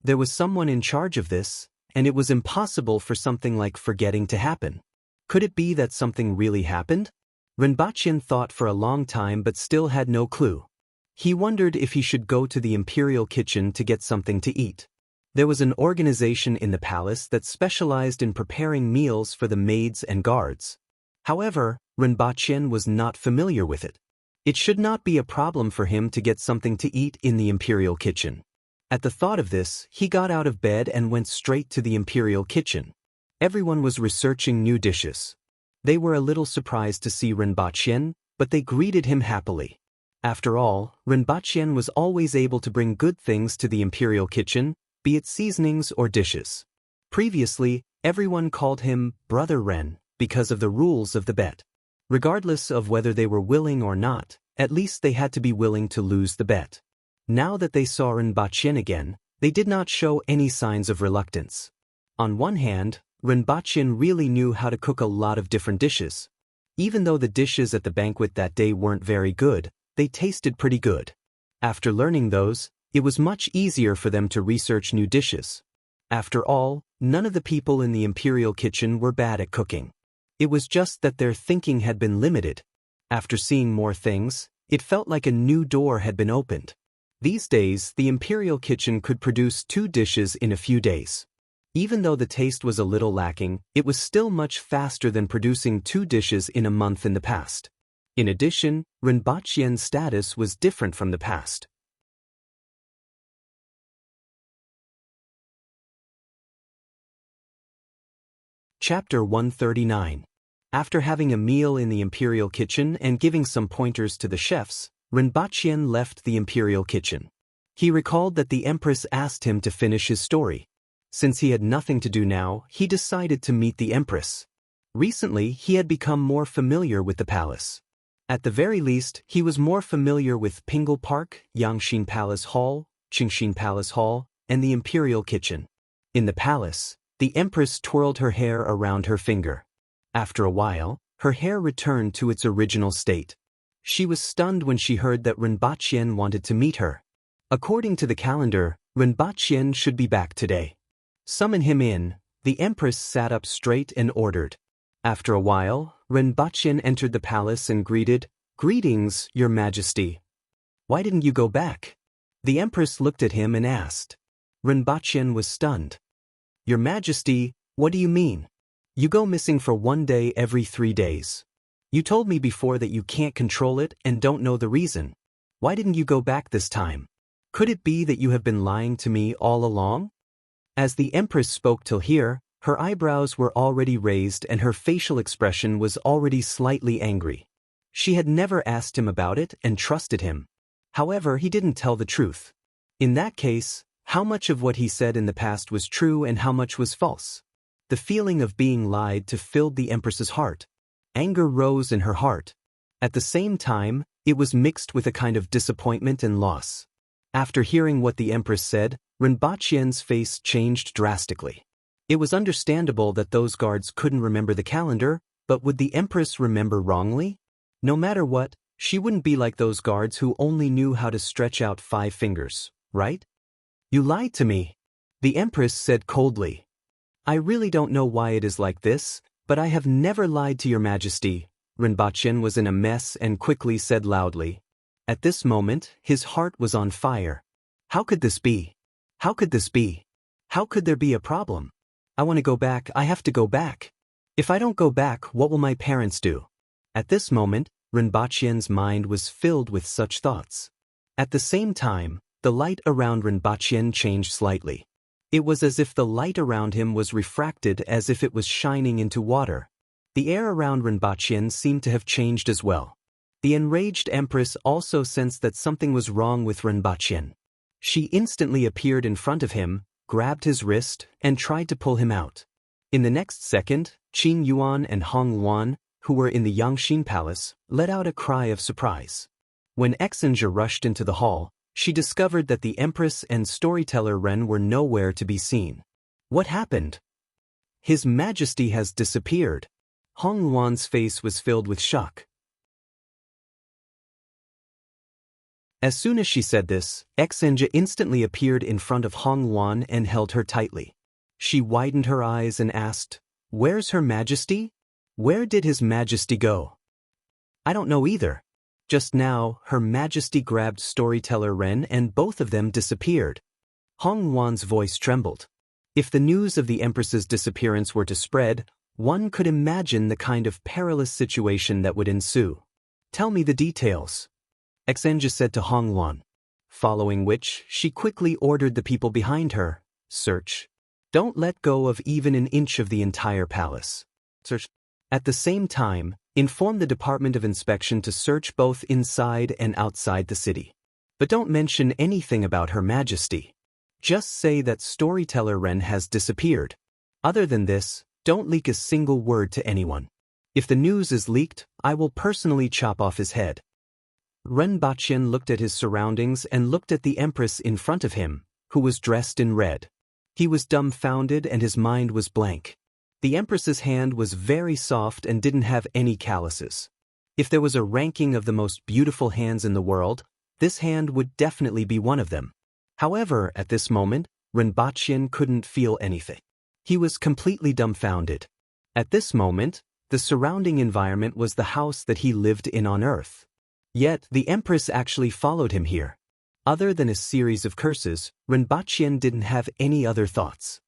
There was someone in charge of this, and it was impossible for something like forgetting to happen. Could it be that something really happened? Rinpoche thought for a long time but still had no clue. He wondered if he should go to the imperial kitchen to get something to eat. There was an organization in the palace that specialized in preparing meals for the maids and guards. However, Rinpoche was not familiar with it. It should not be a problem for him to get something to eat in the imperial kitchen. At the thought of this, he got out of bed and went straight to the imperial kitchen. Everyone was researching new dishes. They were a little surprised to see Rinpoche, but they greeted him happily. After all, Rinpoche was always able to bring good things to the imperial kitchen, be it seasonings or dishes. Previously, everyone called him Brother Ren because of the rules of the bet. Regardless of whether they were willing or not, at least they had to be willing to lose the bet. Now that they saw Rinpoche again, they did not show any signs of reluctance. On one hand, Rinpoche really knew how to cook a lot of different dishes. Even though the dishes at the banquet that day weren't very good, they tasted pretty good. After learning those, it was much easier for them to research new dishes. After all, none of the people in the imperial kitchen were bad at cooking. It was just that their thinking had been limited. After seeing more things, it felt like a new door had been opened. These days, the imperial kitchen could produce 2 dishes in a few days. Even though the taste was a little lacking, it was still much faster than producing 2 dishes in a month in the past. In addition, Renbaqian's status was different from the past. Chapter 139. After having a meal in the imperial kitchen and giving some pointers to the chefs, Renbaqian left the imperial kitchen. He recalled that the empress asked him to finish his story. Since he had nothing to do now, he decided to meet the empress. Recently, he had become more familiar with the palace. At the very least, he was more familiar with Pingle Park, Yangxin Palace Hall, Qingxin Palace Hall, and the imperial kitchen. In the palace, the empress twirled her hair around her finger. After a while, her hair returned to its original state. She was stunned when she heard that Renbaqian wanted to meet her. According to the calendar, Renbaqian should be back today. Summon him in, the empress sat up straight and ordered. After a while, Renbaqian entered the palace and greeted, "Greetings, Your Majesty. Why didn't you go back?" The empress looked at him and asked. Renbaqian was stunned. "Your Majesty, what do you mean? You go missing for 1 day every 3 days. You told me before that you can't control it and don't know the reason. Why didn't you go back this time? Could it be that you have been lying to me all along?" As the empress spoke till here, her eyebrows were already raised and her facial expression was already slightly angry. She had never asked him about it and trusted him. However, he didn't tell the truth. In that case, how much of what he said in the past was true and how much was false? The feeling of being lied to filled the empress's heart. Anger rose in her heart. At the same time, it was mixed with a kind of disappointment and loss. After hearing what the empress said, Renbaqian's face changed drastically. It was understandable that those guards couldn't remember the calendar, but would the empress remember wrongly? No matter what, she wouldn't be like those guards who only knew how to stretch out 5 fingers, right? "You lied to me," the empress said coldly. "I really don't know why it is like this, but I have never lied to Your Majesty." Renbaqian was in a mess and quickly said loudly. At this moment, his heart was on fire. How could this be? How could this be? How could there be a problem? I want to go back, I have to go back. If I don't go back, what will my parents do? At this moment, Renbaqian's mind was filled with such thoughts. At the same time, the light around Renbaqian changed slightly. It was as if the light around him was refracted as if it was shining into water. The air around Renbaqian seemed to have changed as well. The enraged empress also sensed that something was wrong with Renbaqian. She instantly appeared in front of him, grabbed his wrist, and tried to pull him out. In the next second, Qin Yuan and Hong Yuan, who were in the Yangxin Palace, let out a cry of surprise. When Exinja rushed into the hall, she discovered that the empress and storyteller Ren were nowhere to be seen. What happened? His Majesty has disappeared. Hong Yuan's face was filled with shock. As soon as she said this, Exinja instantly appeared in front of Hong Yuan and held her tightly. She widened her eyes and asked, "Where's Her Majesty? Where did His Majesty go?" "I don't know either. Just now, Her Majesty grabbed storyteller Ren and both of them disappeared." Hong Yuan's voice trembled. If the news of the Empress's disappearance were to spread, one could imagine the kind of perilous situation that would ensue. "Tell me the details," Exinja said to Hong Yuan. Following which, she quickly ordered the people behind her, "Search. Don't let go of even an inch of the entire palace. Search." At the same time, inform the Department of Inspection to search both inside and outside the city. But don't mention anything about Her Majesty. Just say that storyteller Ren has disappeared. Other than this, don't leak a single word to anyone. If the news is leaked, I will personally chop off his head. Renbaqian looked at his surroundings and looked at the Empress in front of him, who was dressed in red. He was dumbfounded and his mind was blank. The Empress's hand was very soft and didn't have any calluses. If there was a ranking of the most beautiful hands in the world, this hand would definitely be one of them. However, at this moment, Rinpoche couldn't feel anything. He was completely dumbfounded. At this moment, the surrounding environment was the house that he lived in on Earth. Yet, the Empress actually followed him here. Other than a series of curses, Rinpoche didn't have any other thoughts.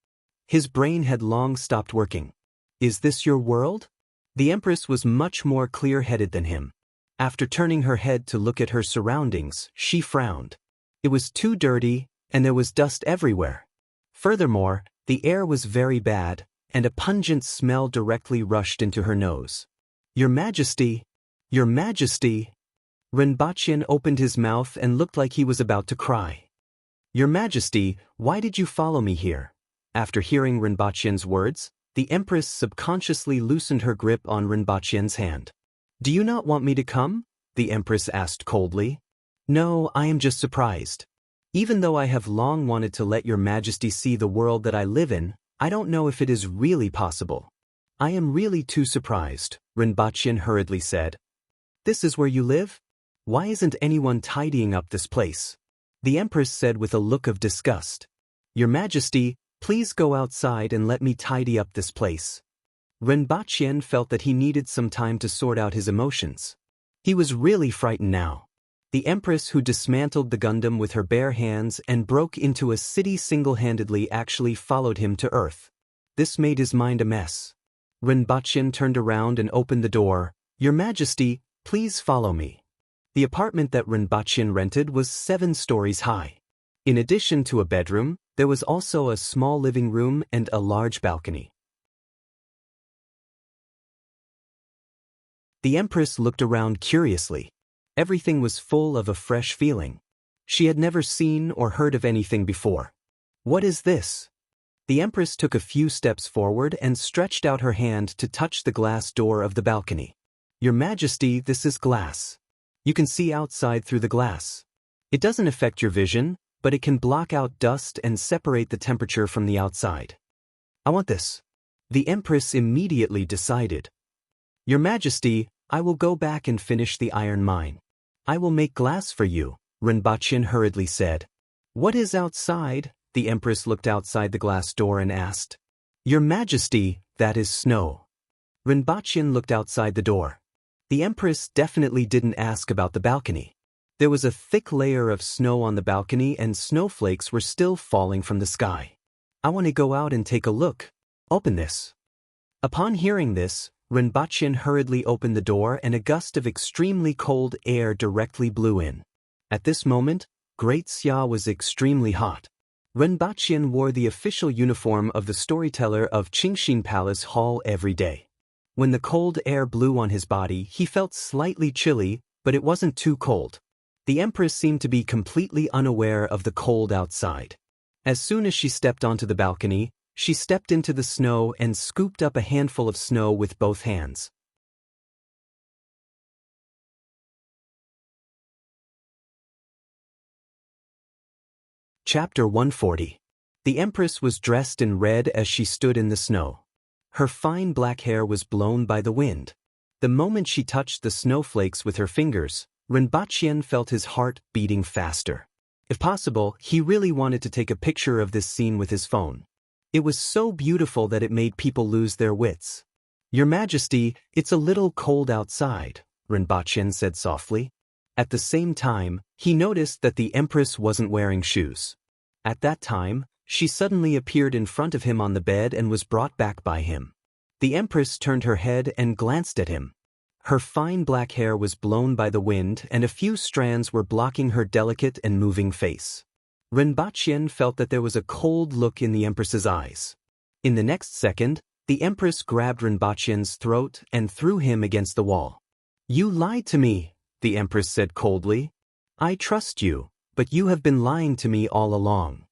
His brain had long stopped working. Is this your world? The Empress was much more clear-headed than him. After turning her head to look at her surroundings, she frowned. It was too dirty, and there was dust everywhere. Furthermore, the air was very bad, and a pungent smell directly rushed into her nose. Your Majesty! Your Majesty! Rinpoche opened his mouth and looked like he was about to cry. Your Majesty, why did you follow me here? After hearing Rinpoche's words, the Empress subconsciously loosened her grip on Rinpoche's hand. Do you not want me to come? The Empress asked coldly. No, I am just surprised. Even though I have long wanted to let your Majesty see the world that I live in, I don't know if it is really possible. I am really too surprised, Rinpoche hurriedly said. This is where you live? Why isn't anyone tidying up this place? The Empress said with a look of disgust. Your Majesty, please go outside and let me tidy up this place. Rinpoche felt that he needed some time to sort out his emotions. He was really frightened now. The Empress who dismantled the Gundam with her bare hands and broke into a city single-handedly actually followed him to Earth. This made his mind a mess. Rinpoche turned around and opened the door. Your Majesty, please follow me. The apartment that Rinpoche rented was 7 stories high. In addition to a bedroom, there was also a small living room and a large balcony. The Empress looked around curiously. Everything was full of a fresh feeling. She had never seen or heard of anything before. What is this? The Empress took a few steps forward and stretched out her hand to touch the glass door of the balcony. Your Majesty, this is glass. You can see outside through the glass. It doesn't affect your vision, but it can block out dust and separate the temperature from the outside. I want this. The Empress immediately decided. Your Majesty, I will go back and finish the iron mine. I will make glass for you, Rinpoche hurriedly said. What is outside? The Empress looked outside the glass door and asked. Your Majesty, that is snow. Rinpoche looked outside the door. The Empress definitely didn't ask about the balcony. There was a thick layer of snow on the balcony and snowflakes were still falling from the sky. I want to go out and take a look. Open this. Upon hearing this, Rinpoche hurriedly opened the door and a gust of extremely cold air directly blew in. At this moment, Great Xia was extremely hot. Rinpoche wore the official uniform of the storyteller of Qingxin Palace Hall every day. When the cold air blew on his body, he felt slightly chilly, but it wasn't too cold. The Empress seemed to be completely unaware of the cold outside. As soon as she stepped onto the balcony, she stepped into the snow and scooped up a handful of snow with both hands. Chapter 140. The Empress was dressed in red as she stood in the snow. Her fine black hair was blown by the wind. The moment she touched the snowflakes with her fingers, Rinpoche felt his heart beating faster. If possible, he really wanted to take a picture of this scene with his phone. It was so beautiful that it made people lose their wits. Your Majesty, it's a little cold outside, Rinpoche said softly. At the same time, he noticed that the Empress wasn't wearing shoes. At that time, she suddenly appeared in front of him on the bed and was brought back by him. The Empress turned her head and glanced at him. Her fine black hair was blown by the wind and a few strands were blocking her delicate and moving face. Rinpoche felt that there was a cold look in the Empress's eyes. In the next second, the Empress grabbed Rinpoche's throat and threw him against the wall. You lied to me, the Empress said coldly. I trust you, but you have been lying to me all along.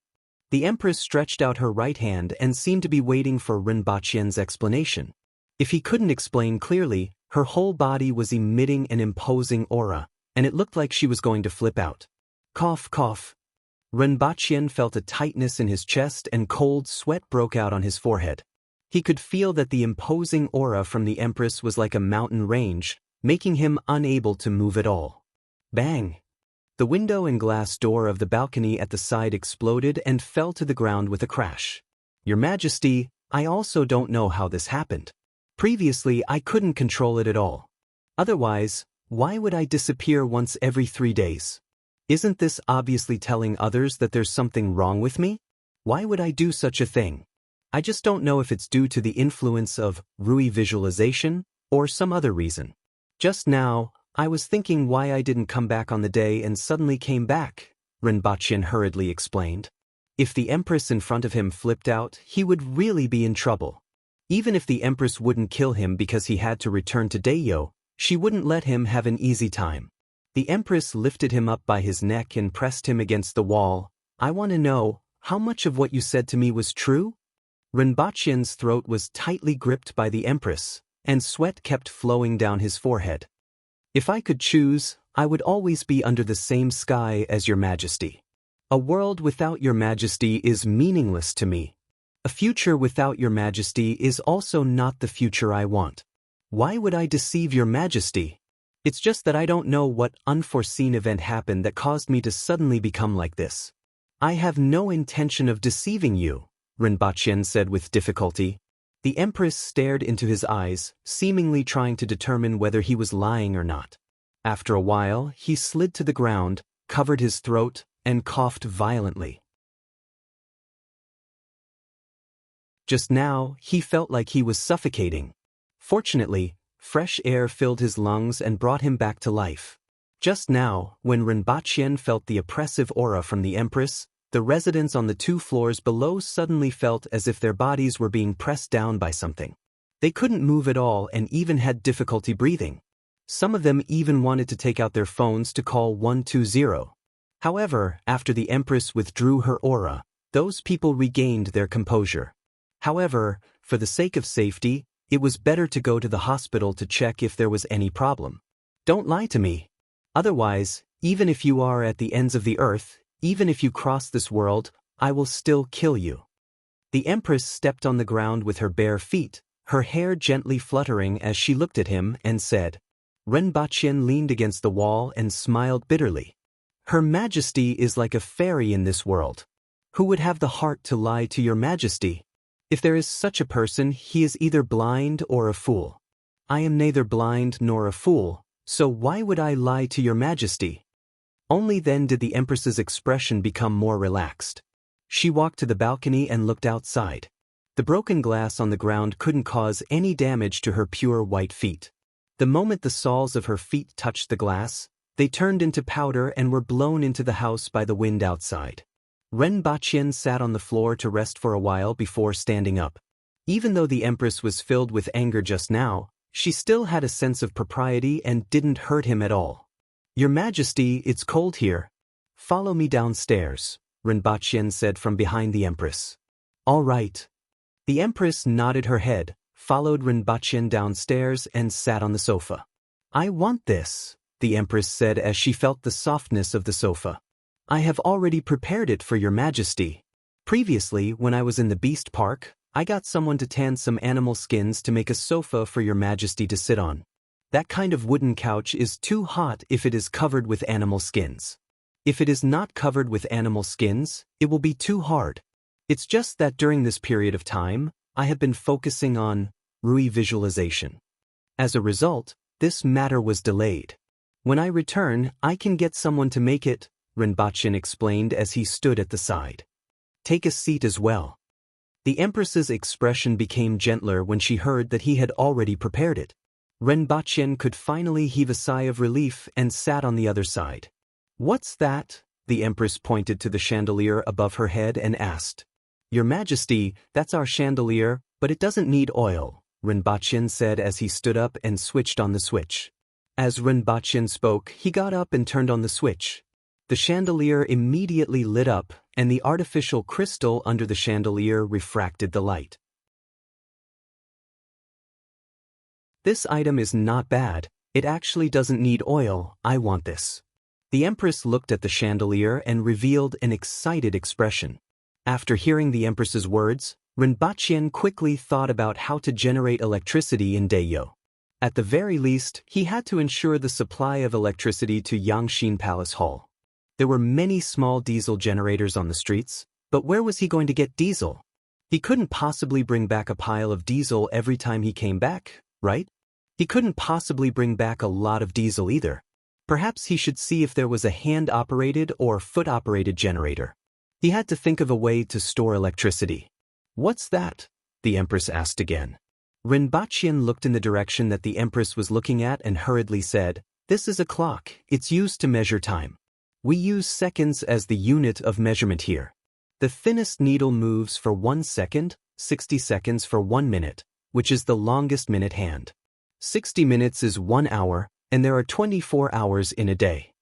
The Empress stretched out her right hand and seemed to be waiting for Rinpoche's explanation. If he couldn't explain clearly, her whole body was emitting an imposing aura, and it looked like she was going to flip out. Cough, cough. Rinpoche felt a tightness in his chest and cold sweat broke out on his forehead. He could feel that the imposing aura from the Empress was like a mountain range, making him unable to move at all. Bang! The window and glass door of the balcony at the side exploded and fell to the ground with a crash. Your Majesty, I also don't know how this happened. Previously, I couldn't control it at all. Otherwise, why would I disappear once every 3 days? Isn't this obviously telling others that there's something wrong with me? Why would I do such a thing? I just don't know if it's due to the influence of Rui visualization or some other reason. Just now, I was thinking why I didn't come back on the day and suddenly came back, Rinpoche hurriedly explained. If the Empress in front of him flipped out, he would really be in trouble. Even if the Empress wouldn't kill him because he had to return to Dayo, she wouldn't let him have an easy time. The Empress lifted him up by his neck and pressed him against the wall. I want to know, how much of what you said to me was true? Rinpoche's throat was tightly gripped by the Empress, and sweat kept flowing down his forehead. If I could choose, I would always be under the same sky as Your Majesty. A world without Your Majesty is meaningless to me. A future without Your Majesty is also not the future I want. Why would I deceive Your Majesty? It's just that I don't know what unforeseen event happened that caused me to suddenly become like this. I have no intention of deceiving you, Rinpoche said with difficulty. The Empress stared into his eyes, seemingly trying to determine whether he was lying or not. After a while, he slid to the ground, covered his throat, and coughed violently. Just now, he felt like he was suffocating. Fortunately, fresh air filled his lungs and brought him back to life. Just now, when Rinpoche felt the oppressive aura from the Empress, the residents on the 2 floors below suddenly felt as if their bodies were being pressed down by something. They couldn't move at all and even had difficulty breathing. Some of them even wanted to take out their phones to call 120. However, after the Empress withdrew her aura, those people regained their composure. However, for the sake of safety, it was better to go to the hospital to check if there was any problem. Don't lie to me. Otherwise, even if you are at the ends of the earth, even if you cross this world, I will still kill you. The Empress stepped on the ground with her bare feet, her hair gently fluttering as she looked at him and said. Rinpoche leaned against the wall and smiled bitterly. Her Majesty is like a fairy in this world. Who would have the heart to lie to Your Majesty? If there is such a person, he is either blind or a fool. I am neither blind nor a fool, so why would I lie to Your Majesty? Only then did the Empress's expression become more relaxed. She walked to the balcony and looked outside. The broken glass on the ground couldn't cause any damage to her pure white feet. The moment the soles of her feet touched the glass, they turned into powder and were blown into the house by the wind outside. Rinpoche sat on the floor to rest for a while before standing up. Even though the Empress was filled with anger just now, she still had a sense of propriety and didn't hurt him at all. Your Majesty, it's cold here. Follow me downstairs, Rinpoche said from behind the Empress. All right. The Empress nodded her head, followed Rinpoche downstairs and sat on the sofa. I want this, the Empress said as she felt the softness of the sofa. I have already prepared it for Your Majesty. Previously, when I was in the Beast Park, I got someone to tan some animal skins to make a sofa for Your Majesty to sit on. That kind of wooden couch is too hot if it is covered with animal skins. If it is not covered with animal skins, it will be too hard. It's just that during this period of time, I have been focusing on Rui visualization. As a result, this matter was delayed. When I return, I can get someone to make it, Rinpoche explained as he stood at the side. Take a seat as well. The Empress's expression became gentler when she heard that he had already prepared it. Rinpoche could finally heave a sigh of relief and sat on the other side. What's that? The Empress pointed to the chandelier above her head and asked. Your Majesty, that's our chandelier, but it doesn't need oil, Rinpoche said as he stood up and switched on the switch. As Rinpoche spoke, he got up and turned on the switch. The chandelier immediately lit up, and the artificial crystal under the chandelier refracted the light. This item is not bad. It actually doesn't need oil. I want this. The Empress looked at the chandelier and revealed an excited expression. After hearing the Empress's words, Rinpoche quickly thought about how to generate electricity in Daeyo. At the very least, he had to ensure the supply of electricity to Yangshin Palace Hall. There were many small diesel generators on the streets, but where was he going to get diesel? He couldn't possibly bring back a pile of diesel every time he came back, right? He couldn't possibly bring back a lot of diesel either. Perhaps he should see if there was a hand-operated or foot-operated generator. He had to think of a way to store electricity. "What's that?" the Empress asked again. Rinpoche looked in the direction that the Empress was looking at and hurriedly said, "This is a clock. It's used to measure time. We use seconds as the unit of measurement here. The thinnest needle moves for 1 second, 60 seconds for 1 minute, which is the longest minute hand. 60 minutes is 1 hour, and there are 24 hours in a day."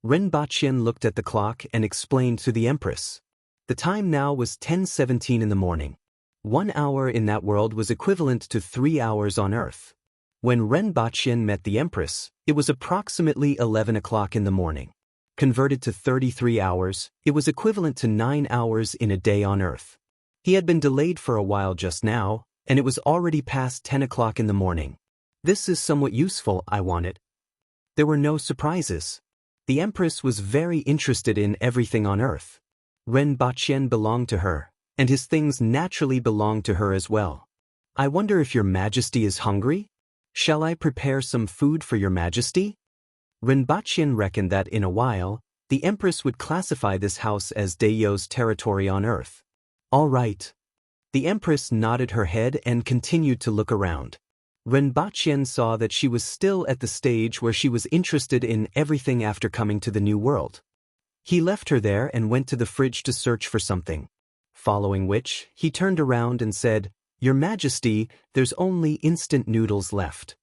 Rinpoche looked at the clock and explained to the Empress. The time now was 10:17 in the morning. 1 hour in that world was equivalent to 3 hours on Earth. When Rinpoche met the Empress, it was approximately 11 o'clock in the morning. Converted to 33 hours, it was equivalent to 9 hours in a day on Earth. He had been delayed for a while just now, and it was already past 10 o'clock in the morning. "This is somewhat useful, I want it." There were no surprises. The Empress was very interested in everything on Earth. Rinpoche belonged to her, and his things naturally belonged to her as well. "I wonder if your Majesty is hungry? Shall I prepare some food for your Majesty?" Rinpoche reckoned that in a while, the Empress would classify this house as Daeyo's territory on Earth. "All right." The Empress nodded her head and continued to look around. Rinpoche saw that she was still at the stage where she was interested in everything after coming to the new world. He left her there and went to the fridge to search for something. Following which, he turned around and said, "Your Majesty, there's only instant noodles left."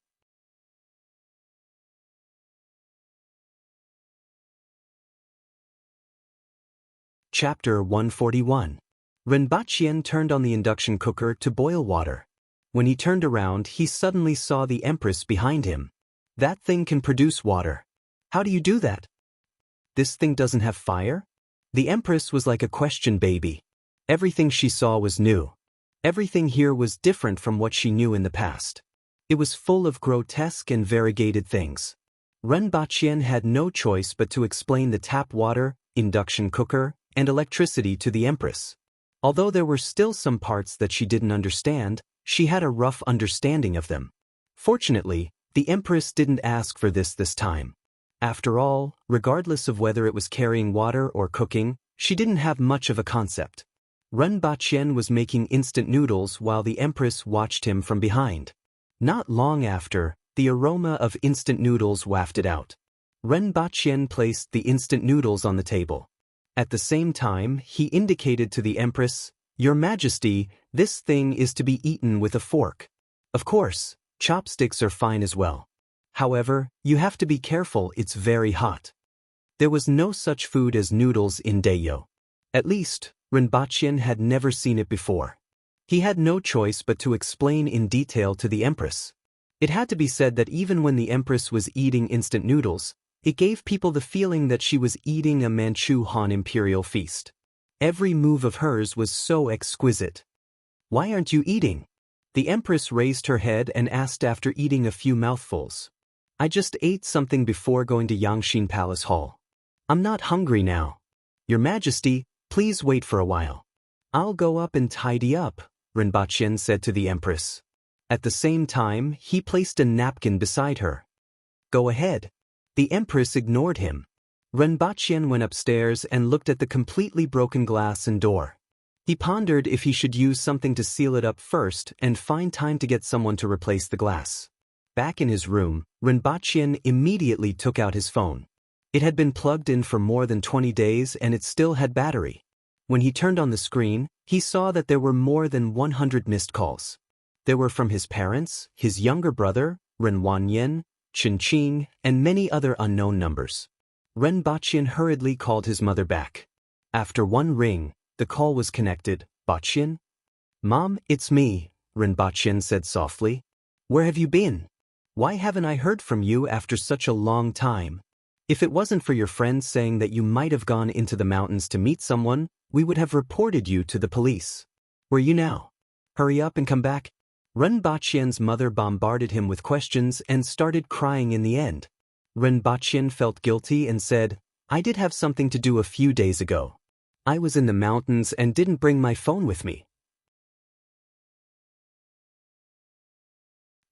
Chapter 141. Rinpoche turned on the induction cooker to boil water. When he turned around, he suddenly saw the Empress behind him. "That thing can produce water. How do you do that?" "This thing doesn't have fire?" The Empress was like a question baby. Everything she saw was new. Everything here was different from what she knew in the past. It was full of grotesque and variegated things. Rinpoche had no choice but to explain the tap water, induction cooker, and electricity to the Empress. Although there were still some parts that she didn't understand, she had a rough understanding of them. Fortunately, the Empress didn't ask for this time. After all, regardless of whether it was carrying water or cooking, she didn't have much of a concept. Rinpoche was making instant noodles while the Empress watched him from behind. Not long after, the aroma of instant noodles wafted out. Rinpoche placed the instant noodles on the table. At the same time, he indicated to the Empress, "Your Majesty, this thing is to be eaten with a fork. Of course, chopsticks are fine as well. However, you have to be careful, it's very hot." There was no such food as noodles in Daeyo. At least, Rinpoche had never seen it before. He had no choice but to explain in detail to the Empress. It had to be said that even when the Empress was eating instant noodles, it gave people the feeling that she was eating a Manchu Han imperial feast. Every move of hers was so exquisite. "Why aren't you eating?" The Empress raised her head and asked after eating a few mouthfuls. "I just ate something before going to Yangshin Palace Hall. I'm not hungry now. Your Majesty, please wait for a while. I'll go up and tidy up," Rinpoche said to the Empress. At the same time, he placed a napkin beside her. "Go ahead." The Empress ignored him. Rinpoche went upstairs and looked at the completely broken glass and door. He pondered if he should use something to seal it up first and find time to get someone to replace the glass. Back in his room, Rinpoche immediately took out his phone. It had been plugged in for more than 20 days and it still had battery. When he turned on the screen, he saw that there were more than 100 missed calls. They were from his parents, his younger brother, Renwanyen, Chinching, and many other unknown numbers. Rinpoche hurriedly called his mother back. After one ring, the call was connected. "Bachin?" "Mom, it's me," Rinpoche said softly. "Where have you been? Why haven't I heard from you after such a long time? If it wasn't for your friends saying that you might have gone into the mountains to meet someone, we would have reported you to the police. Where are you now?" Hurry up and come back. Ren Baqian's mother bombarded him with questions and started crying in the end. Ren Baqian felt guilty and said, I did have something to do a few days ago. I was in the mountains and didn't bring my phone with me.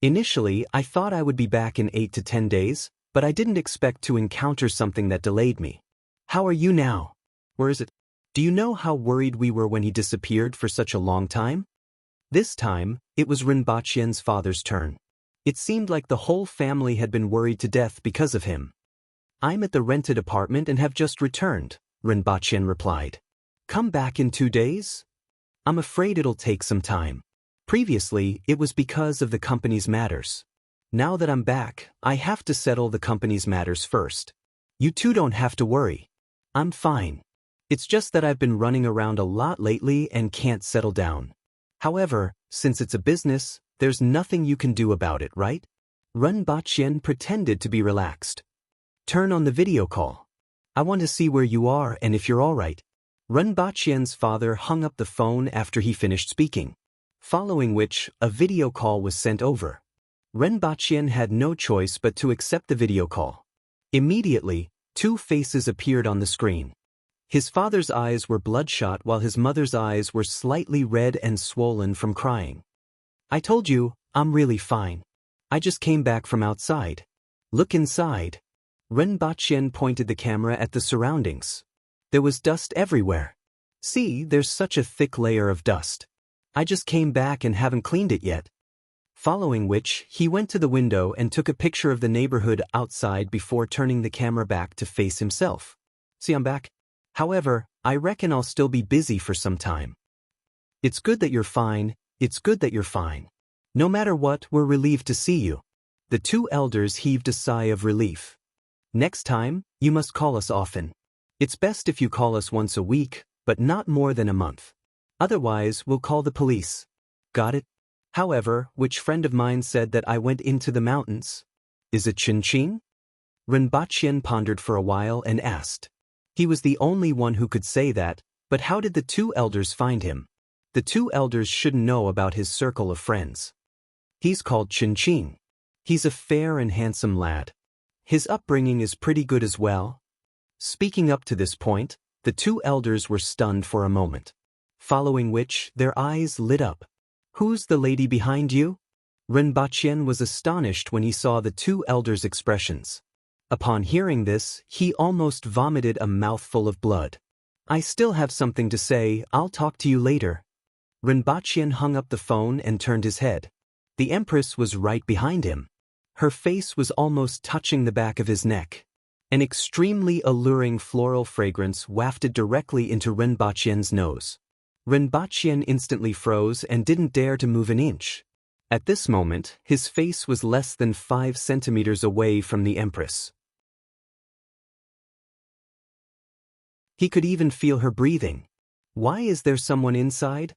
Initially, I thought I would be back in 8 to 10 days, but I didn't expect to encounter something that delayed me. How are you now? Where is it? Do you know how worried we were when he disappeared for such a long time? This time, it was Rinpochien's father's turn. It seemed like the whole family had been worried to death because of him. I'm at the rented apartment and have just returned, Rinpochien replied. Come back in 2 days? I'm afraid it'll take some time. Previously, it was because of the company's matters. Now that I'm back, I have to settle the company's matters first. You two don't have to worry. I'm fine. It's just that I've been running around a lot lately and can't settle down. However, since it's a business, there's nothing you can do about it, right? Ren Baqian pretended to be relaxed. Turn on the video call. I want to see where you are and if you're all right. Ren Baqian's father hung up the phone after he finished speaking. Following which, a video call was sent over. Ren Baqian had no choice but to accept the video call. Immediately, 2 faces appeared on the screen. His father's eyes were bloodshot while his mother's eyes were slightly red and swollen from crying. I told you, I'm really fine. I just came back from outside. Look inside. Ren Baqian pointed the camera at the surroundings. There was dust everywhere. See, there's such a thick layer of dust. I just came back and haven't cleaned it yet. Following which, he went to the window and took a picture of the neighborhood outside before turning the camera back to face himself. See, I'm back. However, I reckon I'll still be busy for some time. It's good that you're fine. It's good that you're fine. No matter what, we're relieved to see you. The 2 elders heaved a sigh of relief. Next time, you must call us often. It's best if you call us once a week, but not more than a month. Otherwise, we'll call the police. Got it? However, which friend of mine said that I went into the mountains? Is it Chin? Ren Baqian pondered for a while and asked. He was the only one who could say that, but how did the 2 elders find him? The 2 elders shouldn't know about his circle of friends. He's called Chin. He's a fair and handsome lad. His upbringing is pretty good as well. Speaking up to this point, the 2 elders were stunned for a moment. Following which, their eyes lit up. Who's the lady behind you? Ren Baqian was astonished when he saw the 2 elders' expressions. Upon hearing this, he almost vomited a mouthful of blood. I still have something to say, I'll talk to you later. Ren Baqian hung up the phone and turned his head. The Empress was right behind him. Her face was almost touching the back of his neck. An extremely alluring floral fragrance wafted directly into Ren Baqian's nose. Ren Baqian instantly froze and didn't dare to move an inch. At this moment, his face was less than 5 centimeters away from the Empress. He could even feel her breathing. Why is there someone inside?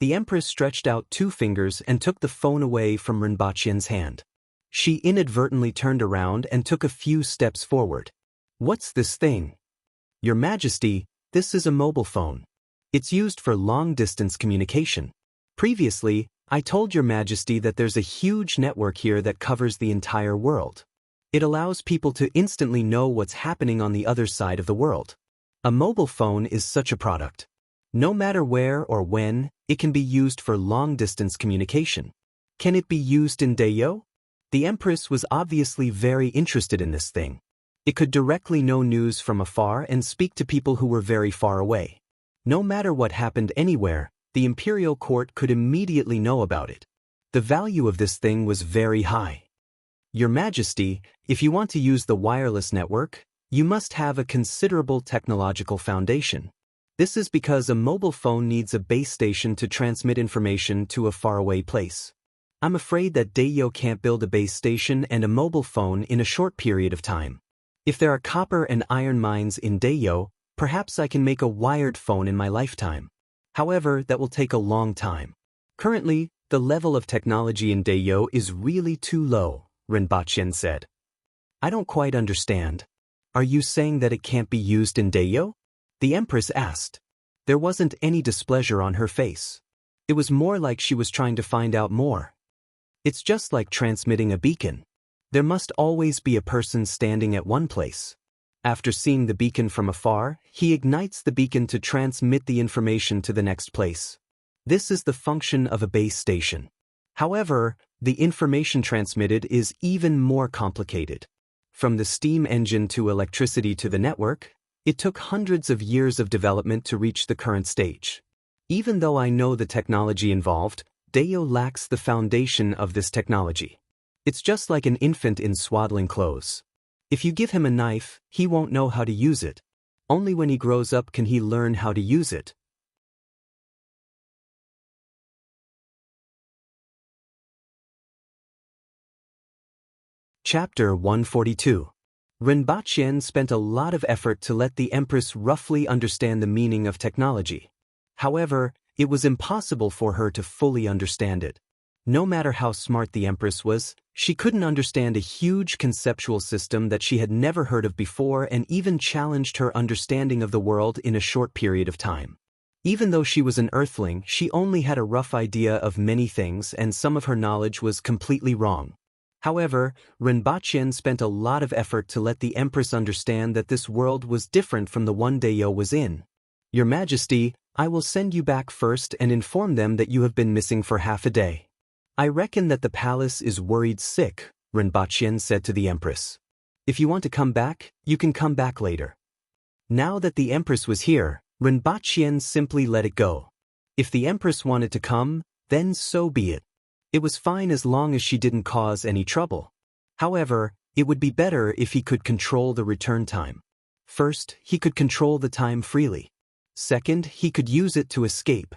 The Empress stretched out 2 fingers and took the phone away from Ren Baqian's hand. She inadvertently turned around and took a few steps forward. What's this thing? Your Majesty, this is a mobile phone. It's used for long-distance communication. Previously, I told Your Majesty that there's a huge network here that covers the entire world. It allows people to instantly know what's happening on the other side of the world. A mobile phone is such a product. No matter where or when, it can be used for long-distance communication. Can it be used in Dayo? The Empress was obviously very interested in this thing. It could directly know news from afar and speak to people who were very far away. No matter what happened anywhere, the imperial court could immediately know about it. The value of this thing was very high. Your Majesty, if you want to use the wireless network, you must have a considerable technological foundation. This is because a mobile phone needs a base station to transmit information to a faraway place. I'm afraid that Dayo can't build a base station and a mobile phone in a short period of time. If there are copper and iron mines in Dayo, perhaps I can make a wired phone in my lifetime. However, that will take a long time. Currently, the level of technology in Dayo is really too low, Ren Baqian said. I don't quite understand. Are you saying that it can't be used in Dayo? The Empress asked. There wasn't any displeasure on her face. It was more like she was trying to find out more. It's just like transmitting a beacon. There must always be a person standing at one place. After seeing the beacon from afar, he ignites the beacon to transmit the information to the next place. This is the function of a base station. However, the information transmitted is even more complicated. From the steam engine to electricity to the network, it took hundreds of years of development to reach the current stage. Even though I know the technology involved, Deo lacks the foundation of this technology. It's just like an infant in swaddling clothes. If you give him a knife, he won't know how to use it. Only when he grows up can he learn how to use it. Chapter 142. Rinpoche spent a lot of effort to let the Empress roughly understand the meaning of technology. However, it was impossible for her to fully understand it. No matter how smart the Empress was, she couldn't understand a huge conceptual system that she had never heard of before and even challenged her understanding of the world in a short period of time. Even though she was an earthling, she only had a rough idea of many things and some of her knowledge was completely wrong. However, Rinpoche spent a lot of effort to let the Empress understand that this world was different from the one Deo was in. Your Majesty, I will send you back first and inform them that you have been missing for half a day. I reckon that the palace is worried sick, Rinpoche said to the Empress. If you want to come back, you can come back later. Now that the Empress was here, Rinpoche simply let it go. If the Empress wanted to come, then so be it. It was fine as long as she didn't cause any trouble. However, it would be better if he could control the return time. First, he could control the time freely. Second, he could use it to escape.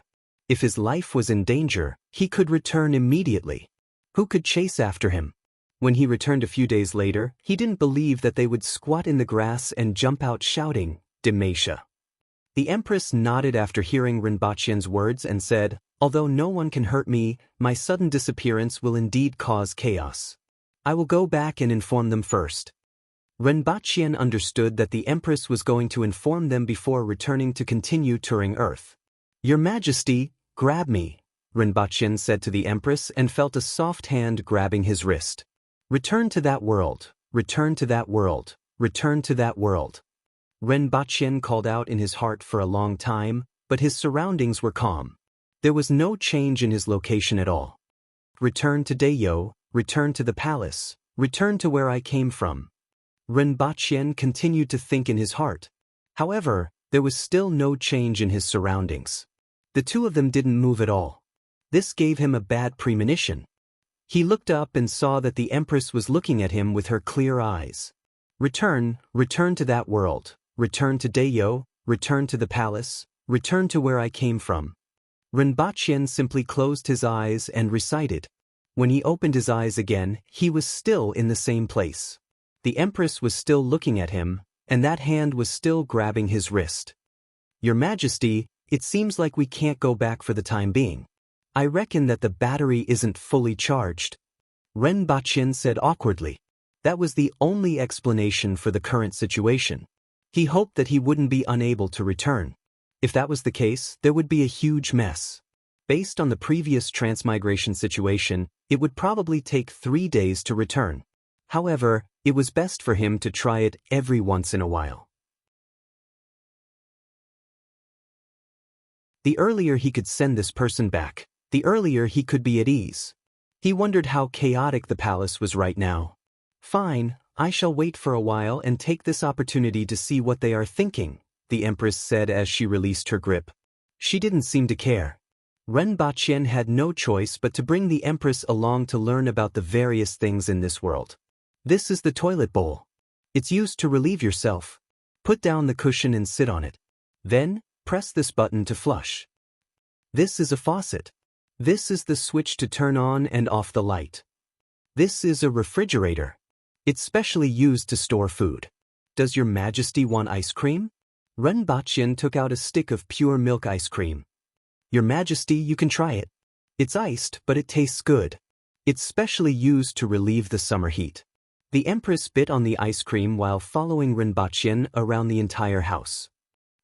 If his life was in danger, he could return immediately. Who could chase after him? When he returned a few days later, he didn't believe that they would squat in the grass and jump out shouting, Dimesha. The Empress nodded after hearing Rinpoche's words and said, although no one can hurt me, my sudden disappearance will indeed cause chaos. I will go back and inform them first. Rinpoche understood that the Empress was going to inform them before returning to continue touring Earth. Your Majesty, grab me, Rinpoche said to the Empress and felt a soft hand grabbing his wrist. Return to that world, return to that world, return to that world. Rinpoche called out in his heart for a long time, but his surroundings were calm. There was no change in his location at all. Return to Deo, return to the palace, return to where I came from. Rinpoche continued to think in his heart. However, there was still no change in his surroundings. The two of them didn't move at all. This gave him a bad premonition. He looked up and saw that the Empress was looking at him with her clear eyes. Return, return to that world, return to Deo, return to the palace, return to where I came from. Rinpoche simply closed his eyes and recited. When he opened his eyes again, he was still in the same place. The Empress was still looking at him, and that hand was still grabbing his wrist. Your Majesty, it seems like we can't go back for the time being. I reckon that the battery isn't fully charged. Rinpoche said awkwardly. That was the only explanation for the current situation. He hoped that he wouldn't be unable to return. If that was the case, there would be a huge mess. Based on the previous transmigration situation, it would probably take 3 days to return. However, it was best for him to try it every once in a while. The earlier he could send this person back, the earlier he could be at ease. He wondered how chaotic the palace was right now. Fine, I shall wait for a while and take this opportunity to see what they are thinking, the Empress said as she released her grip. She didn't seem to care. Rinpoche had no choice but to bring the Empress along to learn about the various things in this world. This is the toilet bowl. It's used to relieve yourself. Put down the cushion and sit on it. Then, press this button to flush. This is a faucet. This is the switch to turn on and off the light. This is a refrigerator. It's specially used to store food. Does your Majesty want ice cream? Rinpoche took out a stick of pure milk ice cream. Your Majesty, you can try it. It's iced, but it tastes good. It's specially used to relieve the summer heat. The Empress bit on the ice cream while following Rinpoche around the entire house.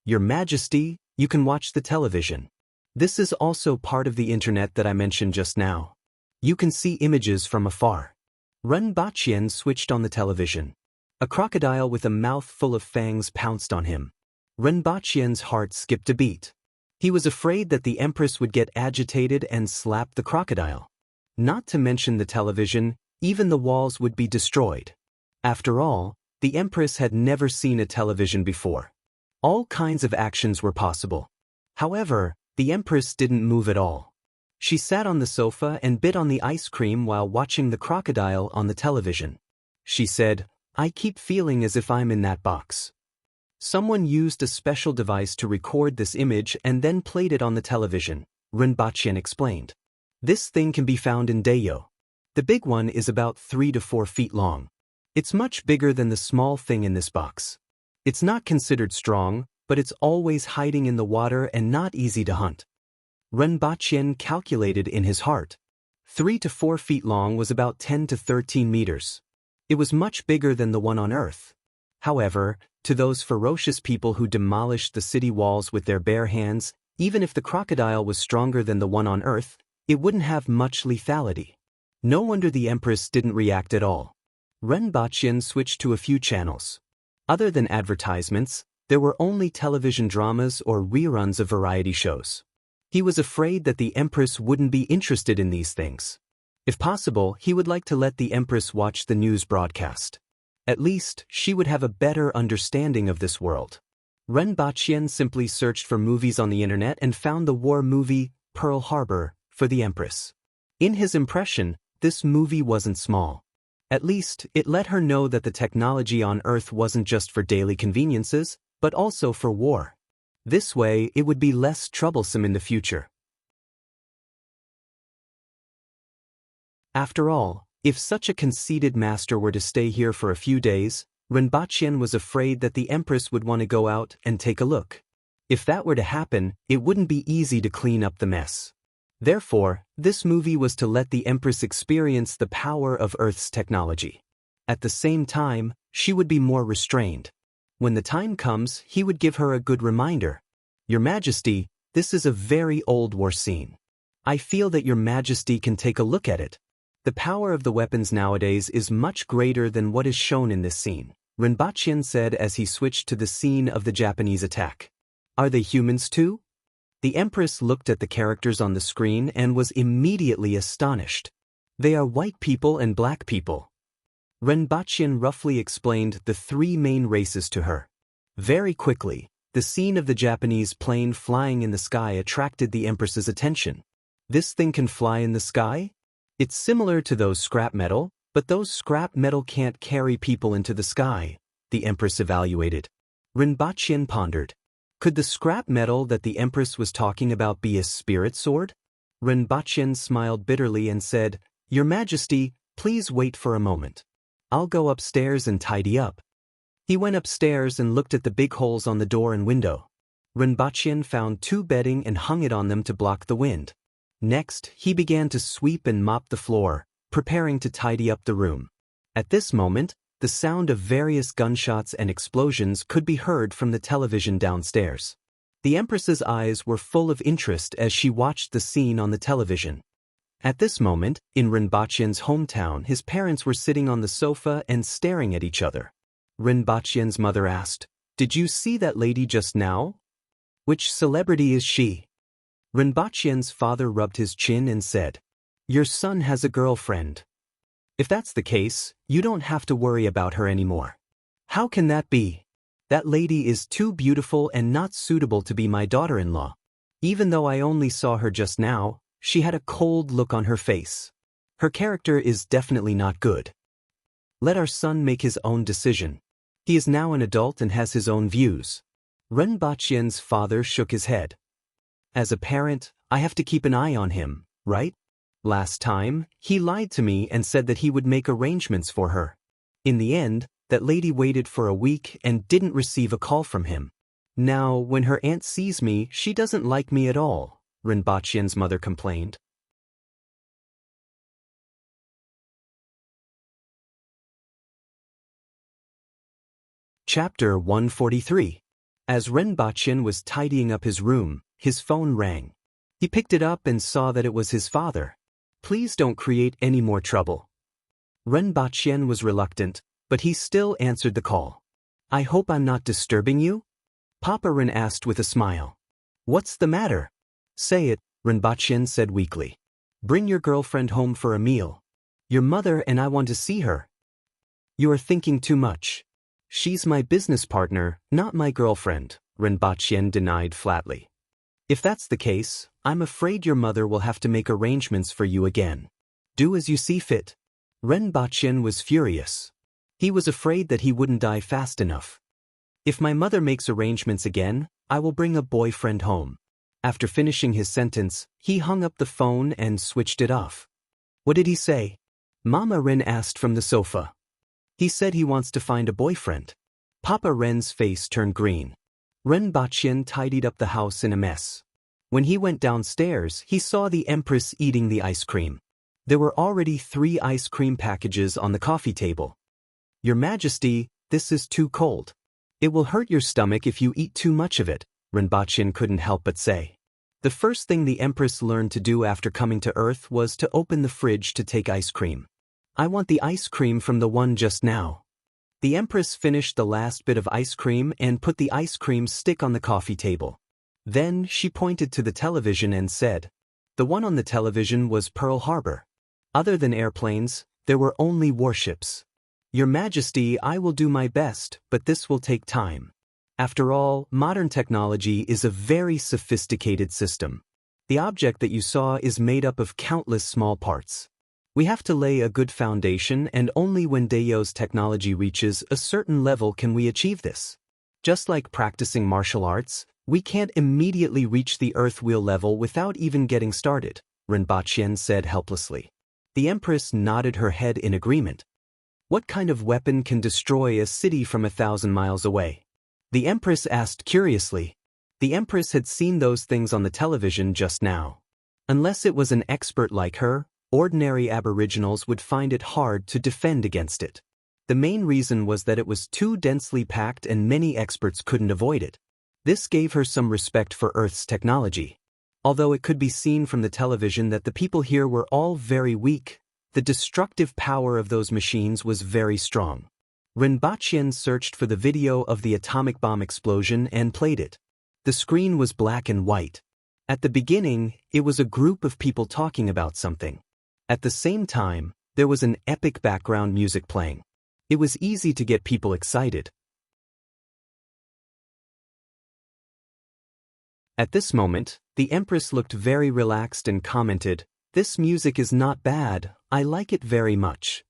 Your Majesty, you can watch the television. This is also part of the internet that I mentioned just now. You can see images from afar. Ren Baqian switched on the television. A crocodile with a mouth full of fangs pounced on him. Ren Baqian's heart skipped a beat. He was afraid that the Empress would get agitated and slap the crocodile. Not to mention the television, even the walls would be destroyed. After all, the Empress had never seen a television before. All kinds of actions were possible. However, the Empress didn't move at all. She sat on the sofa and bit on the ice cream while watching the crocodile on the television. She said, "I keep feeling as if I'm in that box." Someone used a special device to record this image and then played it on the television, Rinpoche explained. This thing can be found in Dayo. The big one is about 3 to 4 feet long. It's much bigger than the small thing in this box. It's not considered strong, but it's always hiding in the water and not easy to hunt. Rinpoche calculated in his heart. 3 to 4 feet long was about 10 to 13 meters. It was much bigger than the one on Earth. However, to those ferocious people who demolished the city walls with their bare hands, even if the crocodile was stronger than the one on Earth, it wouldn't have much lethality. No wonder the Empress didn't react at all. Rinpoche switched to a few channels. Other than advertisements, there were only television dramas or reruns of variety shows. He was afraid that the Empress wouldn't be interested in these things. If possible, he would like to let the Empress watch the news broadcast. At least, she would have a better understanding of this world. Rinpoche simply searched for movies on the internet and found the war movie, Pearl Harbor, for the Empress. In his impression, this movie wasn't small. At least, it let her know that the technology on Earth wasn't just for daily conveniences, but also for war. This way, it would be less troublesome in the future. After all, if such a conceited master were to stay here for a few days, Rinpoche was afraid that the Empress would want to go out and take a look. If that were to happen, it wouldn't be easy to clean up the mess. Therefore, this movie was to let the Empress experience the power of Earth's technology. At the same time, she would be more restrained. When the time comes, he would give her a good reminder. "Your Majesty, this is a very old war scene. I feel that Your Majesty can take a look at it. The power of the weapons nowadays is much greater than what is shown in this scene," Rinpoche said as he switched to the scene of the Japanese attack. "Are they humans too?" The Empress looked at the characters on the screen and was immediately astonished. "They are white people and black people." Rinpoche roughly explained the 3 main races to her. Very quickly, the scene of the Japanese plane flying in the sky attracted the Empress's attention. "This thing can fly in the sky? It's similar to those scrap metal, but those scrap metal can't carry people into the sky," the Empress evaluated. Rinpoche pondered. Could the scrap metal that the Empress was talking about be a spirit sword? Rinpoche smiled bitterly and said, "Your Majesty, please wait for a moment. I'll go upstairs and tidy up." He went upstairs and looked at the big holes on the door and window. Rinpoche found 2 bedding and hung it on them to block the wind. Next, he began to sweep and mop the floor, preparing to tidy up the room. At this moment, the sound of various gunshots and explosions could be heard from the television downstairs. The Empress's eyes were full of interest as she watched the scene on the television. At this moment, in Rinpoche's hometown, his parents were sitting on the sofa and staring at each other. Rinpoche's mother asked, "Did you see that lady just now? Which celebrity is she?" Rinpoche's father rubbed his chin and said, "Your son has a girlfriend. If that's the case, you don't have to worry about her anymore." "How can that be? That lady is too beautiful and not suitable to be my daughter-in-law. Even though I only saw her just now, she had a cold look on her face. Her character is definitely not good. Let our son make his own decision. He is now an adult and has his own views." Rinpoche's father shook his head. "As a parent, I have to keep an eye on him, right? Last time, he lied to me and said that he would make arrangements for her. In the end, that lady waited for a week and didn't receive a call from him. Now, when her aunt sees me, she doesn't like me at all," Rinpoche's mother complained. Chapter 143. As Rinpoche was tidying up his room, his phone rang. He picked it up and saw that it was his father. Please don't create any more trouble. Ren Baqian was reluctant, but he still answered the call. I hope I'm not disturbing you? Papa Ren asked with a smile. What's the matter? Say it, Ren Baqian said weakly. Bring your girlfriend home for a meal. Your mother and I want to see her. You are thinking too much. She's my business partner, not my girlfriend, Ren Baqian denied flatly. If that's the case, I'm afraid your mother will have to make arrangements for you again. Do as you see fit. Ren Baqian was furious. He was afraid that he wouldn't die fast enough. If my mother makes arrangements again, I will bring a boyfriend home. After finishing his sentence, he hung up the phone and switched it off. What did he say? Mama Ren asked from the sofa. He said he wants to find a boyfriend. Papa Ren's face turned green. Ren Baqian tidied up the house in a mess. When he went downstairs, he saw the Empress eating the ice cream. There were already 3 ice cream packages on the coffee table. Your Majesty, this is too cold. It will hurt your stomach if you eat too much of it, Ren Baqian couldn't help but say. The first thing the Empress learned to do after coming to Earth was to open the fridge to take ice cream. I want the ice cream from the one just now. The Empress finished the last bit of ice cream and put the ice cream stick on the coffee table. Then she pointed to the television and said, the one on the television was Pearl Harbor. Other than airplanes, there were only warships. Your Majesty, I will do my best, but this will take time. After all, modern technology is a very sophisticated system. The object that you saw is made up of countless small parts. We have to lay a good foundation, and only when Dayo's technology reaches a certain level can we achieve this. Just like practicing martial arts, we can't immediately reach the earth wheel level without even getting started, Ren Baqian said helplessly. The Empress nodded her head in agreement. What kind of weapon can destroy a city from 1,000 miles away? The Empress asked curiously. The Empress had seen those things on the television just now. Unless it was an expert like her, ordinary aboriginals would find it hard to defend against it. The main reason was that it was too densely packed and many experts couldn't avoid it. This gave her some respect for Earth's technology. Although it could be seen from the television that the people here were all very weak, the destructive power of those machines was very strong. Ren Baqian searched for the video of the atomic bomb explosion and played it. The screen was black and white. At the beginning, it was a group of people talking about something. At the same time, there was an epic background music playing. It was easy to get people excited. At this moment, the Empress looked very relaxed and commented, "This music is not bad, I like it very much.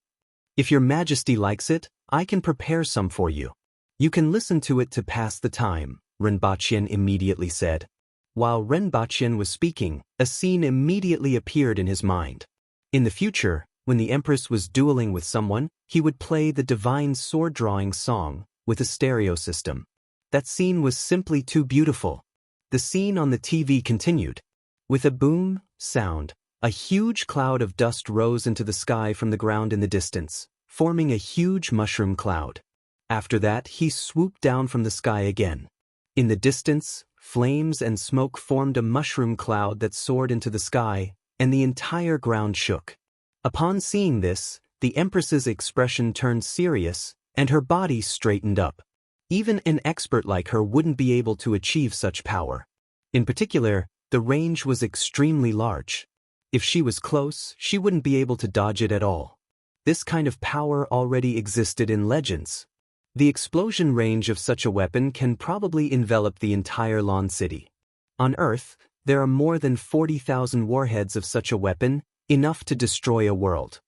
If your Majesty likes it, I can prepare some for you. You can listen to it to pass the time," Ren Baqian immediately said. While Ren Baqian was speaking, a scene immediately appeared in his mind. In the future, when the Empress was dueling with someone, he would play the divine sword-drawing song with a stereo system. That scene was simply too beautiful. The scene on the TV continued. With a boom sound, a huge cloud of dust rose into the sky from the ground in the distance, forming a huge mushroom cloud. After that, he swooped down from the sky again. In the distance, flames and smoke formed a mushroom cloud that soared into the sky, and the entire ground shook. Upon seeing this, the Empress's expression turned serious, and her body straightened up. Even an expert like her wouldn't be able to achieve such power. In particular, the range was extremely large. If she was close, she wouldn't be able to dodge it at all. This kind of power already existed in legends. The explosion range of such a weapon can probably envelop the entire Lon City. On Earth, there are more than 40,000 warheads of such a weapon, enough to destroy a world.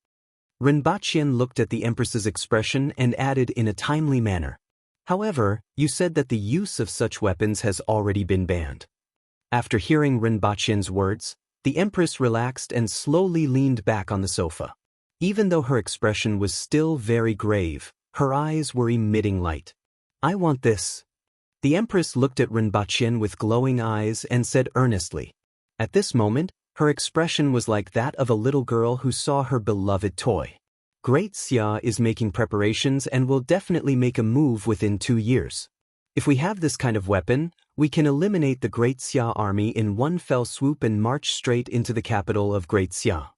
Ren Baqian looked at the Empress's expression and added in a timely manner, "However, you said that the use of such weapons has already been banned." After hearing Ren Baqian's words, the Empress relaxed and slowly leaned back on the sofa. Even though her expression was still very grave, her eyes were emitting light. "I want this." The Empress looked at Ren Baqian with glowing eyes and said earnestly. At this moment, her expression was like that of a little girl who saw her beloved toy. Great Xia is making preparations and will definitely make a move within 2 years. If we have this kind of weapon, we can eliminate the Great Xia army in one fell swoop and march straight into the capital of Great Xia.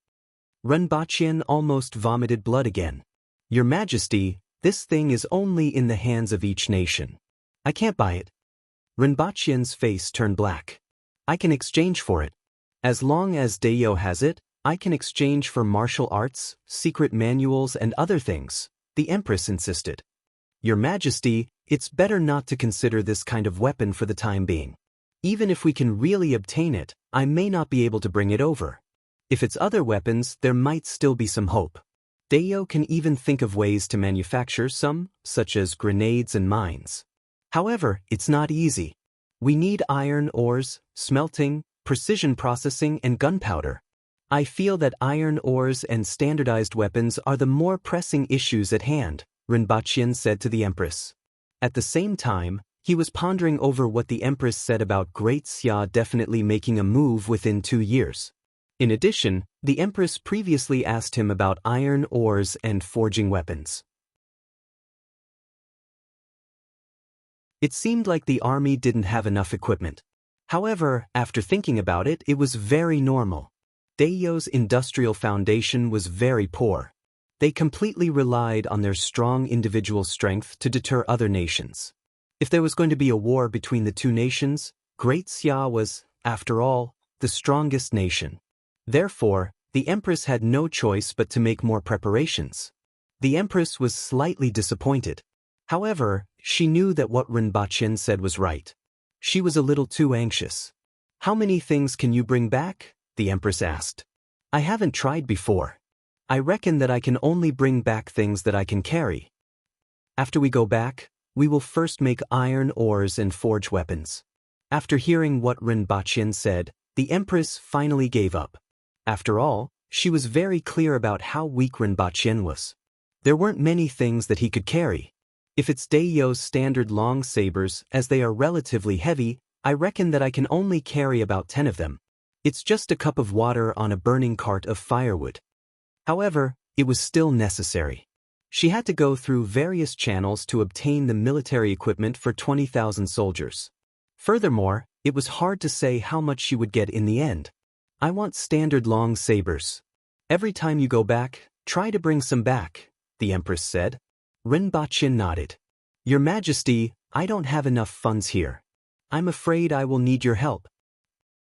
Renbaqian almost vomited blood again. Your Majesty, this thing is only in the hands of each nation. I can't buy it. Renbaqian's face turned black. I can exchange for it. As long as Dayo has it, I can exchange for martial arts, secret manuals and other things, the Empress insisted. Your Majesty, it's better not to consider this kind of weapon for the time being. Even if we can really obtain it, I may not be able to bring it over. If it's other weapons, there might still be some hope. Dayo can even think of ways to manufacture some, such as grenades and mines. However, it's not easy. We need iron ores, smelting, precision processing and gunpowder. I feel that iron ores and standardized weapons are the more pressing issues at hand, Renbaqian said to the Empress. At the same time, he was pondering over what the Empress said about Great Xia definitely making a move within 2 years. In addition, the Empress previously asked him about iron ores and forging weapons. It seemed like the army didn't have enough equipment. However, after thinking about it, it was very normal. Dayo's industrial foundation was very poor. They completely relied on their strong individual strength to deter other nations. If there was going to be a war between the two nations, Great Xia was, after all, the strongest nation. Therefore, the Empress had no choice but to make more preparations. The Empress was slightly disappointed. However, she knew that what Renbaqian said was right. She was a little too anxious. How many things can you bring back? The Empress asked. I haven't tried before. I reckon that I can only bring back things that I can carry. After we go back, we will first make iron ores and forge weapons. After hearing what Renbaqian said, the Empress finally gave up. After all, she was very clear about how weak Renbaqian was. There weren't many things that he could carry. If it's Dayo's standard long sabers, as they are relatively heavy, I reckon that I can only carry about 10 of them. It's just a cup of water on a burning cart of firewood. However, it was still necessary. She had to go through various channels to obtain the military equipment for 20,000 soldiers. Furthermore, it was hard to say how much she would get in the end. I want standard long sabers. Every time you go back, try to bring some back, the Empress said. Renbaqian nodded. Your Majesty, I don't have enough funds here. I'm afraid I will need your help.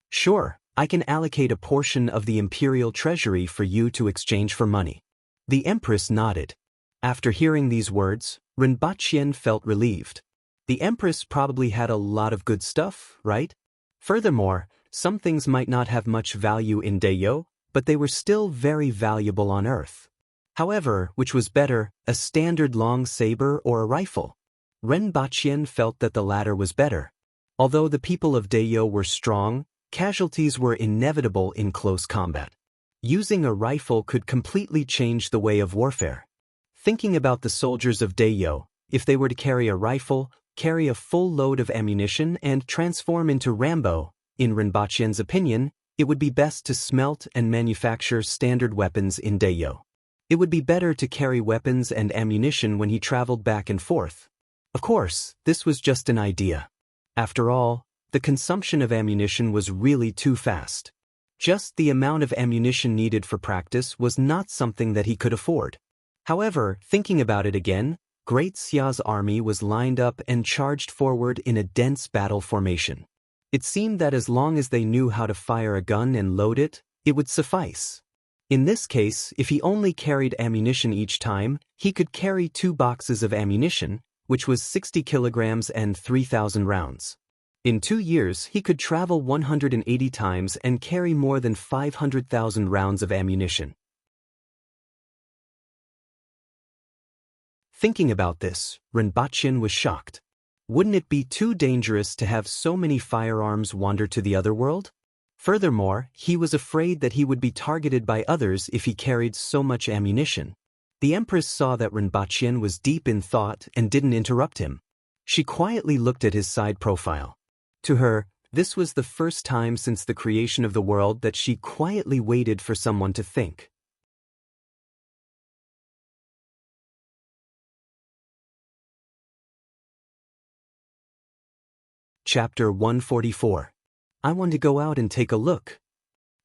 Sure, I can allocate a portion of the imperial treasury for you to exchange for money. The Empress nodded. After hearing these words, Renbaqian felt relieved. The Empress probably had a lot of good stuff, right? Furthermore, some things might not have much value in Dayo, but they were still very valuable on Earth. However, which was better, a standard long saber or a rifle? Renbaqian felt that the latter was better. Although the people of Dayo were strong, casualties were inevitable in close combat. Using a rifle could completely change the way of warfare. Thinking about the soldiers of Dayo, if they were to carry a rifle, carry a full load of ammunition and transform into Rambo, in Renbaqian's opinion, it would be best to smelt and manufacture standard weapons in Dayo. It would be better to carry weapons and ammunition when he traveled back and forth. Of course, this was just an idea. After all, the consumption of ammunition was really too fast. Just the amount of ammunition needed for practice was not something that he could afford. However, thinking about it again, Great Xia's army was lined up and charged forward in a dense battle formation. It seemed that as long as they knew how to fire a gun and load it, it would suffice. In this case, if he only carried ammunition each time, he could carry 2 boxes of ammunition, which was 60 kilograms and 3,000 rounds. In 2 years, he could travel 180 times and carry more than 500,000 rounds of ammunition. Thinking about this, Renbaqian was shocked. Wouldn't it be too dangerous to have so many firearms wander to the other world? Furthermore, he was afraid that he would be targeted by others if he carried so much ammunition. The Empress saw that Renbaqian was deep in thought and didn't interrupt him. She quietly looked at his side profile. To her, this was the first time since the creation of the world that she quietly waited for someone to think. Chapter 144. I want to go out and take a look.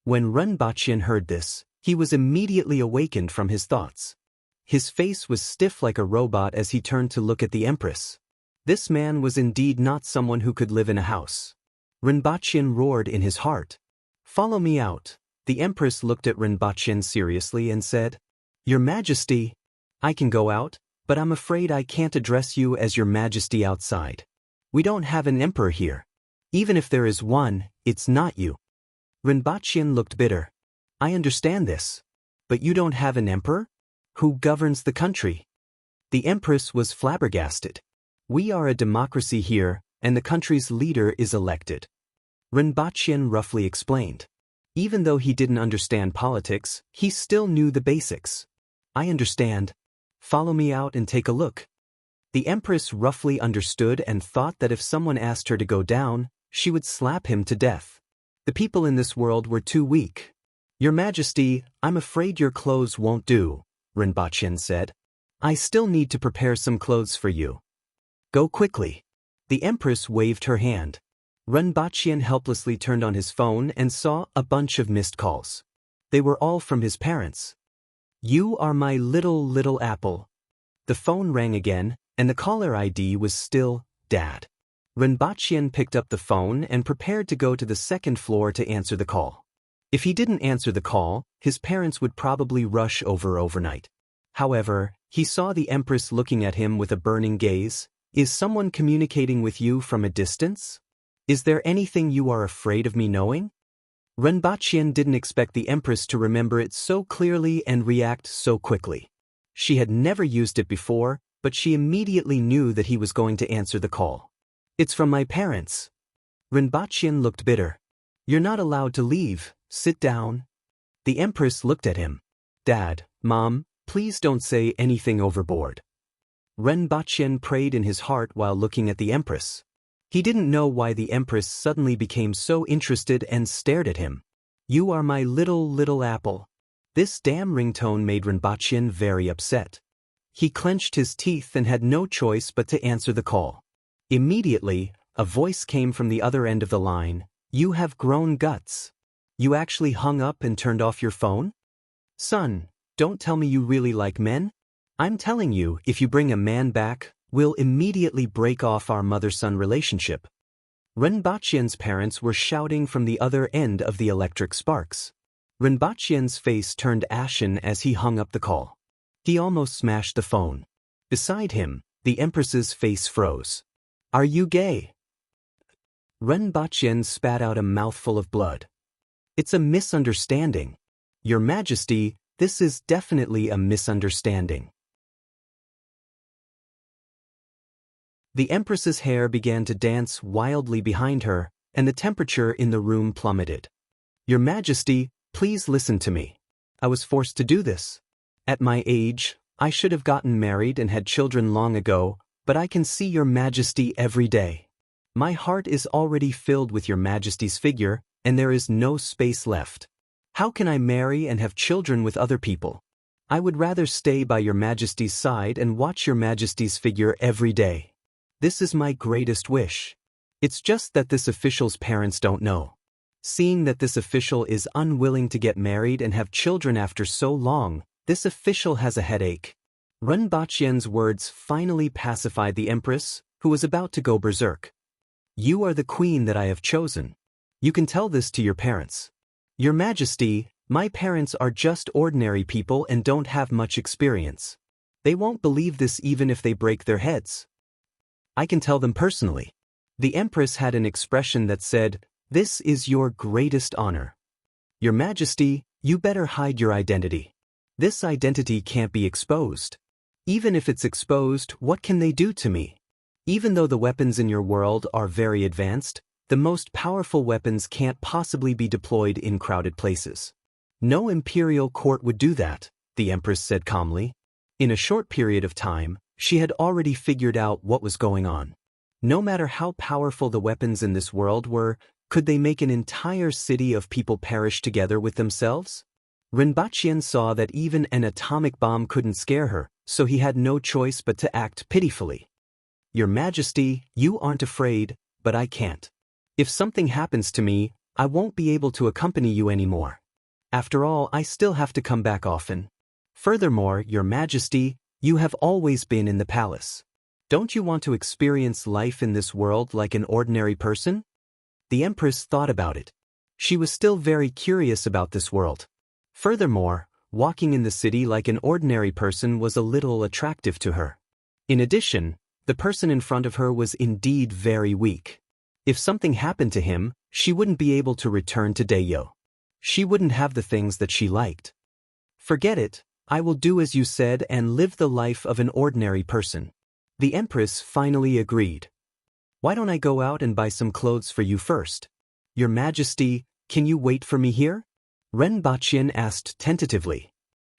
When Renbachyan heard this, he was immediately awakened from his thoughts. His face was stiff like a robot as he turned to look at the empress. This man was indeed not someone who could live in a house. Renbachyan roared in his heart. "Follow me out." The empress looked at Renbachyan seriously and said, "Your Majesty, I can go out, but I'm afraid I can't address you as Your Majesty outside. We don't have an emperor here. Even if there is one, it's not you." Renbachyan looked bitter. "I understand this. But you don't have an emperor? Who governs the country?" The empress was flabbergasted. "We are a democracy here, and the country's leader is elected." Renbachyan roughly explained. Even though he didn't understand politics, he still knew the basics. "I understand. Follow me out and take a look." The empress roughly understood and thought that if someone asked her to go down, she would slap him to death. The people in this world were too weak. "Your Majesty, I'm afraid your clothes won't do," Renbachyan said. "I still need to prepare some clothes for you. Go quickly." The empress waved her hand. Renbachyan helplessly turned on his phone and saw a bunch of missed calls. They were all from his parents. "You are my little apple." The phone rang again, and the caller ID was still Dad. Renbachyan picked up the phone and prepared to go to the second floor to answer the call. If he didn't answer the call, his parents would probably rush over overnight. However, he saw the empress looking at him with a burning gaze. "Is someone communicating with you from a distance? Is there anything you are afraid of me knowing?" Renbachyan didn't expect the empress to remember it so clearly and react so quickly. She had never used it before, but she immediately knew that he was going to answer the call. "It's from my parents." Renbachyan looked bitter. "You're not allowed to leave. Sit down." The empress looked at him. "Dad, Mom, please don't say anything overboard." Renbachyan prayed in his heart while looking at the empress. He didn't know why the empress suddenly became so interested and stared at him. "You are my little apple." This damn ringtone made Renbachyan very upset. He clenched his teeth and had no choice but to answer the call. Immediately, a voice came from the other end of the line. "You have grown guts. You actually hung up and turned off your phone? Son, don't tell me you really like men. I'm telling you, if you bring a man back, we'll immediately break off our mother-son relationship." Renbachyan's parents were shouting from the other end of the electric sparks. Renbachyan's face turned ashen as he hung up the call. He almost smashed the phone. Beside him, the empress's face froze. "Are you gay?" Renbachyan spat out a mouthful of blood. "It's a misunderstanding. Your Majesty, this is definitely a misunderstanding." The empress's hair began to dance wildly behind her, and the temperature in the room plummeted. "Your Majesty, please listen to me. I was forced to do this. At my age, I should have gotten married and had children long ago, but I can see Your Majesty every day. My heart is already filled with Your Majesty's figure, and there is no space left. How can I marry and have children with other people? I would rather stay by Your Majesty's side and watch Your Majesty's figure every day. This is my greatest wish. It's just that this official's parents don't know. Seeing that this official is unwilling to get married and have children after so long, this official has a headache." Renbachyan's words finally pacified the empress, who was about to go berserk. "You are the queen that I have chosen. You can tell this to your parents. Your Majesty, my parents are just ordinary people and don't have much experience. They won't believe this even if they break their heads. I can tell them personally." The empress had an expression that said, "This is your greatest honor. Your Majesty, you better hide your identity. This identity can't be exposed. Even if it's exposed, what can they do to me? Even though the weapons in your world are very advanced, the most powerful weapons can't possibly be deployed in crowded places. No imperial court would do that," the empress said calmly. In a short period of time, she had already figured out what was going on. No matter how powerful the weapons in this world were, could they make an entire city of people perish together with themselves? Renbachyan saw that even an atomic bomb couldn't scare her, so he had no choice but to act pitifully. "Your Majesty, you aren't afraid, but I can't. If something happens to me, I won't be able to accompany you anymore. After all, I still have to come back often. Furthermore, Your Majesty, you have always been in the palace. Don't you want to experience life in this world like an ordinary person? The Empress thought about it. She was still very curious about this world. Furthermore, walking in the city like an ordinary person was a little attractive to her. In addition, the person in front of her was indeed very weak. If something happened to him, she wouldn't be able to return to Dayo. She wouldn't have the things that she liked. Forget it, I will do as you said and live the life of an ordinary person. The Empress finally agreed. Why don't I go out and buy some clothes for you first? Your Majesty, can you wait for me here? Ren Baqian asked tentatively.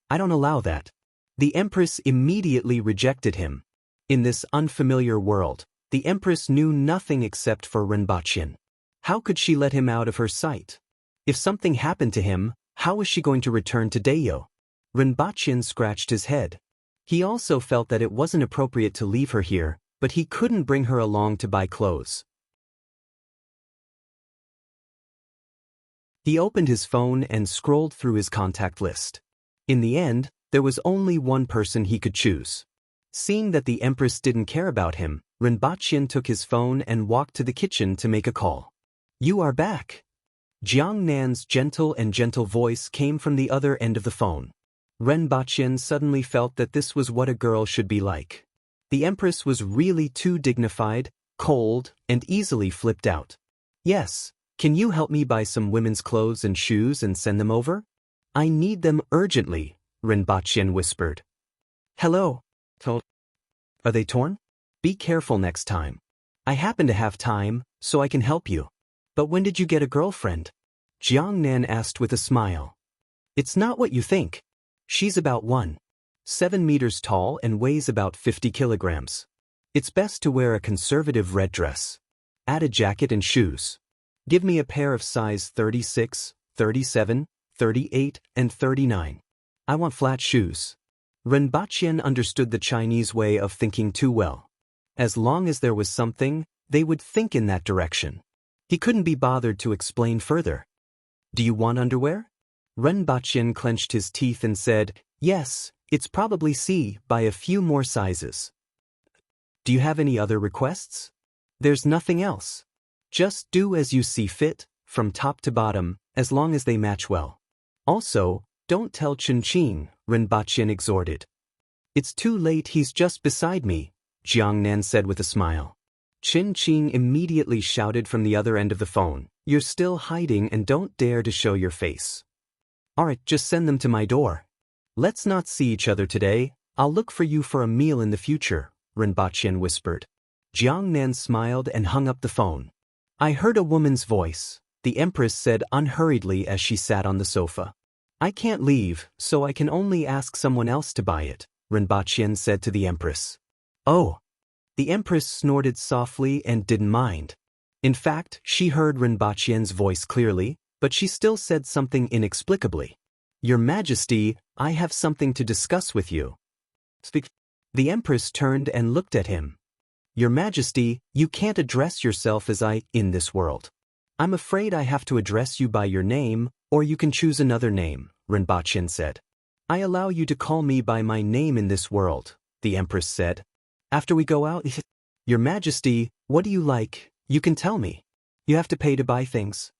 I don't allow that. The Empress immediately rejected him. In this unfamiliar world, the Empress knew nothing except for Ren Baqian. How could she let him out of her sight? If something happened to him, how was she going to return to Dayo? Ren Baqian scratched his head. He also felt that it wasn't appropriate to leave her here, but he couldn't bring her along to buy clothes. He opened his phone and scrolled through his contact list. In the end, there was only one person he could choose. Seeing that the Empress didn't care about him, Ren Baqian took his phone and walked to the kitchen to make a call. You are back. Jiang Nan's gentle voice came from the other end of the phone. Ren Baqian suddenly felt that this was what a girl should be like. The Empress was really too dignified, cold, and easily flipped out. Yes, can you help me buy some women's clothes and shoes and send them over? I need them urgently, Ren Baqian whispered. Hello. Are they torn? Be careful next time. I happen to have time, so I can help you. But when did you get a girlfriend? Jiang Nan asked with a smile. It's not what you think. She's about 1.7 meters tall and weighs about 50 kilograms. It's best to wear a conservative red dress. Add a jacket and shoes. Give me a pair of size 36, 37, 38, and 39. I want flat shoes. Ren Baqian understood the Chinese way of thinking too well. As long as there was something, they would think in that direction. He couldn't be bothered to explain further. Do you want underwear? Ren Baqian clenched his teeth and said, yes, it's probably C by a few more sizes. Do you have any other requests? There's nothing else. Just do as you see fit, from top to bottom, as long as they match well. Also, don't tell Qin, Ren Baqian exhorted. It's too late, he's just beside me, Jiang Nan said with a smile. Qin immediately shouted from the other end of the phone, you're still hiding and don't dare to show your face. Alright, just send them to my door. Let's not see each other today, I'll look for you for a meal in the future, Ren Baqian whispered. Jiang Nan smiled and hung up the phone. I heard a woman's voice, the Empress said unhurriedly as she sat on the sofa. I can't leave, so I can only ask someone else to buy it, Ren Baqian said to the Empress. Oh. The Empress snorted softly and didn't mind. In fact, she heard Ren Baqian's voice clearly, but she still said something inexplicably. Your Majesty, I have something to discuss with you. Speak. The Empress turned and looked at him. Your Majesty, you can't address yourself as I in this world. I'm afraid I have to address you by your name, or you can choose another name, Ren Baqian said. I allow you to call me by my name in this world, the Empress said. After we go out, Your Majesty, what do you like? You can tell me. You have to pay to buy things.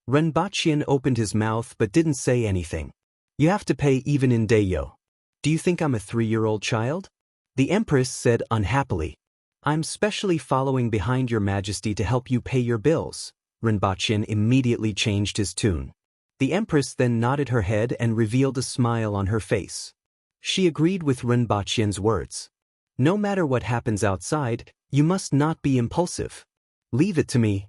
Ren Baqian opened his mouth but didn't say anything. You have to pay even in Dayo. Do you think I'm a 3-year-old child? The Empress said unhappily. I'm specially following behind Your Majesty to help you pay your bills. Ren Baqian immediately changed his tune. The Empress then nodded her head and revealed a smile on her face. She agreed with Ren Baqian's words. No matter what happens outside, you must not be impulsive. Leave it to me.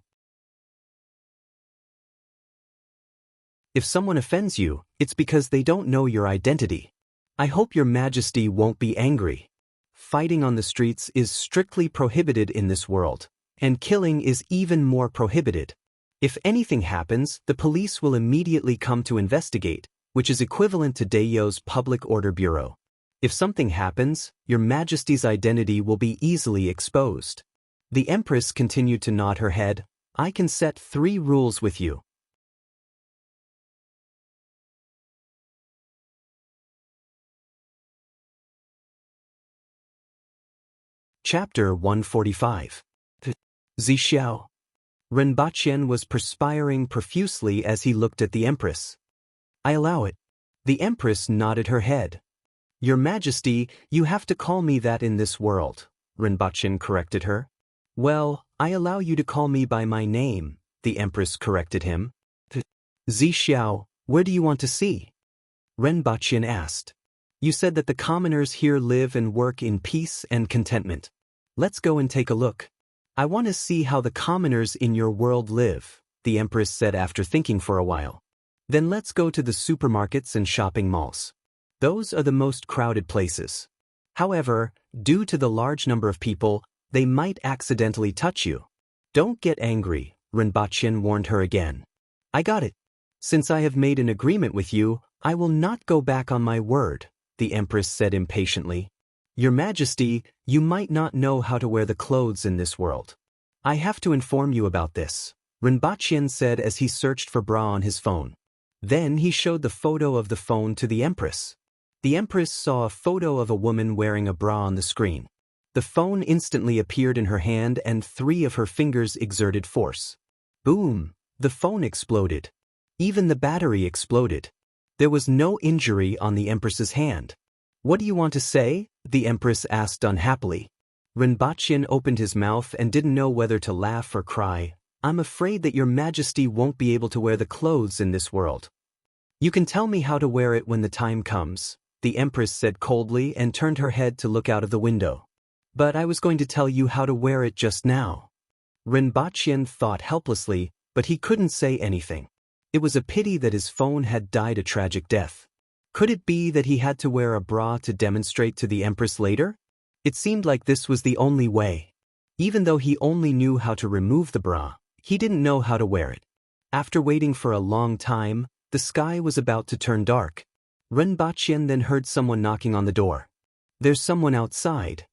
If someone offends you, it's because they don't know your identity. I hope Your Majesty won't be angry. Fighting on the streets is strictly prohibited in this world, and killing is even more prohibited. If anything happens, the police will immediately come to investigate, which is equivalent to Dayo's Public Order Bureau. If something happens, Your Majesty's identity will be easily exposed. The Empress continued to nod her head. I can set 3 rules with you. Chapter 145. Zixiao. Renbaqian was perspiring profusely as he looked at the Empress. I allow it. The Empress nodded her head. Your Majesty, you have to call me that in this world, Renbaqian corrected her. Well, I allow you to call me by my name, the Empress corrected him. Zixiao, where do you want to see? Renbaqian asked. You said that the commoners here live and work in peace and contentment. Let's go and take a look. I want to see how the commoners in your world live, the Empress said after thinking for a while. Then let's go to the supermarkets and shopping malls. Those are the most crowded places. However, due to the large number of people, they might accidentally touch you. Don't get angry, Renbaqian warned her again. I got it. Since I have made an agreement with you, I will not go back on my word, the Empress said impatiently. Your Majesty, you might not know how to wear the clothes in this world. I have to inform you about this, Renbaqian said as he searched for bra on his phone. Then he showed the photo of the phone to the Empress. The Empress saw a photo of a woman wearing a bra on the screen. The phone instantly appeared in her hand and 3 of her fingers exerted force. Boom! The phone exploded. Even the battery exploded. There was no injury on the Empress's hand. What do you want to say? The Empress asked unhappily. Renbaqian opened his mouth and didn't know whether to laugh or cry. I'm afraid that your Majesty won't be able to wear the clothes in this world. You can tell me how to wear it when the time comes, the Empress said coldly and turned her head to look out of the window. But I was going to tell you how to wear it just now. Renbaqian thought helplessly, but he couldn't say anything. It was a pity that his phone had died a tragic death. Could it be that he had to wear a bra to demonstrate to the Empress later? It seemed like this was the only way. Even though he only knew how to remove the bra, he didn't know how to wear it. After waiting for a long time, the sky was about to turn dark. Renbaqian then heard someone knocking on the door. There's someone outside.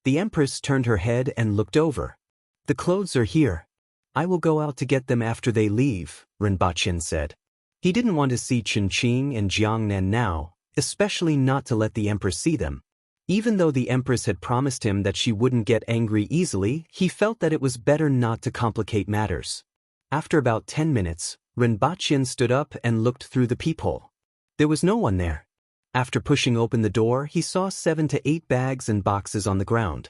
The Empress turned her head and looked over. The clothes are here. I will go out to get them after they leave, Renbaqian said. He didn't want to see Qingqing and Jiangnan now, especially not to let the Empress see them. Even though the Empress had promised him that she wouldn't get angry easily, he felt that it was better not to complicate matters. After about 10 minutes, Renbaqian stood up and looked through the peephole. There was no one there. After pushing open the door, he saw 7 to 8 bags and boxes on the ground.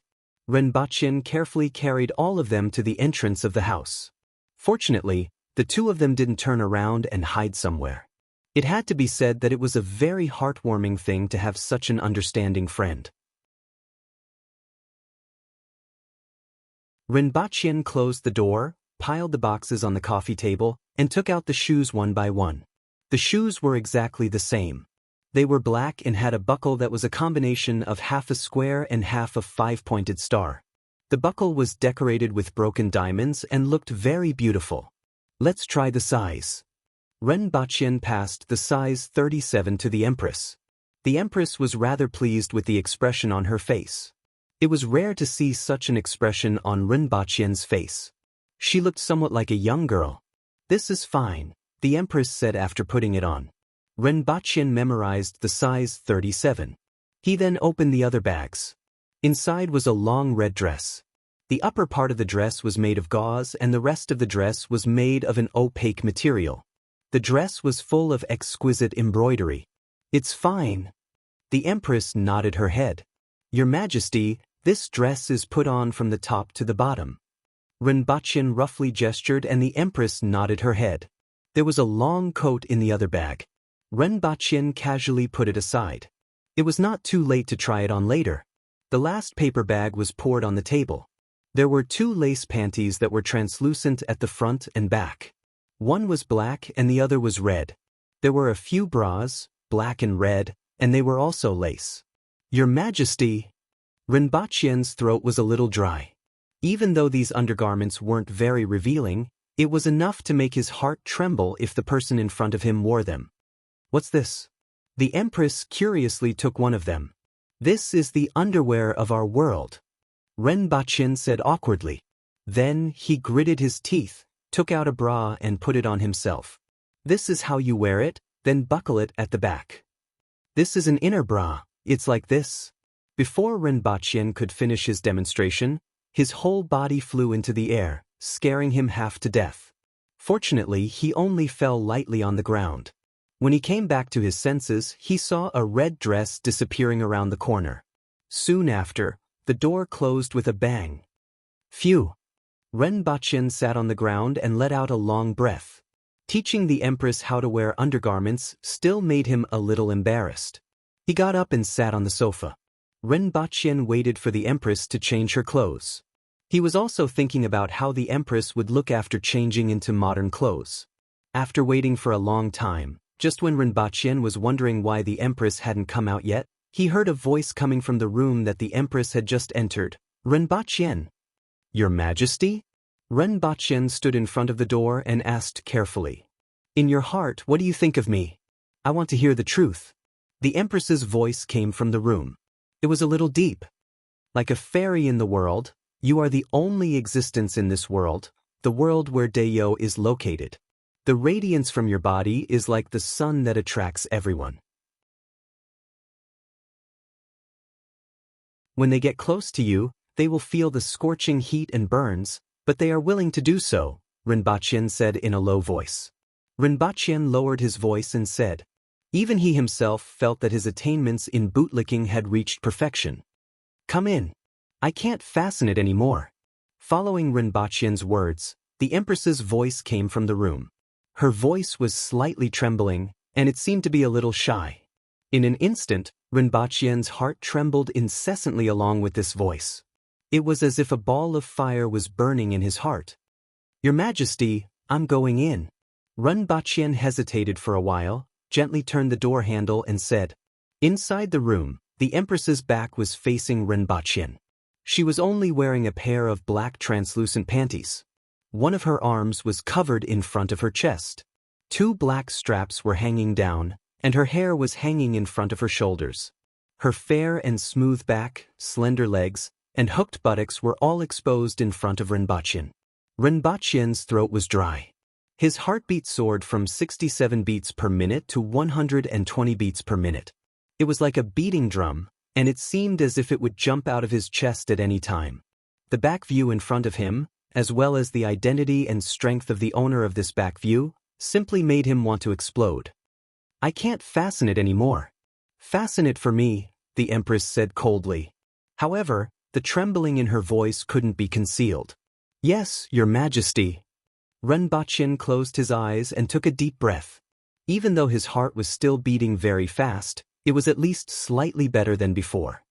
Renbaqian carefully carried all of them to the entrance of the house. Fortunately, the 2 of them didn't turn around and hide somewhere. It had to be said that it was a very heartwarming thing to have such an understanding friend. Renbaqian closed the door, piled the boxes on the coffee table, and took out the shoes one by one. The shoes were exactly the same. They were black and had a buckle that was a combination of half a square and half a 5-pointed star. The buckle was decorated with broken diamonds and looked very beautiful. Let's try the size. Renbaqian passed the size 37 to the Empress. The Empress was rather pleased with the expression on her face. It was rare to see such an expression on Renbaqian's face. She looked somewhat like a young girl. This is fine, the Empress said after putting it on. Renbaqian memorized the size 37. He then opened the other bags. Inside was a long red dress. The upper part of the dress was made of gauze and the rest of the dress was made of an opaque material. The dress was full of exquisite embroidery. It's fine. The Empress nodded her head. Your Majesty, this dress is put on from the top to the bottom. Renbaqian roughly gestured and the Empress nodded her head. There was a long coat in the other bag. Renbaqian casually put it aside. It was not too late to try it on later. The last paper bag was poured on the table. There were 2 lace panties that were translucent at the front and back. One was black and the other was red. There were a few bras, black and red, and they were also lace. Your Majesty! Renbaqian's throat was a little dry. Even though these undergarments weren't very revealing, it was enough to make his heart tremble if the person in front of him wore them. What's this? The Empress curiously took one of them. This is the underwear of our world. Renbaqian said awkwardly. Then he gritted his teeth, took out a bra and put it on himself. This is how you wear it, then buckle it at the back. This is an inner bra, it's like this. Before Renbachien could finish his demonstration, his whole body flew into the air, scaring him half to death. Fortunately, he only fell lightly on the ground. When he came back to his senses, he saw a red dress disappearing around the corner. Soon after, the door closed with a bang. Phew! Renbachien sat on the ground and let out a long breath. Teaching the Empress how to wear undergarments still made him a little embarrassed. He got up and sat on the sofa. Renbachien waited for the Empress to change her clothes. He was also thinking about how the Empress would look after changing into modern clothes. After waiting for a long time, just when Renbachien was wondering why the Empress hadn't come out yet, he heard a voice coming from the room that the Empress had just entered. Renbachien. Your Majesty? Renbachien stood in front of the door and asked carefully. In your heart, what do you think of me? I want to hear the truth. The Empress's voice came from the room. It was a little deep. Like a fairy in the world, you are the only existence in this world, the world where Dayo is located. The radiance from your body is like the sun that attracts everyone. When they get close to you, they will feel the scorching heat and burns, but they are willing to do so, Renbachien said in a low voice. Renbachien lowered his voice and said, even he himself felt that his attainments in bootlicking had reached perfection. Come in. I can't fasten it anymore. Following Renbachien's words, the Empress's voice came from the room. Her voice was slightly trembling, and it seemed to be a little shy. In an instant, Renbachien's heart trembled incessantly along with this voice. It was as if a ball of fire was burning in his heart. Your Majesty, I'm going in. Renbachien hesitated for a while, gently turned the door handle and said. Inside the room, the Empress's back was facing Renbachien. She was only wearing a pair of black translucent panties. One of her arms was covered in front of her chest. 2 black straps were hanging down, and her hair was hanging in front of her shoulders. Her fair and smooth back, slender legs, and hooked buttocks were all exposed in front of Renbachien. Renbachien's throat was dry. His heartbeat soared from 67 beats per minute to 120 beats per minute. It was like a beating drum, and it seemed as if it would jump out of his chest at any time. The back view in front of him, as well as the identity and strength of the owner of this back view, simply made him want to explode. I can't fasten it anymore. Fasten it for me, the Empress said coldly. However, the trembling in her voice couldn't be concealed. Yes, Your Majesty. Renbachien closed his eyes and took a deep breath. Even though his heart was still beating very fast, it was at least slightly better than before.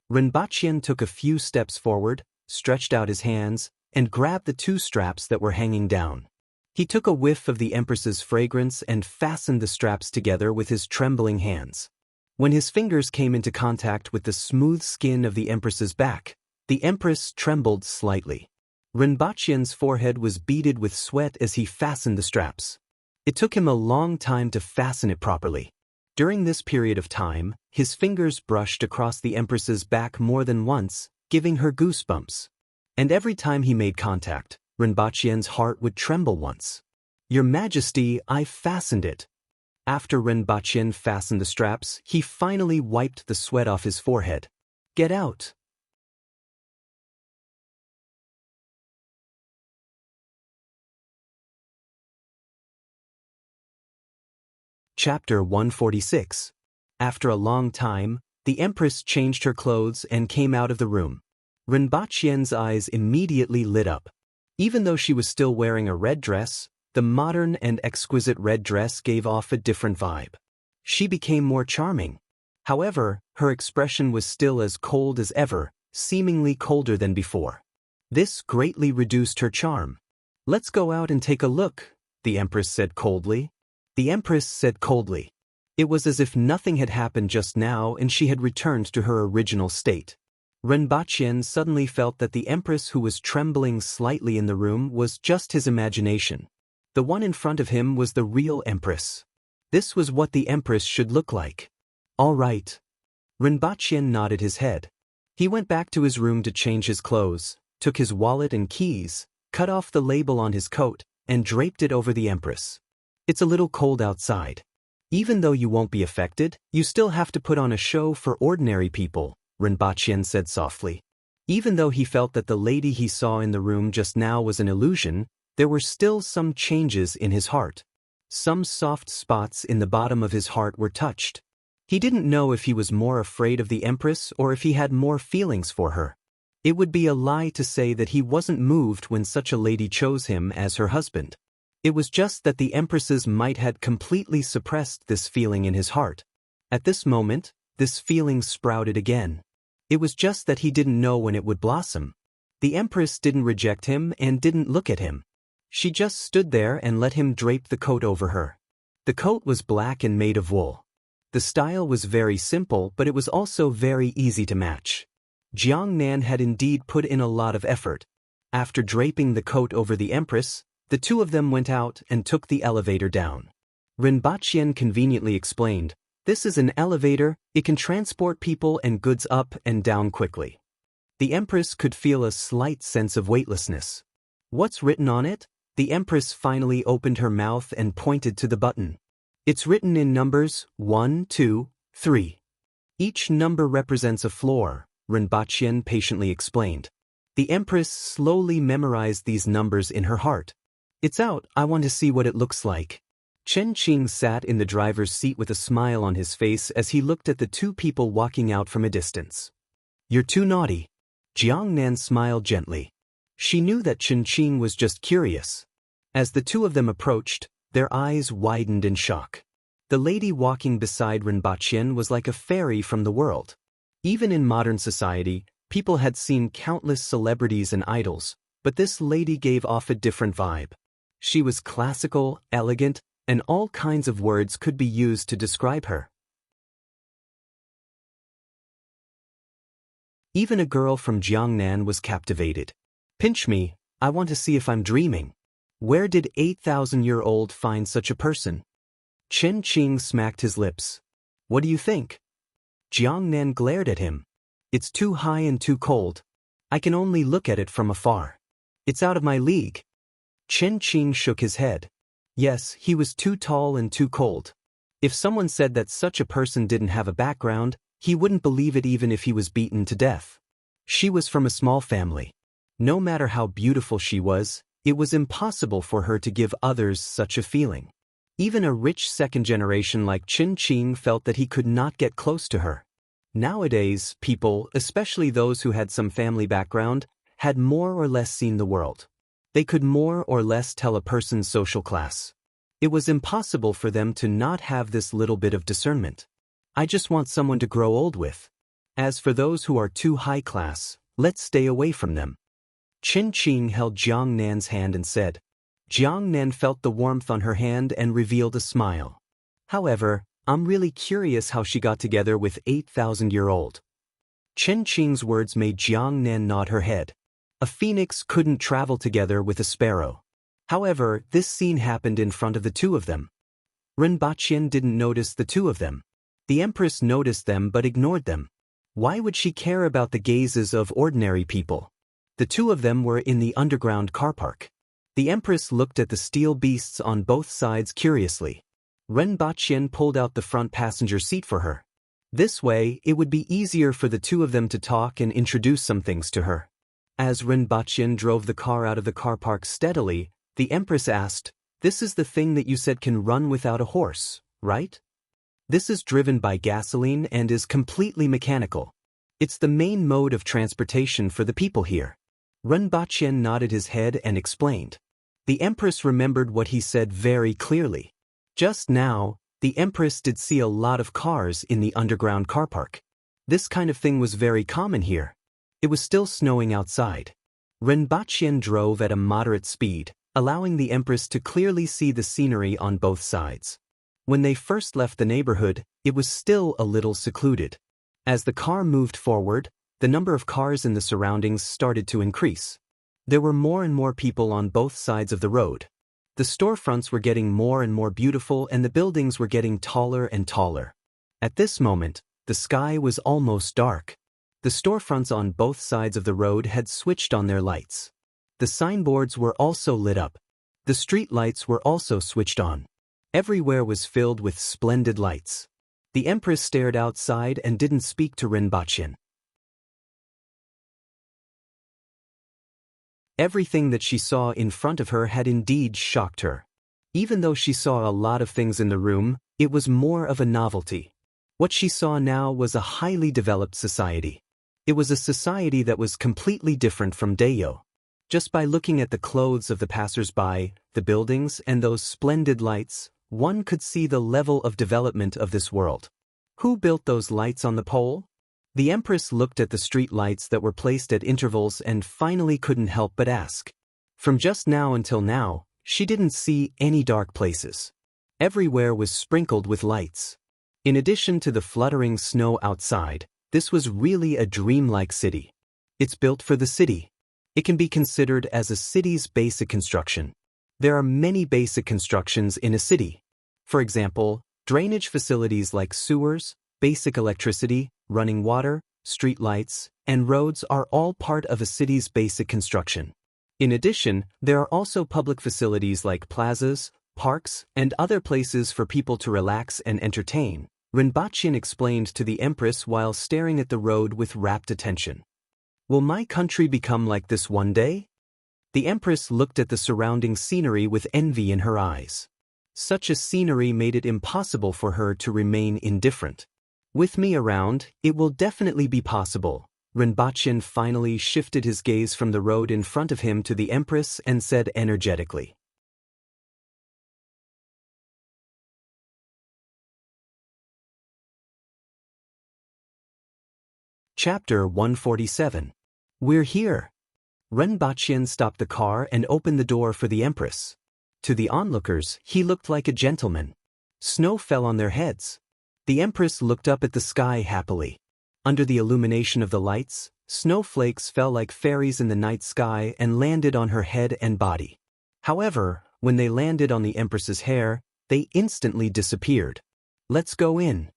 Renbachien took a few steps forward, stretched out his hands, and grabbed the 2 straps that were hanging down. He took a whiff of the Empress's fragrance and fastened the straps together with his trembling hands. When his fingers came into contact with the smooth skin of the Empress's back, the Empress trembled slightly. Renbachien's forehead was beaded with sweat as he fastened the straps. It took him a long time to fasten it properly. During this period of time, his fingers brushed across the Empress's back more than once, giving her goosebumps. And every time he made contact, Renbachien's heart would tremble once. Your Majesty, I've fastened it. After Renbachien fastened the straps, he finally wiped the sweat off his forehead. Get out. Chapter 146. After a long time, the Empress changed her clothes and came out of the room. Renbachien's eyes immediately lit up. Even though she was still wearing a red dress, the modern and exquisite red dress gave off a different vibe. She became more charming. However, her expression was still as cold as ever, seemingly colder than before. This greatly reduced her charm. Let's go out and take a look, the Empress said coldly. The Empress said coldly. It was as if nothing had happened just now and she had returned to her original state. Renbachien suddenly felt that the Empress who was trembling slightly in the room was just his imagination. The one in front of him was the real Empress. This was what the Empress should look like. All right. Renbachien nodded his head. He went back to his room to change his clothes, took his wallet and keys, cut off the label on his coat, and draped it over the Empress. It's a little cold outside. Even though you won't be affected, you still have to put on a show for ordinary people, Rinpoche said softly. Even though he felt that the lady he saw in the room just now was an illusion, there were still some changes in his heart. Some soft spots in the bottom of his heart were touched. He didn't know if he was more afraid of the Empress or if he had more feelings for her. It would be a lie to say that he wasn't moved when such a lady chose him as her husband. It was just that the Empress's might had completely suppressed this feeling in his heart. At this moment, this feeling sprouted again. It was just that he didn't know when it would blossom. The Empress didn't reject him and didn't look at him. She just stood there and let him drape the coat over her. The coat was black and made of wool. The style was very simple, but it was also very easy to match. Jiang Nan had indeed put in a lot of effort. After draping the coat over the Empress, the two of them went out and took the elevator down. Rinpoche conveniently explained, "This is an elevator, it can transport people and goods up and down quickly." The Empress could feel a slight sense of weightlessness. "What's written on it?" The Empress finally opened her mouth and pointed to the button. "It's written in numbers 1, 2, 3. Each number represents a floor," Rinpoche patiently explained. The Empress slowly memorized these numbers in her heart. "It's out, I want to see what it looks like." Chen Qing sat in the driver's seat with a smile on his face as he looked at the two people walking out from a distance. "You're too naughty." Jiang Nan smiled gently. She knew that Chen Qing was just curious. As the two of them approached, their eyes widened in shock. The lady walking beside Rinpoche was like a fairy from the world. Even in modern society, people had seen countless celebrities and idols, but this lady gave off a different vibe. She was classical, elegant, and all kinds of words could be used to describe her. Even a girl from Jiangnan was captivated. "Pinch me, I want to see if I'm dreaming. Where did 8,000-year-old find such a person?" Chen Qing smacked his lips. "What do you think?" Jiangnan glared at him. "It's too high and too cold. I can only look at it from afar. It's out of my league." Chen Qing shook his head. Yes, he was too tall and too cold. If someone said that such a person didn't have a background, he wouldn't believe it even if he was beaten to death. She was from a small family. No matter how beautiful she was, it was impossible for her to give others such a feeling. Even a rich second generation like Chen Qing felt that he could not get close to her. Nowadays, people, especially those who had some family background, had more or less seen the world. They could more or less tell a person's social class. It was impossible for them to not have this little bit of discernment. "I just want someone to grow old with. As for those who are too high class, let's stay away from them." Chen Qing held Jiang Nan's hand and said. Jiang Nan felt the warmth on her hand and revealed a smile. "However, I'm really curious how she got together with 8,000-year-old. Chen Qing's words made Jiang Nan nod her head. A phoenix couldn't travel together with a sparrow. However, this scene happened in front of the two of them. Rinpoche didn't notice the two of them. The Empress noticed them but ignored them. Why would she care about the gazes of ordinary people? The two of them were in the underground car park. The Empress looked at the steel beasts on both sides curiously. Rinpoche pulled out the front passenger seat for her. This way, it would be easier for the two of them to talk and introduce some things to her. As Rinpoche drove the car out of the car park steadily, the Empress asked, "This is the thing that you said can run without a horse, right? This is driven by gasoline and is completely mechanical. It's the main mode of transportation for the people here." Rinpoche nodded his head and explained. The Empress remembered what he said very clearly. Just now, the Empress did see a lot of cars in the underground car park. This kind of thing was very common here. It was still snowing outside. Rinpoche drove at a moderate speed, allowing the Empress to clearly see the scenery on both sides. When they first left the neighborhood, it was still a little secluded. As the car moved forward, the number of cars in the surroundings started to increase. There were more and more people on both sides of the road. The storefronts were getting more and more beautiful and the buildings were getting taller and taller. At this moment, the sky was almost dark. The storefronts on both sides of the road had switched on their lights. The signboards were also lit up. The street lights were also switched on. Everywhere was filled with splendid lights. The Empress stared outside and didn't speak to Rinpochen. Everything that she saw in front of her had indeed shocked her. Even though she saw a lot of things in the room, it was more of a novelty. What she saw now was a highly developed society. It was a society that was completely different from Dayo. Just by looking at the clothes of the passers-by, the buildings, and those splendid lights, one could see the level of development of this world. Who built those lights on the pole? The Empress looked at the street lights that were placed at intervals and finally couldn't help but ask. From just now until now, she didn't see any dark places. Everywhere was sprinkled with lights. In addition to the fluttering snow outside, this was really a dreamlike city. It's built for the city. It can be considered as a city's basic construction. There are many basic constructions in a city. For example, drainage facilities like sewers, basic electricity, running water, street lights, and roads are all part of a city's basic construction. In addition, there are also public facilities like plazas, parks, and other places for people to relax and entertain, Rinpochen explained to the Empress while staring at the road with rapt attention. Will my country become like this one day? The Empress looked at the surrounding scenery with envy in her eyes. Such a scenery made it impossible for her to remain indifferent. With me around, it will definitely be possible. Rinpochen finally shifted his gaze from the road in front of him to the Empress and said energetically. Chapter 147. We're here. Rinpochen stopped the car and opened the door for the Empress. To the onlookers, he looked like a gentleman. Snow fell on their heads. The Empress looked up at the sky happily. Under the illumination of the lights, snowflakes fell like fairies in the night sky and landed on her head and body. However, when they landed on the Empress's hair, they instantly disappeared. Let's go in.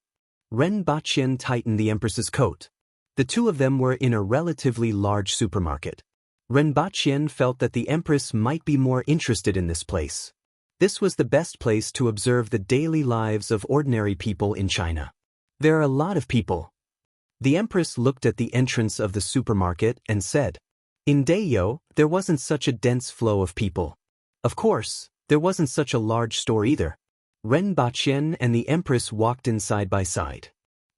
Rinpochen tightened the Empress's coat. The two of them were in a relatively large supermarket. Rinpochen felt that the Empress might be more interested in this place. This was the best place to observe the daily lives of ordinary people in China. There are a lot of people. The Empress looked at the entrance of the supermarket and said, in Dayo, there wasn't such a dense flow of people. Of course, there wasn't such a large store either. Rinpochen and the Empress walked in side by side.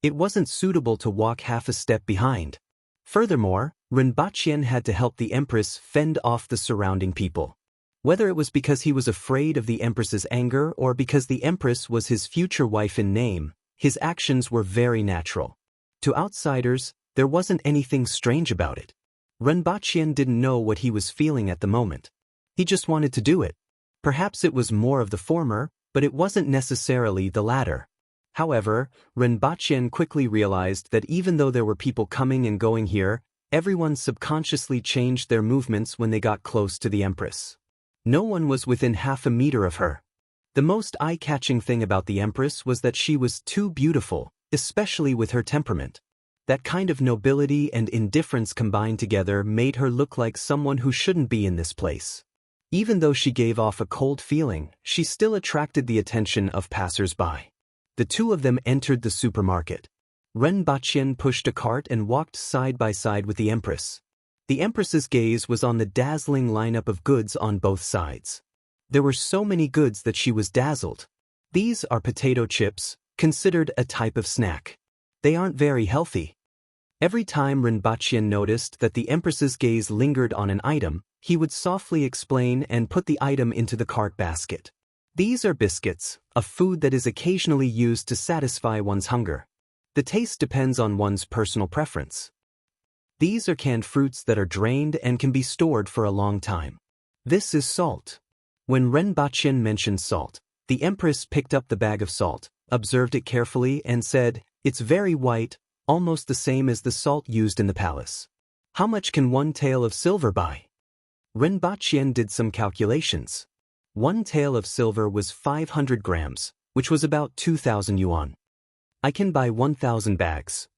It wasn't suitable to walk half a step behind. Furthermore, Rinpochen had to help the Empress fend off the surrounding people. Whether it was because he was afraid of the Empress's anger or because the Empress was his future wife in name, his actions were very natural. To outsiders, there wasn't anything strange about it. Rinpochen didn't know what he was feeling at the moment. He just wanted to do it. Perhaps it was more of the former, but it wasn't necessarily the latter. However, Rinpochen quickly realized that even though there were people coming and going here, everyone subconsciously changed their movements when they got close to the Empress. No one was within half a meter of her. The most eye-catching thing about the Empress was that she was too beautiful, especially with her temperament. That kind of nobility and indifference combined together made her look like someone who shouldn't be in this place. Even though she gave off a cold feeling, she still attracted the attention of passers-by. The two of them entered the supermarket. Rinpochen pushed a cart and walked side by side with the Empress. The Empress's gaze was on the dazzling lineup of goods on both sides. There were so many goods that she was dazzled. These are potato chips, considered a type of snack. They aren't very healthy. Every time Rinpochen noticed that the Empress's gaze lingered on an item, he would softly explain and put the item into the cart basket. These are biscuits, a food that is occasionally used to satisfy one's hunger. The taste depends on one's personal preference. These are canned fruits that are drained and can be stored for a long time. This is salt. When Rinpochen mentioned salt, the Empress picked up the bag of salt, observed it carefully and said, it's very white, almost the same as the salt used in the palace. How much can one tael of silver buy? Rinpochen did some calculations. One tael of silver was 500 grams, which was about 2,000 yuan. I can buy 1,000 bags.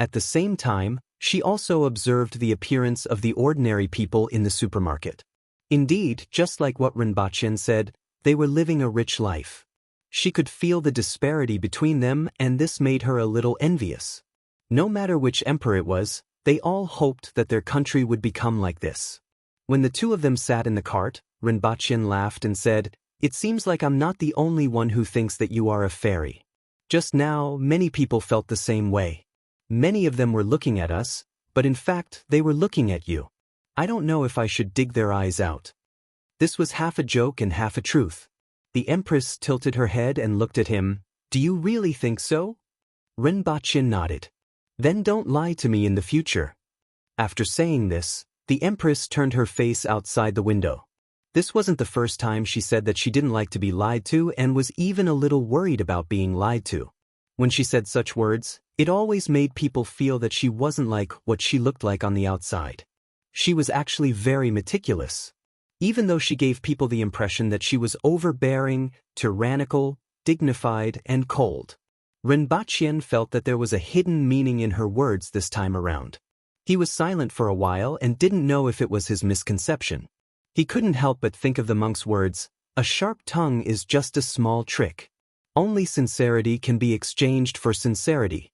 At the same time, she also observed the appearance of the ordinary people in the supermarket. Indeed, just like what Rinpoche said, they were living a rich life. She could feel the disparity between them, and this made her a little envious. No matter which emperor it was, they all hoped that their country would become like this. When the two of them sat in the cart, Rinpoche laughed and said, "It seems like I'm not the only one who thinks that you are a fairy." Just now, many people felt the same way. Many of them were looking at us, but in fact, they were looking at you. I don't know if I should dig their eyes out. This was half a joke and half a truth. The Empress tilted her head and looked at him. "Do you really think so?" Rinpoche nodded. "Then don't lie to me in the future." After saying this, the Empress turned her face outside the window. This wasn't the first time she said that she didn't like to be lied to and was even a little worried about being lied to. When she said such words, it always made people feel that she wasn't like what she looked like on the outside. She was actually very meticulous. Even though she gave people the impression that she was overbearing, tyrannical, dignified, and cold. Rinpoche felt that there was a hidden meaning in her words this time around. He was silent for a while and didn't know if it was his misconception. He couldn't help but think of the monk's words, "A sharp tongue is just a small trick. Only sincerity can be exchanged for sincerity."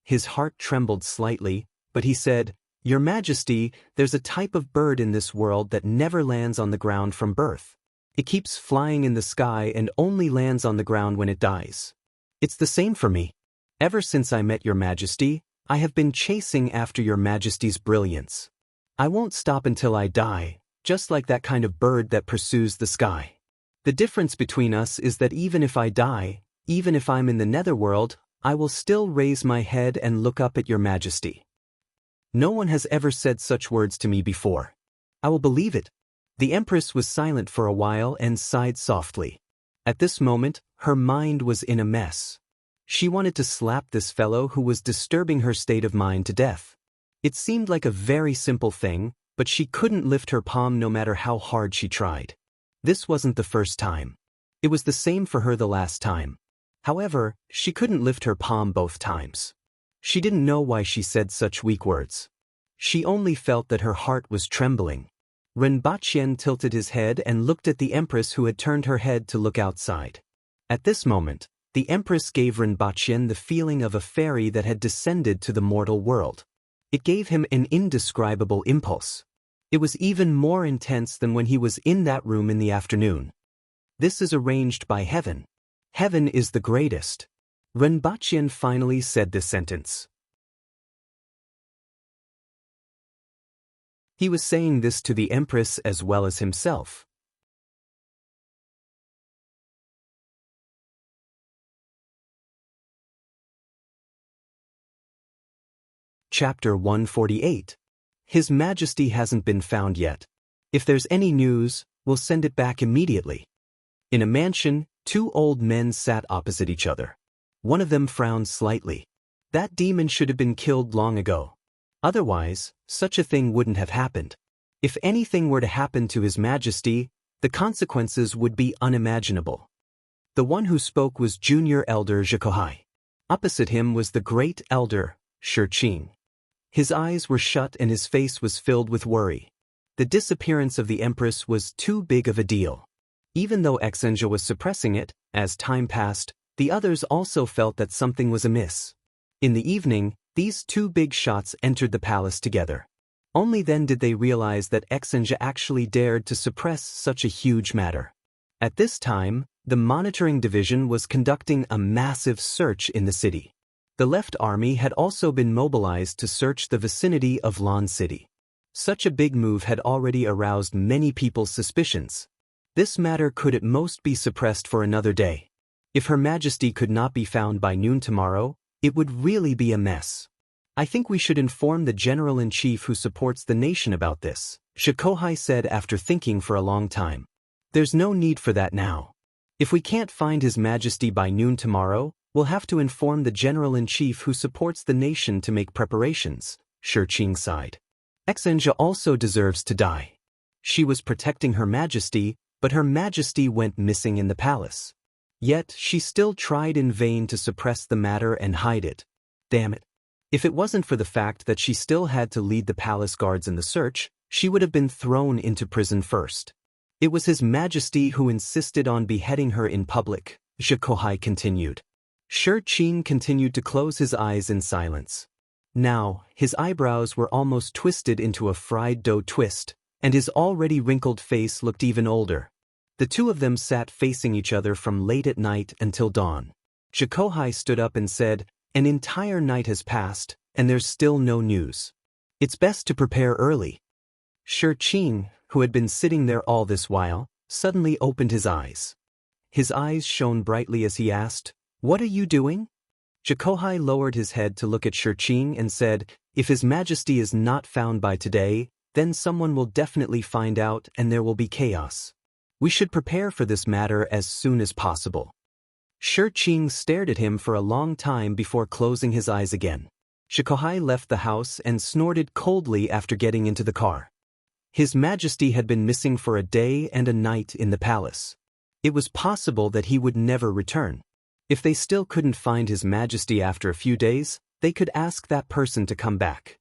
His heart trembled slightly, but he said, "Your Majesty, there's a type of bird in this world that never lands on the ground from birth. It keeps flying in the sky and only lands on the ground when it dies. It's the same for me. Ever since I met Your Majesty, I have been chasing after Your Majesty's brilliance. I won't stop until I die, just like that kind of bird that pursues the sky. The difference between us is that even if I die, even if I'm in the netherworld, I will still raise my head and look up at Your Majesty. No one has ever said such words to me before. I will believe it." The Empress was silent for a while and sighed softly. At this moment, her mind was in a mess. She wanted to slap this fellow who was disturbing her state of mind to death. It seemed like a very simple thing, but she couldn't lift her palm no matter how hard she tried. This wasn't the first time. It was the same for her the last time. However, she couldn't lift her palm both times. She didn't know why she said such weak words. She only felt that her heart was trembling. Rinpoche tilted his head and looked at the Empress who had turned her head to look outside. At this moment, the Empress gave Rinpoche the feeling of a fairy that had descended to the mortal world. It gave him an indescribable impulse. It was even more intense than when he was in that room in the afternoon. "This is arranged by heaven. Heaven is the greatest." Rinpoche finally said this sentence. He was saying this to the Empress as well as himself. Chapter 148. His Majesty hasn't been found yet. If there's any news, we'll send it back immediately. In a mansion, two old men sat opposite each other. One of them frowned slightly. That demon should have been killed long ago. Otherwise, such a thing wouldn't have happened. If anything were to happen to His Majesty, the consequences would be unimaginable. The one who spoke was Junior Elder Zhikohai. Opposite him was the Great Elder, Shiqing. His eyes were shut and his face was filled with worry. The disappearance of the Empress was too big of a deal. Even though Exenja was suppressing it, as time passed, the others also felt that something was amiss. In the evening, these two big shots entered the palace together. Only then did they realize that Exenja actually dared to suppress such a huge matter. At this time, the monitoring division was conducting a massive search in the city. The left army had also been mobilized to search the vicinity of Lan City. Such a big move had already aroused many people's suspicions. This matter could at most be suppressed for another day. If Her Majesty could not be found by noon tomorrow, it would really be a mess. "I think we should inform the General-in-Chief who supports the nation about this," Zhikohai said after thinking for a long time. "There's no need for that now. If we can't find His Majesty by noon tomorrow, we'll have to inform the General-in-Chief who supports the nation to make preparations," Shiqing sighed. "Exenja also deserves to die. She was protecting Her Majesty, but Her Majesty went missing in the palace. Yet she still tried in vain to suppress the matter and hide it. Damn it. If it wasn't for the fact that she still had to lead the palace guards in the search, she would have been thrown into prison first. It was His Majesty who insisted on beheading her in public, Zhikohai continued. Shi Qing continued to close his eyes in silence. Now, his eyebrows were almost twisted into a fried dough twist, and his already wrinkled face looked even older. The two of them sat facing each other from late at night until dawn. Zhikohai stood up and said, "An entire night has passed, and there's still no news. It's best to prepare early." Shi Qing, who had been sitting there all this while, suddenly opened his eyes. His eyes shone brightly as he asked, "What are you doing?" Zhikohai lowered his head to look at Shi Qing and said, "If His Majesty is not found by today, then someone will definitely find out and there will be chaos. We should prepare for this matter as soon as possible." Shi Qing stared at him for a long time before closing his eyes again. Zhikohai left the house and snorted coldly after getting into the car. His Majesty had been missing for a day and a night in the palace. It was possible that he would never return. If they still couldn't find His Majesty after a few days, they could ask that person to come back.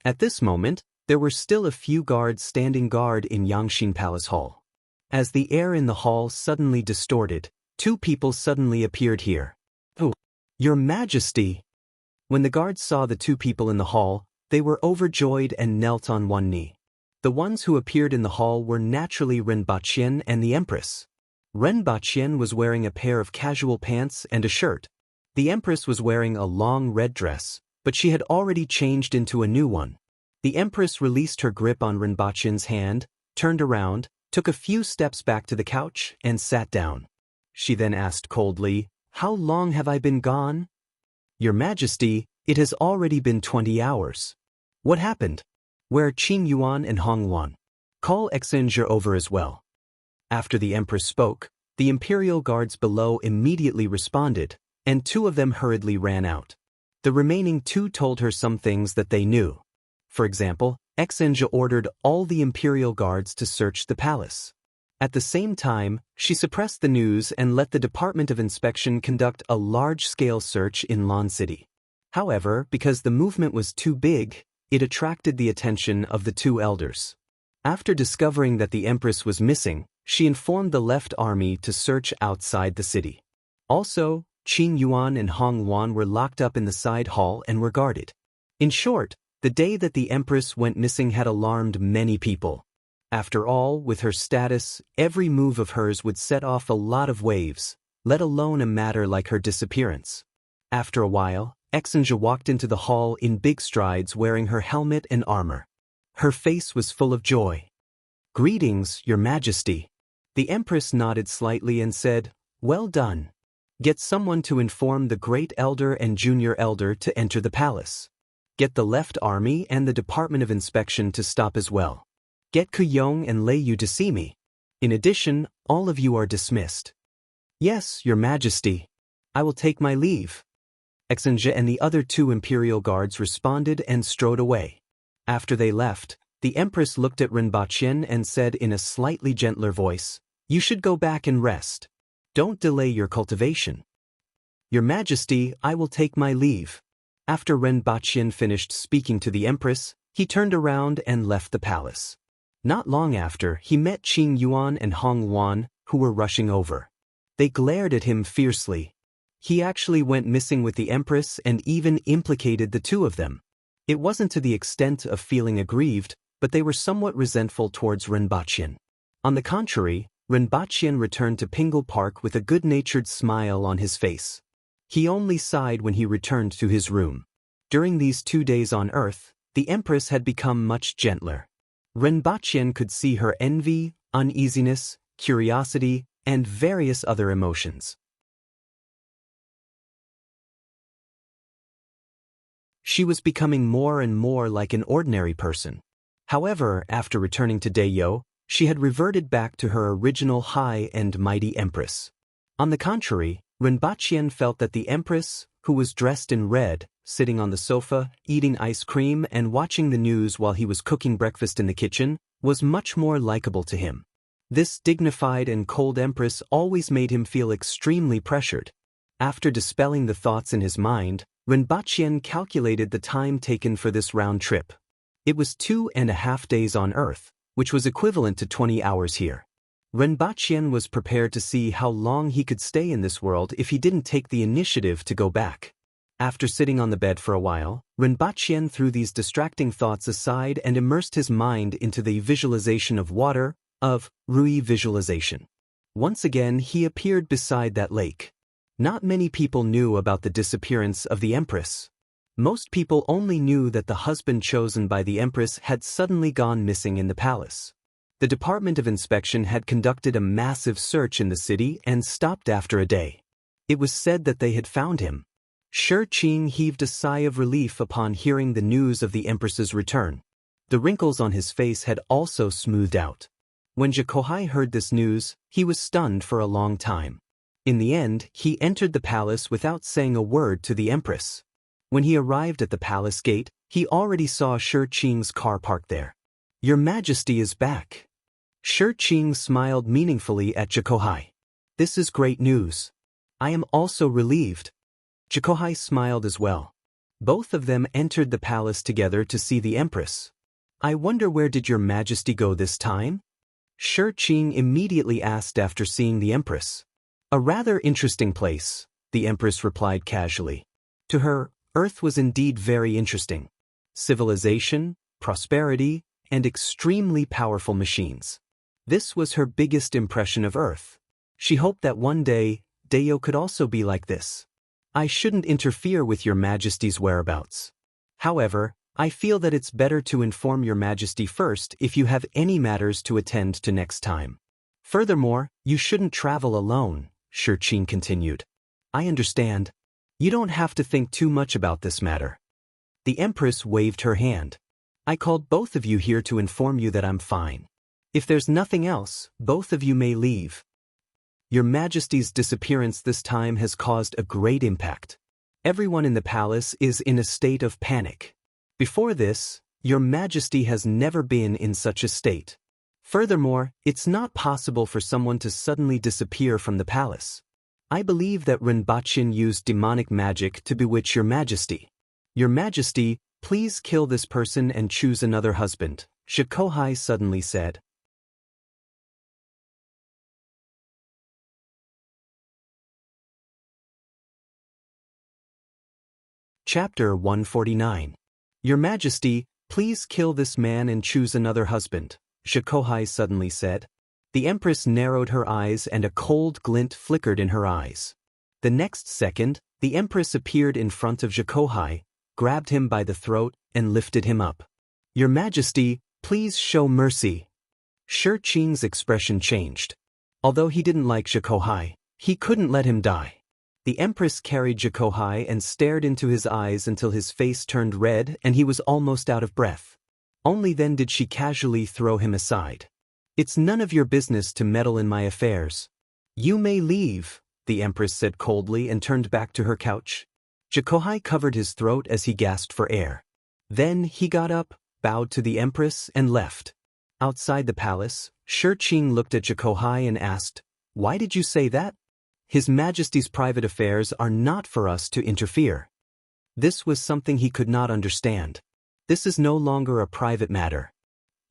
At this moment, there were still a few guards standing guard in Yangxin Palace Hall. As the air in the hall suddenly distorted, two people suddenly appeared here. "Oh, Your Majesty!" When the guards saw the two people in the hall, they were overjoyed and knelt on one knee. The ones who appeared in the hall were naturally Ren Baqian and the Empress. Ren Baqian was wearing a pair of casual pants and a shirt. The Empress was wearing a long red dress, but she had already changed into a new one. The Empress released her grip on Ren Baqian's hand, turned around, took a few steps back to the couch, and sat down. She then asked coldly, "How long have I been gone?" "Your Majesty, it has already been 20 hours. What happened? Where are Qing Yuan and Hong Yuan? Call Xinjia over as well." After the Empress spoke, the imperial guards below immediately responded, and two of them hurriedly ran out. The remaining two told her some things that they knew. For example, Xinjia ordered all the imperial guards to search the palace. At the same time, she suppressed the news and let the Department of Inspection conduct a large-scale search in Lan City. However, because the movement was too big, it attracted the attention of the two elders. After discovering that the Empress was missing, she informed the left army to search outside the city. Also, Qing Yuan and Hong Yuan were locked up in the side hall and were guarded. In short, the day that the Empress went missing had alarmed many people. After all, with her status, every move of hers would set off a lot of waves, let alone a matter like her disappearance. After a while, Xinjia walked into the hall in big strides wearing her helmet and armor. Her face was full of joy. "Greetings, Your Majesty." The Empress nodded slightly and said, "Well done. Get someone to inform the Great Elder and Junior Elder to enter the palace. Get the left army and the Department of Inspection to stop as well. Get Kuyong and Lei Yu to see me. In addition, all of you are dismissed." "Yes, Your Majesty. I will take my leave." Xinjia and the other two imperial guards responded and strode away. After they left, the Empress looked at Ren Baqian and said in a slightly gentler voice, "You should go back and rest. Don't delay your cultivation." "Your Majesty, I will take my leave." After Ren Baqian finished speaking to the Empress, he turned around and left the palace. Not long after, he met Qing Yuan and Hong Yuan, who were rushing over. They glared at him fiercely. He actually went missing with the Empress and even implicated the two of them. It wasn't to the extent of feeling aggrieved, but they were somewhat resentful towards Ren Baqian. On the contrary, Ren Baqian returned to Pingle Park with a good-natured smile on his face. He only sighed when he returned to his room. During these 2 days on Earth, the Empress had become much gentler. Ren Baqian could see her envy, uneasiness, curiosity, and various other emotions. She was becoming more and more like an ordinary person. However, after returning to Dayo, she had reverted back to her original high and mighty Empress. On the contrary, Ren Baqian felt that the Empress, who was dressed in red, sitting on the sofa, eating ice cream and watching the news while he was cooking breakfast in the kitchen, was much more likable to him. This dignified and cold Empress always made him feel extremely pressured. After dispelling the thoughts in his mind, Renbachian calculated the time taken for this round trip. It was 2.5 days on Earth, which was equivalent to 20 hours here. Renbachian was prepared to see how long he could stay in this world if he didn't take the initiative to go back. After sitting on the bed for a while, Renbachian threw these distracting thoughts aside and immersed his mind into the visualization of water, of Rui visualization. Once again he appeared beside that lake. Not many people knew about the disappearance of the Empress. Most people only knew that the husband chosen by the Empress had suddenly gone missing in the palace. The Department of Inspection had conducted a massive search in the city and stopped after a day. It was said that they had found him. Shi Qing heaved a sigh of relief upon hearing the news of the Empress's return. The wrinkles on his face had also smoothed out. When Zhikohai heard this news, he was stunned for a long time. In the end, he entered the palace without saying a word to the Empress. When he arrived at the palace gate, he already saw Shi Qing's car parked there. "Your Majesty is back." Shi Qing smiled meaningfully at Zhikohai. "This is great news. I am also relieved." Zhikohai smiled as well. Both of them entered the palace together to see the Empress. "I wonder where did your Majesty go this time?" Shi Qing immediately asked after seeing the Empress. "A rather interesting place," the Empress replied casually. To her, Earth was indeed very interesting. Civilization, prosperity, and extremely powerful machines. This was her biggest impression of Earth. She hoped that one day, Deo could also be like this. "I shouldn't interfere with your Majesty's whereabouts. However, I feel that it's better to inform your Majesty first if you have any matters to attend to next time. Furthermore, you shouldn't travel alone," Shi Qing continued. "I understand. You don't have to think too much about this matter." The Empress waved her hand. "I called both of you here to inform you that I'm fine. If there's nothing else, both of you may leave. Your Majesty's disappearance this time has caused a great impact. Everyone in the palace is in a state of panic. Before this, your Majesty has never been in such a state. Furthermore, it's not possible for someone to suddenly disappear from the palace. I believe that Renbachian used demonic magic to bewitch your Majesty. Your Majesty, please kill this person and choose another husband," Zhikohai suddenly said. Chapter 149. "Your Majesty, please kill this man and choose another husband," Zhikohai suddenly said. The Empress narrowed her eyes and a cold glint flickered in her eyes. The next second, the Empress appeared in front of Zhikohai, grabbed him by the throat, and lifted him up. "Your Majesty, please show mercy." Shi Qing's expression changed. Although he didn't like Zhikohai, he couldn't let him die. The Empress carried Zhikohai and stared into his eyes until his face turned red and he was almost out of breath. Only then did she casually throw him aside. "It's none of your business to meddle in my affairs. You may leave," the Empress said coldly and turned back to her couch. Zhikohai covered his throat as he gasped for air. Then he got up, bowed to the Empress, and left. Outside the palace, Shi Qing looked at Zhikohai and asked, "Why did you say that?" "His Majesty's private affairs are not for us to interfere." This was something he could not understand. This is no longer a private matter.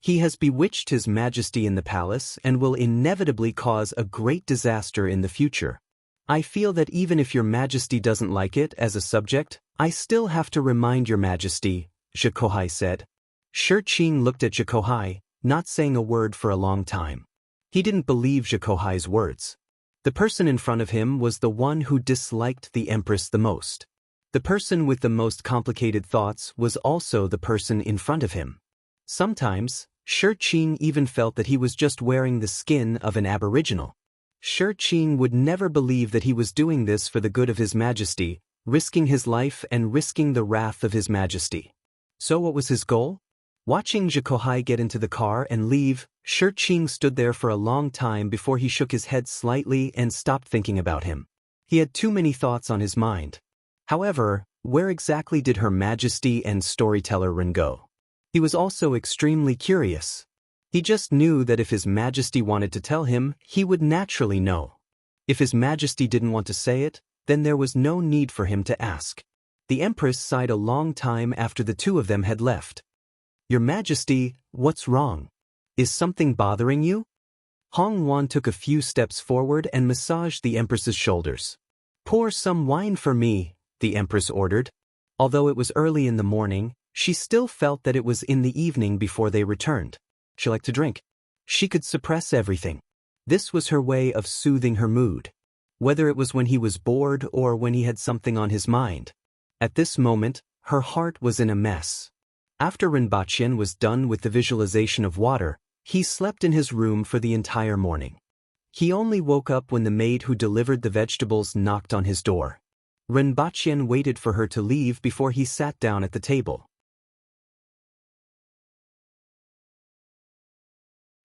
He has bewitched His Majesty in the palace and will inevitably cause a great disaster in the future. I feel that even if your Majesty doesn't like it as a subject, I still have to remind your Majesty, Zhikohai said. Shi Qing looked at Zhikohai, not saying a word for a long time. He didn't believe Zhikohai's words. The person in front of him was the one who disliked the Empress the most. The person with the most complicated thoughts was also the person in front of him. Sometimes, Shi Qing even felt that he was just wearing the skin of an aboriginal. Shi Qing would never believe that he was doing this for the good of His Majesty, risking his life and risking the wrath of His Majesty. So what was his goal? Watching Zhikohai get into the car and leave, Shi Qing stood there for a long time before he shook his head slightly and stopped thinking about him. He had too many thoughts on his mind. However, where exactly did Her Majesty and storyteller Ren go? He was also extremely curious. He just knew that if His Majesty wanted to tell him, he would naturally know. If His Majesty didn't want to say it, then there was no need for him to ask. The Empress sighed a long time after the two of them had left. "Your Majesty, what's wrong? Is something bothering you?" Hong Wan took a few steps forward and massaged the Empress's shoulders. "Pour some wine for me," the Empress ordered. Although it was early in the morning, she still felt that it was in the evening before they returned. She liked to drink. She could suppress everything. This was her way of soothing her mood, whether it was when he was bored or when he had something on his mind. At this moment, her heart was in a mess. After Rinpochen was done with the visualization of water, he slept in his room for the entire morning. He only woke up when the maid who delivered the vegetables knocked on his door. Rinpochen waited for her to leave before he sat down at the table.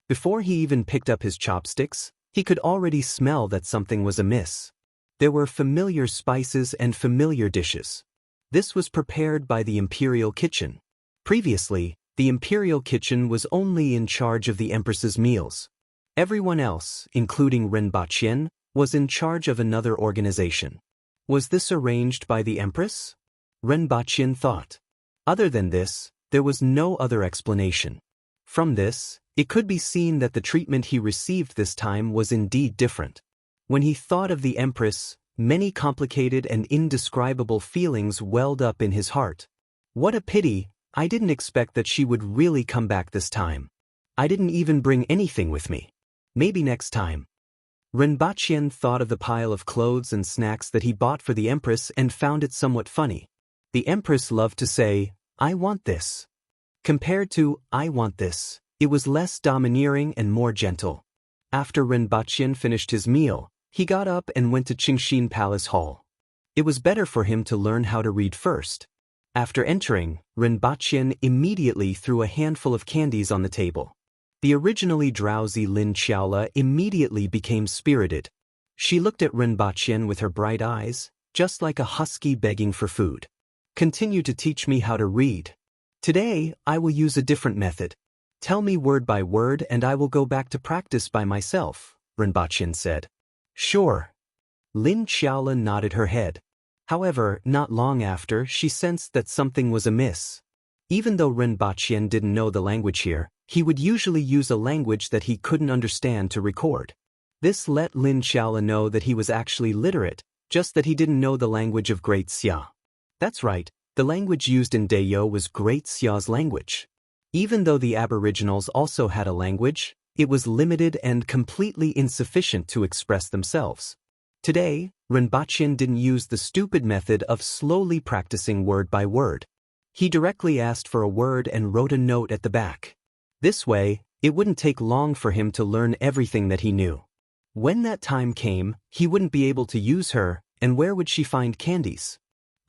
Before he even picked up his chopsticks, he could already smell that something was amiss. There were familiar spices and familiar dishes. This was prepared by the Imperial Kitchen. Previously, the Imperial Kitchen was only in charge of the Empress's meals. Everyone else, including Rinpochen, was in charge of another organization. Was this arranged by the Empress? Rinpochen thought. Other than this, there was no other explanation. From this, it could be seen that the treatment he received this time was indeed different. When he thought of the Empress, many complicated and indescribable feelings welled up in his heart. What a pity, I didn't expect that she would really come back this time. I didn't even bring anything with me. Maybe next time. Rinpochen thought of the pile of clothes and snacks that he bought for the Empress and found it somewhat funny. The Empress loved to say, "I want this." Compared to, "I want this," it was less domineering and more gentle. After Rinpochen finished his meal, he got up and went to Qingshin Palace Hall. It was better for him to learn how to read first. After entering, Rinpochen immediately threw a handful of candies on the table. The originally drowsy Lin Xiaola immediately became spirited. She looked at Rinpochen with her bright eyes, just like a husky begging for food. "Continue to teach me how to read. Today, I will use a different method. Tell me word by word and I will go back to practice by myself," Rinpochen said. "Sure." Lin Xiaola nodded her head. However, not long after, she sensed that something was amiss. Even though Rinpochen didn't know the language here, he would usually use a language that he couldn't understand to record. This let Lin Xiaola know that he was actually literate, just that he didn't know the language of Great Xia. That's right, the language used in Dayo was Great Xia's language. Even though the Aboriginals also had a language, it was limited and completely insufficient to express themselves. Today, Rinpochen didn't use the stupid method of slowly practicing word by word. He directly asked for a word and wrote a note at the back. This way, it wouldn't take long for him to learn everything that he knew. When that time came, he wouldn't be able to use her, and where would she find candies?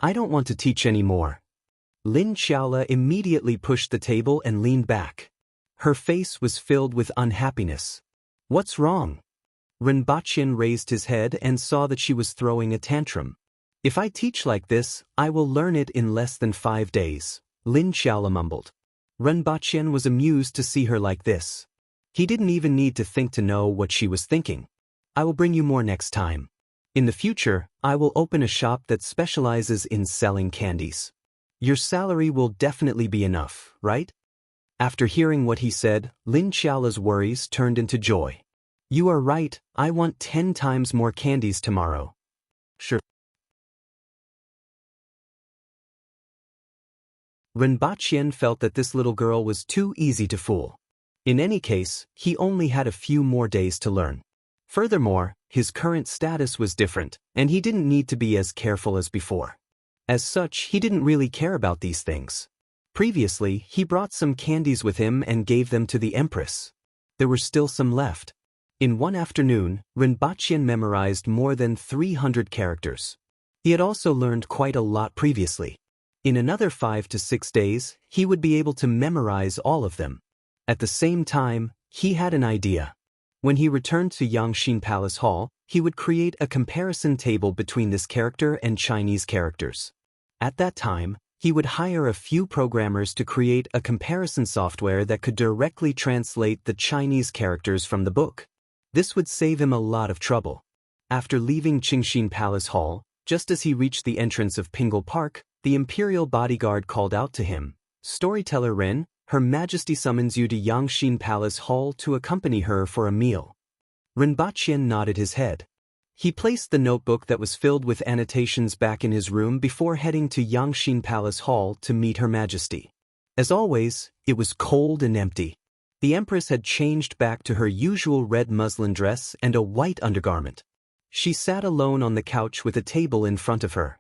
"I don't want to teach anymore." Lin Xiaola immediately pushed the table and leaned back. Her face was filled with unhappiness. "What's wrong?" Rinpochen raised his head and saw that she was throwing a tantrum. "If I teach like this, I will learn it in less than 5 days, Lin Xiaola mumbled. Rinpochen was amused to see her like this. He didn't even need to think to know what she was thinking. "I will bring you more next time. In the future, I will open a shop that specializes in selling candies. Your salary will definitely be enough, right?" After hearing what he said, Lin Xiaola's worries turned into joy. "You are right, I want 10 times more candies tomorrow." "Sure." Rinpochen felt that this little girl was too easy to fool. In any case, he only had a few more days to learn. Furthermore, his current status was different, and he didn't need to be as careful as before. As such, he didn't really care about these things. Previously, he brought some candies with him and gave them to the Empress. There were still some left. In one afternoon, Rinpochen memorized more than 300 characters. He had also learned quite a lot previously. In another 5 to 6 days, he would be able to memorize all of them. At the same time, he had an idea. When he returned to Yangshin Palace Hall, he would create a comparison table between this character and Chinese characters. At that time, he would hire a few programmers to create a comparison software that could directly translate the Chinese characters from the book. This would save him a lot of trouble. After leaving Qingshin Palace Hall, Just as he reached the entrance of Pingle Park, the imperial bodyguard called out to him, "Storyteller Ren, Her Majesty summons you to Yangshin Palace Hall to accompany her for a meal." Rinpoche nodded his head. He placed the notebook that was filled with annotations back in his room before heading to Yangshin Palace Hall to meet Her Majesty. As always, it was cold and empty. The Empress had changed back to her usual red muslin dress and a white undergarment. She sat alone on the couch with a table in front of her.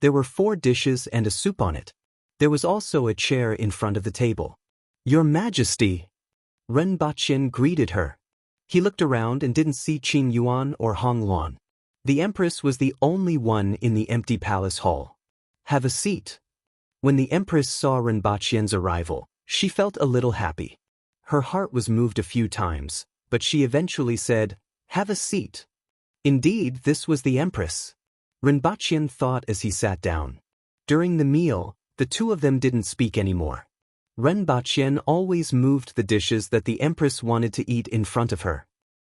There were 4 dishes and a soup on it. There was also a chair in front of the table. "Your Majesty!" Rinpoche greeted her. He looked around and didn't see Qing Yuan or Hong Luan. The Empress was the only one in the empty palace hall. "Have a seat." When the Empress saw Rinpoche's arrival, she felt a little happy. Her heart was moved a few times, but she eventually said, "Have a seat." Indeed, this was the Empress. Rinpoche thought as he sat down. During the meal, the two of them didn't speak anymore. Rinpoche always moved the dishes that the Empress wanted to eat in front of her.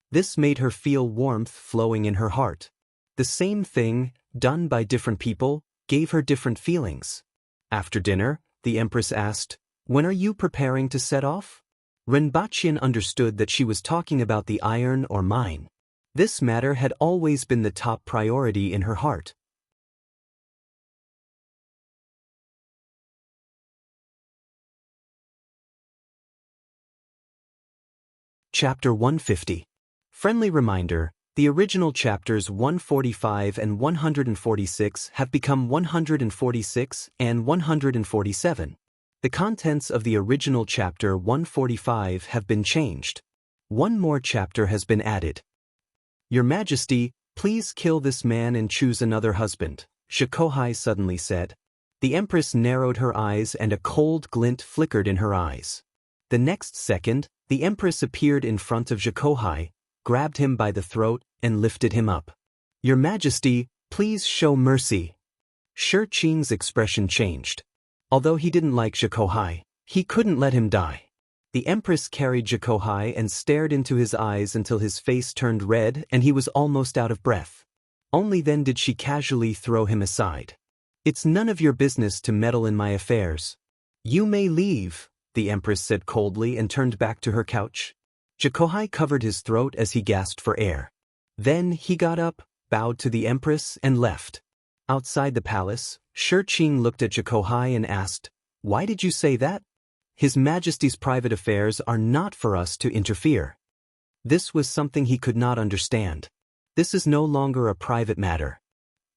This made her feel warmth flowing in her heart. The same thing, done by different people, gave her different feelings. After dinner, the Empress asked, "When are you preparing to set off?" Rinpoche understood that she was talking about the iron or mine. This matter had always been the top priority in her heart. Chapter 150. Friendly reminder, the original chapters 145 and 146 have become 146 and 147. The contents of the original chapter 145 have been changed. One more chapter has been added. "Your Majesty, please kill this man and choose another husband," Shikohai suddenly said. The Empress narrowed her eyes and a cold glint flickered in her eyes. The next second, the Empress appeared in front of Shikohai, grabbed him by the throat, and lifted him up. "Your Majesty, please show mercy." Shi Qing's expression changed. Although he didn't like Shikohai, he couldn't let him die. The Empress carried Shikohai and stared into his eyes until his face turned red and he was almost out of breath. Only then did she casually throw him aside. "It's none of your business to meddle in my affairs. You may leave," the Empress said coldly and turned back to her couch. Shikohai covered his throat as he gasped for air. Then he got up, bowed to the Empress, and left. Outside the palace, Shi Qing looked at Shikohai and asked, "Why did you say that?" "His Majesty's private affairs are not for us to interfere." This was something he could not understand. This is no longer a private matter.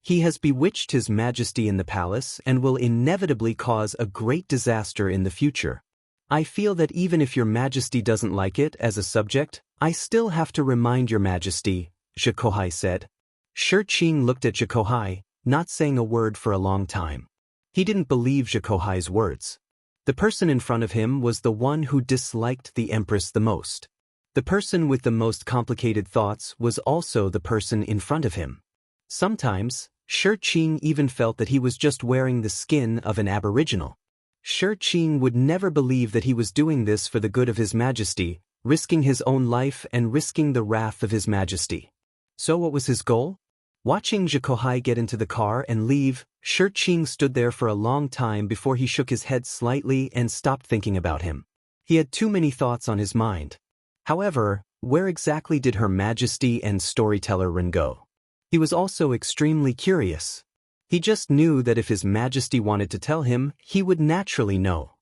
He has bewitched His Majesty in the palace and will inevitably cause a great disaster in the future. "I feel that even if Your Majesty doesn't like it as a subject, I still have to remind Your Majesty," Shikohai said. Shi Qing looked at Shikohai, not saying a word for a long time. He didn't believe Shikohai's words. The person in front of him was the one who disliked the Empress the most. The person with the most complicated thoughts was also the person in front of him. Sometimes, Shi Qing even felt that he was just wearing the skin of an aboriginal. Shi Qing would never believe that he was doing this for the good of His Majesty, risking his own life and risking the wrath of His Majesty. So what was his goal? Watching Shikohai get into the car and leave, Shi Qing stood there for a long time before he shook his head slightly and stopped thinking about him. He had too many thoughts on his mind. However, where exactly did Her Majesty and Storyteller Ren go? He was also extremely curious. He just knew that if His Majesty wanted to tell him, he would naturally know.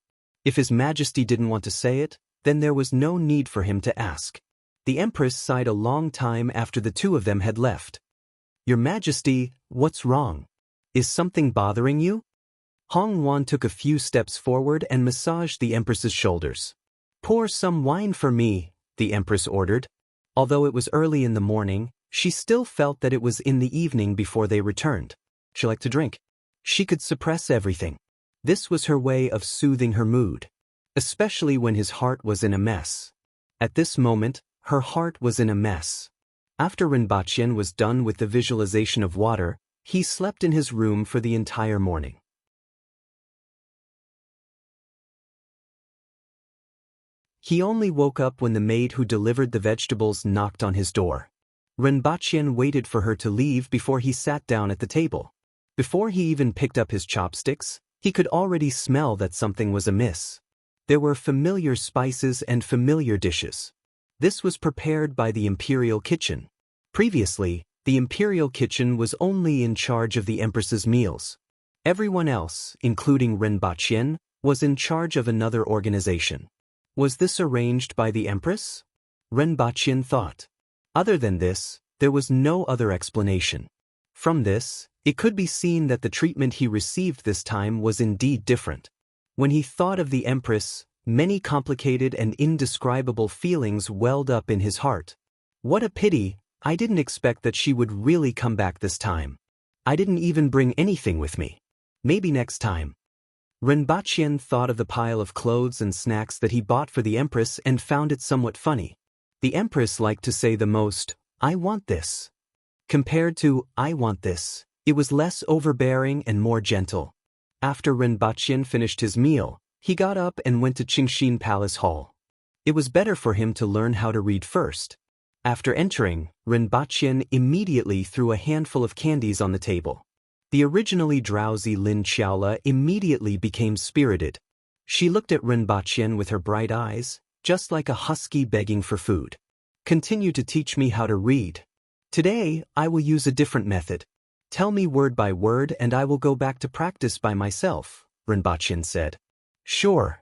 If His Majesty didn't want to say it, then there was no need for him to ask. The Empress sighed a long time after the two of them had left. "Your Majesty, what's wrong? Is something bothering you?" Hong Wan took a few steps forward and massaged the Empress's shoulders. "Pour some wine for me," the Empress ordered. Although it was early in the morning, she still felt that it was in the evening before they returned. She liked to drink. She could suppress everything. This was her way of soothing her mood, especially when his heart was in a mess. At this moment, her heart was in a mess. After Rinpoche was done with the visualization of water, he slept in his room for the entire morning. He only woke up when the maid who delivered the vegetables knocked on his door. Rinpoche waited for her to leave before he sat down at the table. Before he even picked up his chopsticks, he could already smell that something was amiss. There were familiar spices and familiar dishes. This was prepared by the imperial kitchen. Previously, the imperial kitchen was only in charge of the empress's meals. Everyone else, including Ren Baqian, was in charge of another organization. Was this arranged by the empress? Ren Baqian thought. Other than this, there was no other explanation. From this, it could be seen that the treatment he received this time was indeed different. When he thought of the empress, many complicated and indescribable feelings welled up in his heart. What a pity, I didn't expect that she would really come back this time. I didn't even bring anything with me. Maybe next time. Ren Baqian thought of the pile of clothes and snacks that he bought for the empress and found it somewhat funny. The empress liked to say the most, "I want this." Compared to, "I want this," it was less overbearing and more gentle. After Ren Baqian finished his meal, he got up and went to Qingxin Palace Hall. It was better for him to learn how to read first. After entering, Ren Baqian immediately threw a handful of candies on the table. The originally drowsy Lin Xiaola immediately became spirited. She looked at Ren Baqian with her bright eyes, just like a husky begging for food. "Continue to teach me how to read. Today, I will use a different method. Tell me word by word and I will go back to practice by myself," Ren Baqian said. "Sure."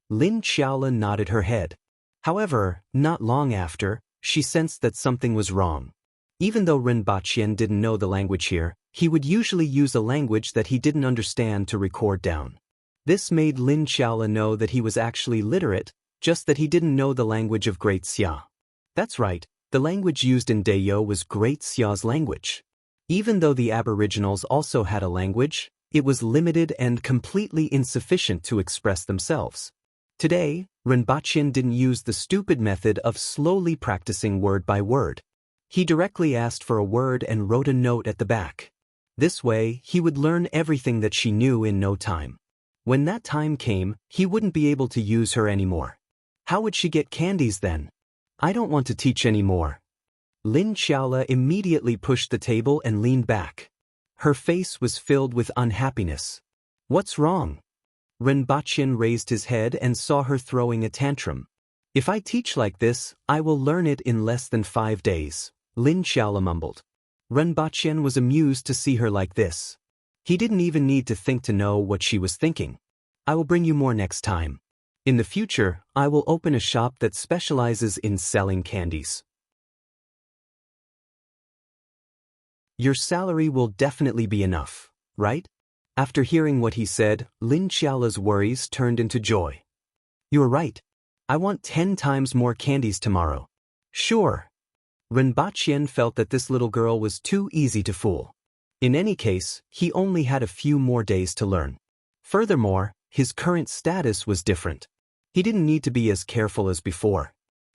Lin Xiaola nodded her head. However, not long after, she sensed that something was wrong. Even though Ren Baqian didn't know the language here, he would usually use a language that he didn't understand to record down. This made Lin Xiaola know that he was actually literate, just that he didn't know the language of Great Xia. That's right, the language used in Deyo was Great Xia's language. Even though the Aboriginals also had a language, it was limited and completely insufficient to express themselves. Today, Ren Baqian didn't use the stupid method of slowly practicing word by word. He directly asked for a word and wrote a note at the back. This way, he would learn everything that she knew in no time. When that time came, he wouldn't be able to use her anymore. How would she get candies then? "I don't want to teach anymore." Lin Xiaola immediately pushed the table and leaned back. Her face was filled with unhappiness. "What's wrong?" Ren Baqian raised his head and saw her throwing a tantrum. "If I teach like this, I will learn it in less than 5 days, Lin Xiaola mumbled. Ren Baqian was amused to see her like this. He didn't even need to think to know what she was thinking. "I will bring you more next time. In the future, I will open a shop that specializes in selling candies. Your salary will definitely be enough, right?" After hearing what he said, Lin Xiaola's worries turned into joy. "You're right. I want 10 times more candies tomorrow." "Sure." Ren Baqian felt that this little girl was too easy to fool. In any case, he only had a few more days to learn. Furthermore, his current status was different. He didn't need to be as careful as before.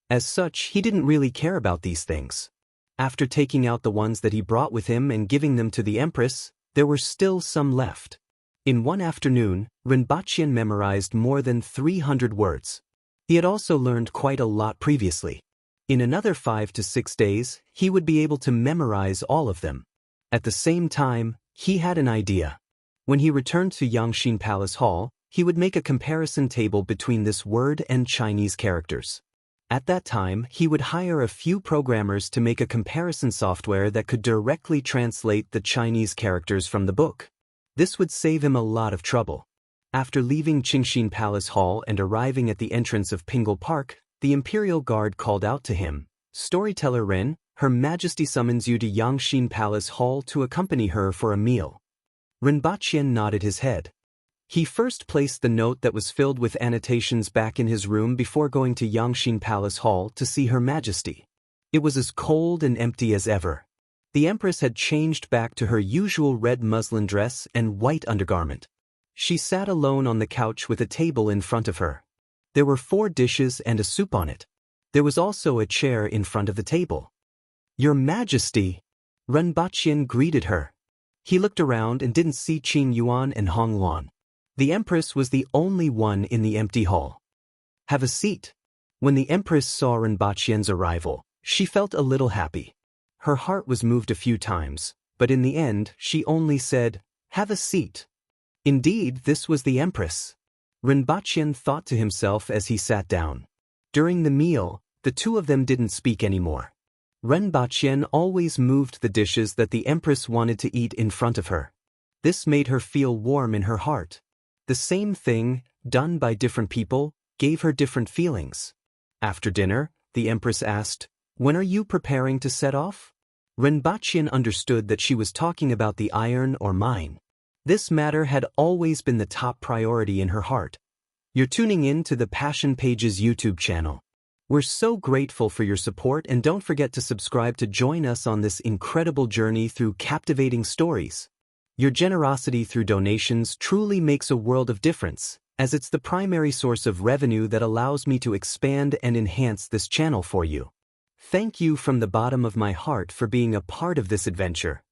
As such, he didn't really care about these things. After taking out the ones that he brought with him and giving them to the empress, there were still some left. In one afternoon, Ren Baqian memorized more than 300 words. He had also learned quite a lot previously. In another 5 to 6 days, he would be able to memorize all of them. At the same time, he had an idea. When he returned to Yangxin Palace Hall, he would make a comparison table between this word and Chinese characters. At that time, he would hire a few programmers to make a comparison software that could directly translate the Chinese characters from the book. This would save him a lot of trouble. After leaving Qingxin Palace Hall and arriving at the entrance of Pingle Park, the Imperial Guard called out to him, "Storyteller Ren, Her Majesty summons you to Yangxin Palace Hall to accompany her for a meal." Ren Baqian nodded his head. He first placed the note that was filled with annotations back in his room before going to Yangxin Palace Hall to see Her Majesty. It was as cold and empty as ever. The Empress had changed back to her usual red muslin dress and white undergarment. She sat alone on the couch with a table in front of her. There were 4 dishes and a soup on it. There was also a chair in front of the table. "Your Majesty!" Ren Baqian greeted her. He looked around and didn't see Qing Yuan and Hong Luan. The Empress was the only one in the empty hall. "Have a seat." When the Empress saw Ren Baqian's arrival, she felt a little happy. Her heart was moved a few times, but in the end, she only said, Have a seat. Indeed, this was the Empress. Rinpoche thought to himself as he sat down. During the meal, the two of them didn't speak anymore. Rinpoche always moved the dishes that the Empress wanted to eat in front of her. This made her feel warm in her heart. The same thing, done by different people, gave her different feelings. After dinner, the Empress asked, "When are you preparing to set off?" Rinpoche understood that she was talking about the iron or mine. This matter had always been the top priority in her heart. You're tuning in to the Passion Pages YouTube channel. We're so grateful for your support, and don't forget to subscribe to join us on this incredible journey through captivating stories. Your generosity through donations truly makes a world of difference, as it's the primary source of revenue that allows me to expand and enhance this channel for you. Thank you from the bottom of my heart for being a part of this adventure.